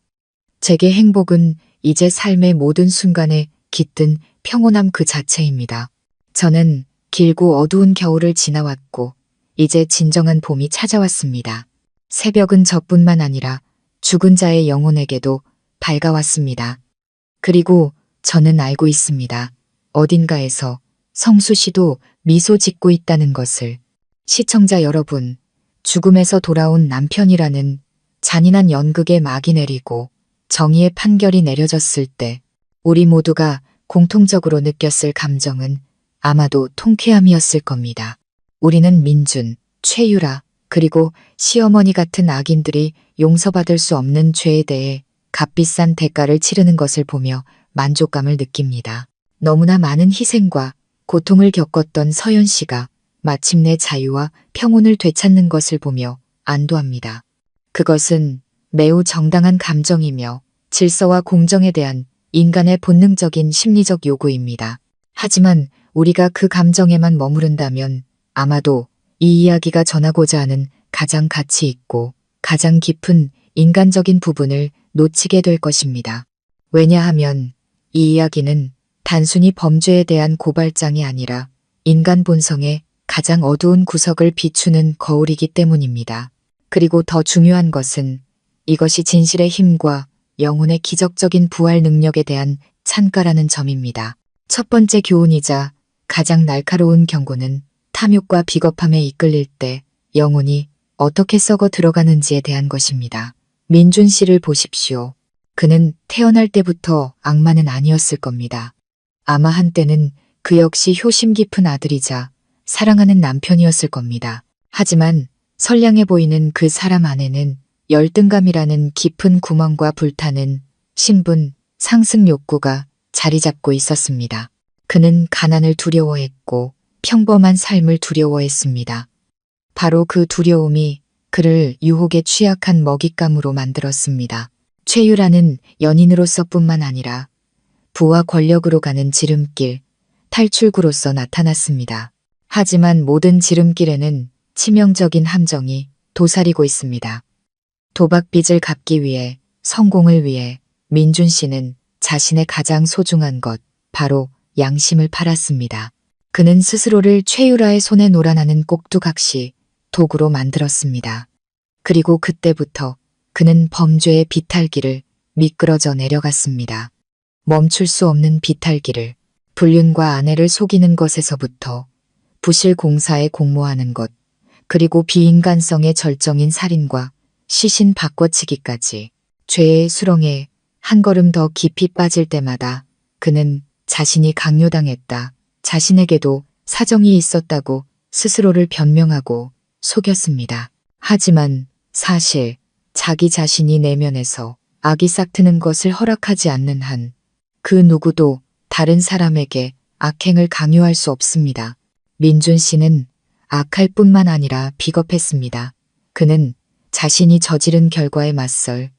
제게 행복은 이제 삶의 모든 순간에 깃든 평온함 그 자체입니다. 저는 길고 어두운 겨울을 지나왔고 이제 진정한 봄이 찾아왔습니다. 새벽은 저뿐만 아니라 죽은 자의 영혼에게도 밝아왔습니다. 그리고 저는 알고 있습니다. 어딘가에서 성수 씨도 미소 짓고 있다는 것을. 시청자 여러분, 죽음에서 돌아온 남편이라는 잔인한 연극의 막이 내리고 정의의 판결이 내려졌을 때 우리 모두가 공통적으로 느꼈을 감정은 아마도 통쾌함이었을 겁니다. 우리는 민준, 최유라, 그리고 시어머니 같은 악인들이 용서받을 수 없는 죄에 대해 값비싼 대가를 치르는 것을 보며 만족감을 느낍니다. 너무나 많은 희생과 고통을 겪었던 서연 씨가 마침내 자유와 평온을 되찾는 것을 보며 안도합니다. 그것은 매우 정당한 감정이며 질서와 공정에 대한 인간의 본능적인 심리적 요구입니다. 하지만 우리가 그 감정에만 머무른다면 아마도 이 이야기가 전하고자 하는 가장 가치 있고 가장 깊은 인간적인 부분을 놓치게 될 것입니다. 왜냐하면 이 이야기는 단순히 범죄에 대한 고발장이 아니라 인간 본성의 가장 어두운 구석을 비추는 거울이기 때문입니다. 그리고 더 중요한 것은 이것이 진실의 힘과 영혼의 기적적인 부활 능력에 대한 찬가라는 점입니다. 첫 번째 교훈이자 가장 날카로운 경고는 탐욕과 비겁함에 이끌릴 때 영혼이 어떻게 썩어 들어가는지에 대한 것입니다. 민준 씨를 보십시오. 그는 태어날 때부터 악마는 아니었을 겁니다. 아마 한때는 그 역시 효심 깊은 아들이자 사랑하는 남편이었을 겁니다. 하지만 선량해 보이는 그 사람 안에는 열등감이라는 깊은 구멍과 불타는 신분, 상승 욕구가 자리 잡고 있었습니다. 그는 가난을 두려워했고 평범한 삶을 두려워했습니다. 바로 그 두려움이 그를 유혹에 취약한 먹잇감으로 만들었습니다. 최유라는 연인으로서뿐만 아니라 부와 권력으로 가는 지름길, 탈출구로서 나타났습니다. 하지만 모든 지름길에는 치명적인 함정이 도사리고 있습니다. 도박빚을 갚기 위해, 성공을 위해 민준 씨는 자신의 가장 소중한 것, 바로 양심을 팔았습니다. 그는 스스로를 최유라의 손에 놀아나는 꼭두각시, 도구로 만들었습니다. 그리고 그때부터 그는 범죄의 비탈길을 미끄러져 내려갔습니다. 멈출 수 없는 비탈길을, 불륜과 아내를 속이는 것에서부터 부실 공사에 공모하는 것, 그리고 비인간성의 절정인 살인과 시신 바꿔치기까지 죄의 수렁에 한 걸음 더 깊이 빠질 때마다 그는 자신이 강요당했다, 자신에게도 사정이 있었다고 스스로를 변명하고 속였습니다. 하지만 사실 자기 자신이 내면에서 악이 싹트는 것을 허락하지 않는 한 그 누구도 다른 사람에게 악행을 강요할 수 없습니다. 민준 씨는 악할 뿐만 아니라 비겁했습니다. 그는 자신이 저지른 결과에 맞설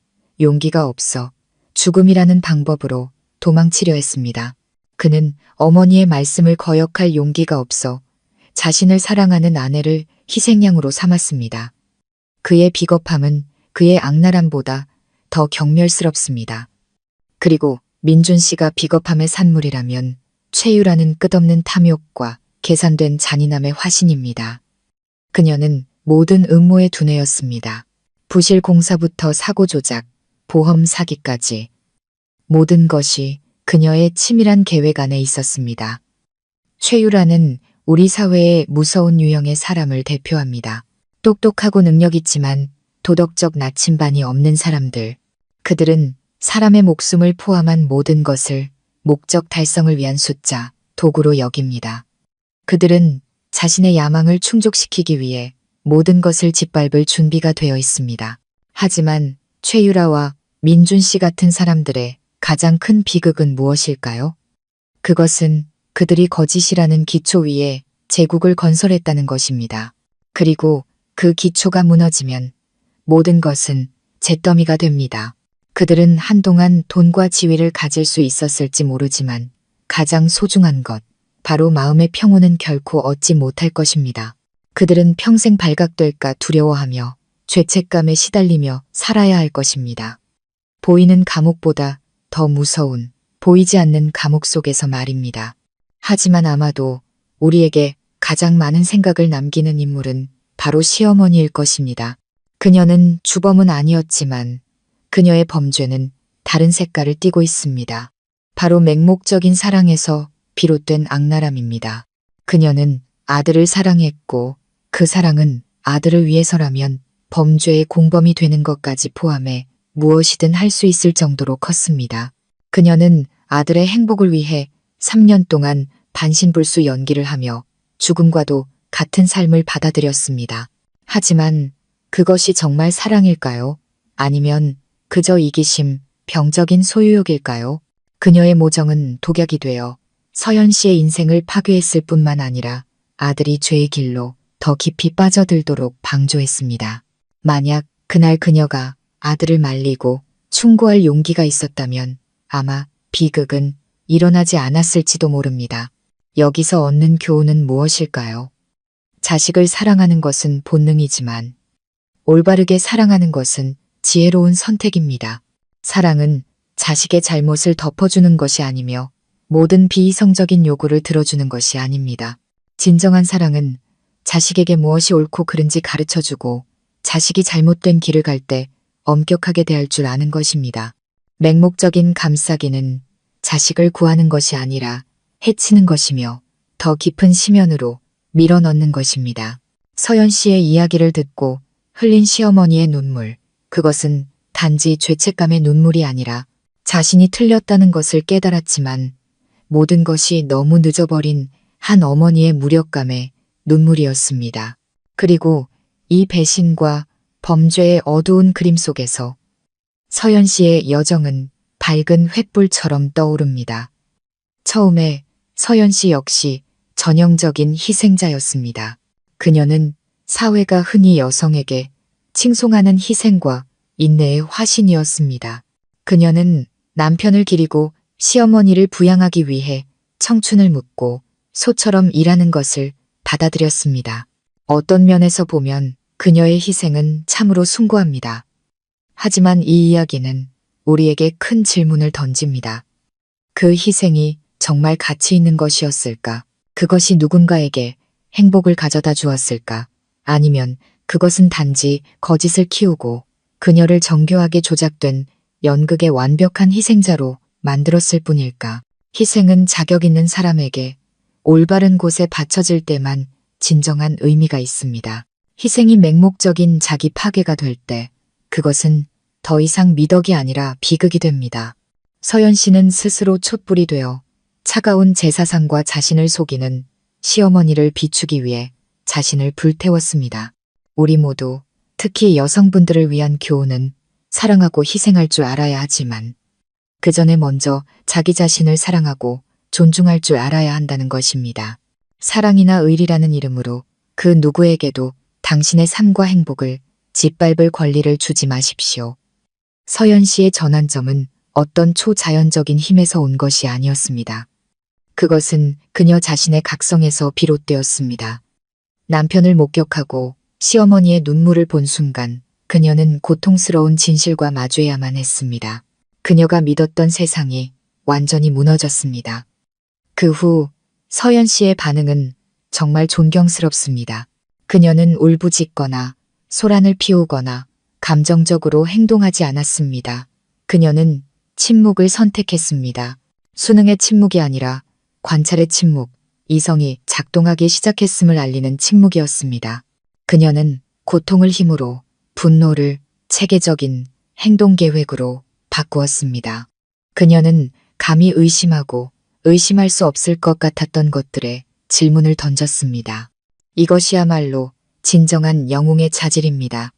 용기가 없어 죽음이라는 방법으로 도망치려 했습니다. 그는 어머니의 말씀을 거역할 용기가 없어 자신을 사랑하는 아내를 희생양으로 삼았습니다. 그의 비겁함은 그의 악랄함보다 더 경멸스럽습니다. 그리고 민준 씨가 비겁함의 산물이라면 최유라는 끝없는 탐욕과 계산된 잔인함의 화신입니다. 그녀는 모든 음모의 두뇌였습니다. 부실 공사부터 사고 조작, 보험 사기까지 모든 것이 그녀의 치밀한 계획 안에 있었습니다. 최유라는 우리 사회의 무서운 유형의 사람을 대표합니다. 똑똑하고 능력 있지만 도덕적 나침반이 없는 사람들. 그들은 사람의 목숨을 포함한 모든 것을 목적 달성을 위한 숫자, 도구로 여깁니다. 그들은 자신의 야망을 충족시키기 위해 모든 것을 짓밟을 준비가 되어 있습니다. 하지만 최유라와 민준 씨 같은 사람들의 가장 큰 비극은 무엇일까요? 그것은 그들이 거짓이라는 기초 위에 제국을 건설했다는 것입니다. 그리고 그 기초가 무너지면 모든 것은 잿더미가 됩니다. 그들은 한동안 돈과 지위를 가질 수 있었을지 모르지만 가장 소중한 것, 바로 마음의 평온은 결코 얻지 못할 것입니다. 그들은 평생 발각될까 두려워하며 죄책감에 시달리며 살아야 할 것입니다. 보이는 감옥보다 더 무서운 보이지 않는 감옥 속에서 말입니다. 하지만 아마도 우리에게 가장 많은 생각을 남기는 인물은 바로 시어머니일 것입니다. 그녀는 주범은 아니었지만 그녀의 범죄는 다른 색깔을 띠고 있습니다. 바로 맹목적인 사랑에서 비롯된 악랄함입니다. 그녀는 아들을 사랑했고 그 사랑은 아들을 위해서라면 범죄의 공범이 되는 것까지 포함해 무엇이든 할 수 있을 정도로 컸습니다. 그녀는 아들의 행복을 위해 3년 동안 반신불수 연기를 하며 죽음과도 같은 삶을 받아들였습니다. 하지만 그것이 정말 사랑일까요? 아니면 그저 이기심, 병적인 소유욕일까요? 그녀의 모정은 독약이 되어 서연 씨의 인생을 파괴했을 뿐만 아니라 아들이 죄의 길로 더 깊이 빠져들도록 방조했습니다. 만약 그날 그녀가 아들을 말리고 충고할 용기가 있었다면 아마 비극은 일어나지 않았을지도 모릅니다. 여기서 얻는 교훈은 무엇일까요? 자식을 사랑하는 것은 본능이지만 올바르게 사랑하는 것은 지혜로운 선택입니다. 사랑은 자식의 잘못을 덮어주는 것이 아니며 모든 비이성적인 요구를 들어주는 것이 아닙니다. 진정한 사랑은 자식에게 무엇이 옳고 그른지 가르쳐주고 자식이 잘못된 길을 갈 때 엄격하게 대할 줄 아는 것입니다. 맹목적인 감싸기는 자식을 구하는 것이 아니라 해치는 것이며 더 깊은 심연으로 밀어넣는 것입니다. 서연 씨의 이야기를 듣고 흘린 시어머니의 눈물, 그것은 단지 죄책감의 눈물이 아니라 자신이 틀렸다는 것을 깨달았지만 모든 것이 너무 늦어버린 한 어머니의 무력감에 눈물이었습니다. 그리고 이 배신과 범죄의 어두운 그림 속에서 서연 씨의 여정은 밝은 횃불처럼 떠오릅니다. 처음에 서연 씨 역시 전형적인 희생자였습니다. 그녀는 사회가 흔히 여성에게 칭송하는 희생과 인내의 화신이었습니다. 그녀는 남편을 기리고 시어머니를 부양하기 위해 청춘을 묻고 소처럼 일하는 것을 받아들였습니다. 어떤 면에서 보면 그녀의 희생은 참으로 숭고합니다. 하지만 이 이야기는 우리에게 큰 질문을 던집니다. 그 희생이 정말 가치 있는 것이었을까? 그것이 누군가에게 행복을 가져다 주었을까? 아니면 그것은 단지 거짓을 키우고 그녀를 정교하게 조작된 연극의 완벽한 희생자로 만들었을 뿐일까? 희생은 자격 있는 사람에게 올바른 곳에 바쳐질 때만 진정한 의미가 있습니다. 희생이 맹목적인 자기 파괴가 될 때 그것은 더 이상 미덕이 아니라 비극이 됩니다. 서연 씨는 스스로 촛불이 되어 차가운 제사상과 자신을 속이는 시어머니를 비추기 위해 자신을 불태웠습니다. 우리 모두, 특히 여성분들을 위한 교훈은 사랑하고 희생할 줄 알아야 하지만 그 전에 먼저 자기 자신을 사랑하고 존중할 줄 알아야 한다는 것입니다. 사랑이나 의리라는 이름으로 그 누구에게도 당신의 삶과 행복을 짓밟을 권리를 주지 마십시오. 서연 씨의 전환점은 어떤 초자연적인 힘에서 온 것이 아니었습니다. 그것은 그녀 자신의 각성에서 비롯되었습니다. 남편을 목격하고 시어머니의 눈물을 본 순간 그녀는 고통스러운 진실과 마주해야만 했습니다. 그녀가 믿었던 세상이 완전히 무너졌습니다. 그 후 서연 씨의 반응은 정말 존경스럽습니다. 그녀는 울부짖거나 소란을 피우거나 감정적으로 행동하지 않았습니다. 그녀는 침묵을 선택했습니다. 수능의 침묵이 아니라 관찰의 침묵, 이성이 작동하기 시작했음을 알리는 침묵이었습니다. 그녀는 고통을 힘으로 분노를 체계적인 행동 계획으로 바꾸었습니다. 그녀는 감히 의심하고 의심할 수 없을 것 같았던 것들에 질문을 던졌습니다. 이것이야말로 진정한 영웅의 자질입니다.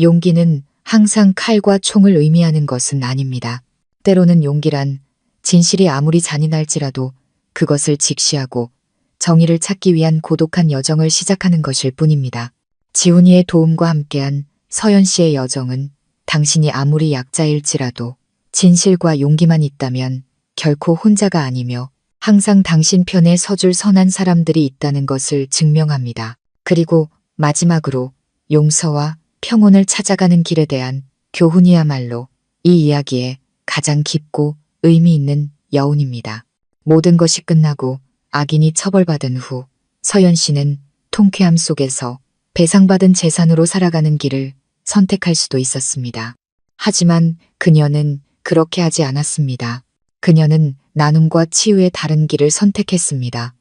용기는 항상 칼과 총을 의미하는 것은 아닙니다. 때로는 용기란 진실이 아무리 잔인할지라도 그것을 직시하고 정의를 찾기 위한 고독한 여정을 시작하는 것일 뿐입니다. 지훈이의 도움과 함께한 서연 씨의 여정은 당신이 아무리 약자일지라도 진실과 용기만 있다면 결코 혼자가 아니며 항상 당신 편에 서줄 선한 사람들이 있다는 것을 증명합니다. 그리고 마지막으로 용서와 평온을 찾아가는 길에 대한 교훈이야말로 이 이야기의 가장 깊고 의미 있는 여운입니다. 모든 것이 끝나고 악인이 처벌받은 후 서연 씨는 통쾌함 속에서 배상받은 재산으로 살아가는 길을 선택할 수도 있었습니다. 하지만 그녀는 그렇게 하지 않았습니다. 그녀는 나눔과 치유의 다른 길을 선택했습니다.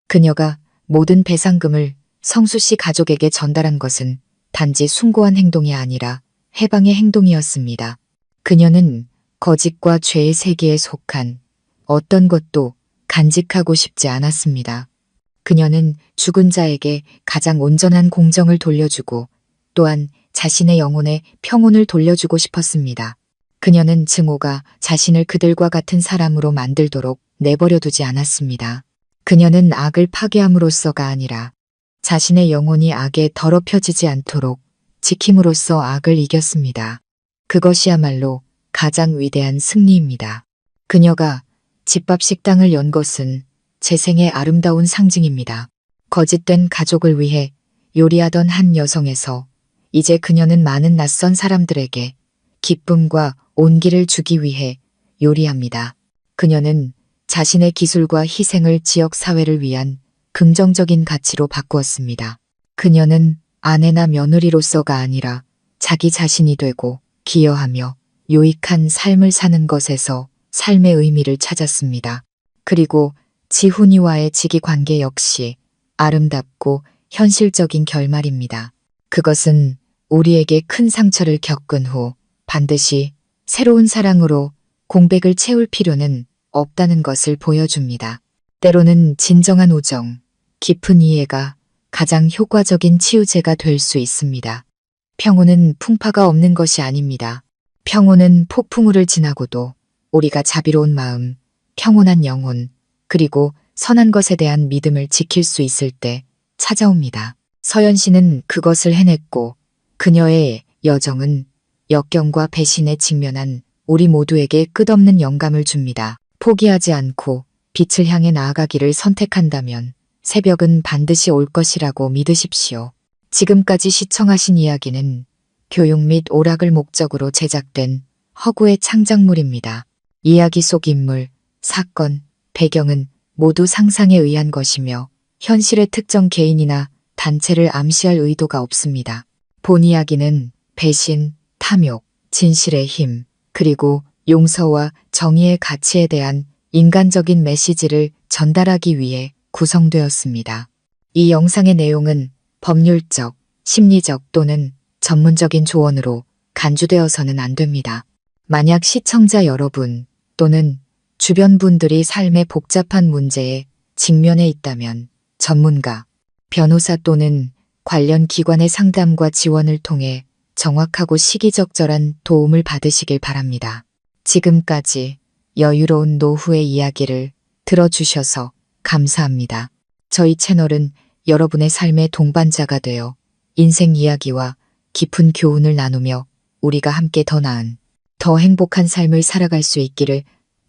그녀가 모든 배상금을 성수 씨 가족에게 전달한 것은 단지 숭고한 행동이 아니라 해방의 행동이었습니다. 그녀는 거짓과 죄의 세계에 속한 어떤 것도 간직하고 싶지 않았습니다. 그녀는 죽은 자에게 가장 온전한 공정을 돌려주고 또한 자신의 영혼에 평온을 돌려주고 싶었습니다. 그녀는 증오가 자신을 그들과 같은 사람으로 만들도록 내버려두지 않았습니다. 그녀는 악을 파괴함으로써가 아니라 자신의 영혼이 악에 더럽혀지지 않도록 지킴으로써 악을 이겼습니다. 그것이야말로 가장 위대한 승리입니다. 그녀가 집밥 식당을 연 것은 재생의 아름다운 상징입니다. 거짓된 가족을 위해 요리하던 한 여성에서 이제 그녀는 많은 낯선 사람들에게 기쁨과 온기를 주기 위해 요리합니다. 그녀는 자신의 기술과 희생을 지역 사회를 위한 긍정적인 가치로 바꾸었습니다. 그녀는 아내나 며느리로서가 아니라 자기 자신이 되고 기여하며 유익한 삶을 사는 것에서 삶의 의미를 찾았습니다. 그리고 지훈이와의 직위관계 역시 아름답고 현실적인 결말입니다. 그것은 우리에게 큰 상처를 겪은 후 반드시 새로운 사랑으로 공백을 채울 필요는 없다는 것을 보여줍니다. 때로는 진정한 우정, 깊은 이해가 가장 효과적인 치유제가 될 수 있습니다. 평온은 풍파가 없는 것이 아닙니다. 평온은 폭풍우를 지나고도 우리가 자비로운 마음, 평온한 영혼, 그리고 선한 것에 대한 믿음을 지킬 수 있을 때 찾아옵니다. 서연 씨는 그것을 해냈고 그녀의 여정은 역경과 배신에 직면한 우리 모두에게 끝없는 영감을 줍니다. 포기하지 않고 빛을 향해 나아가기를 선택한다면 새벽은 반드시 올 것이라고 믿으십시오. 지금까지 시청하신 이야기는 교육 및 오락을 목적으로 제작된 허구의 창작물입니다. 이야기 속 인물, 사건, 배경은 모두 상상에 의한 것이며 현실의 특정 개인이나 단체를 암시할 의도가 없습니다. 본 이야기는 배신, 탐욕, 진실의 힘, 그리고 용서와 정의의 가치에 대한 인간적인 메시지를 전달하기 위해 구성되었습니다. 이 영상의 내용은 법률적, 심리적 또는 전문적인 조언으로 간주되어서는 안 됩니다. 만약 시청자 여러분 또는 주변 분들이 삶의 복잡한 문제에 직면해 있다면 전문가, 변호사 또는 관련 기관의 상담과 지원을 통해 정확하고 시기적절한 도움을 받으시길 바랍니다. 지금까지 여유로운 노후의 이야기를 들어주셔서 감사합니다. 저희 채널은 여러분의 삶의 동반자가 되어 인생 이야기와 깊은 교훈을 나누며 우리가 함께 더 나은, 더 행복한 삶을 살아갈 수 있기를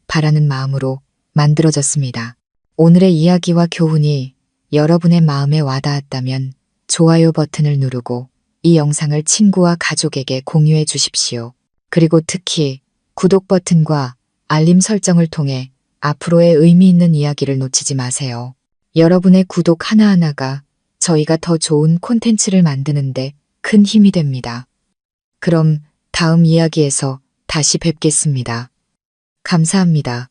바라는 마음으로 만들어졌습니다. 오늘의 이야기와 교훈이 여러분의 마음에 와닿았다면 좋아요 버튼을 누르고 이 영상을 친구와 가족에게 공유해 주십시오. 그리고 특히 구독 버튼과 알림 설정을 통해 앞으로의 의미 있는 이야기를 놓치지 마세요. 여러분의 구독 하나하나가 저희가 더 좋은 콘텐츠를 만드는데 큰 힘이 됩니다. 그럼 다음 이야기에서 다시 뵙겠습니다. 감사합니다.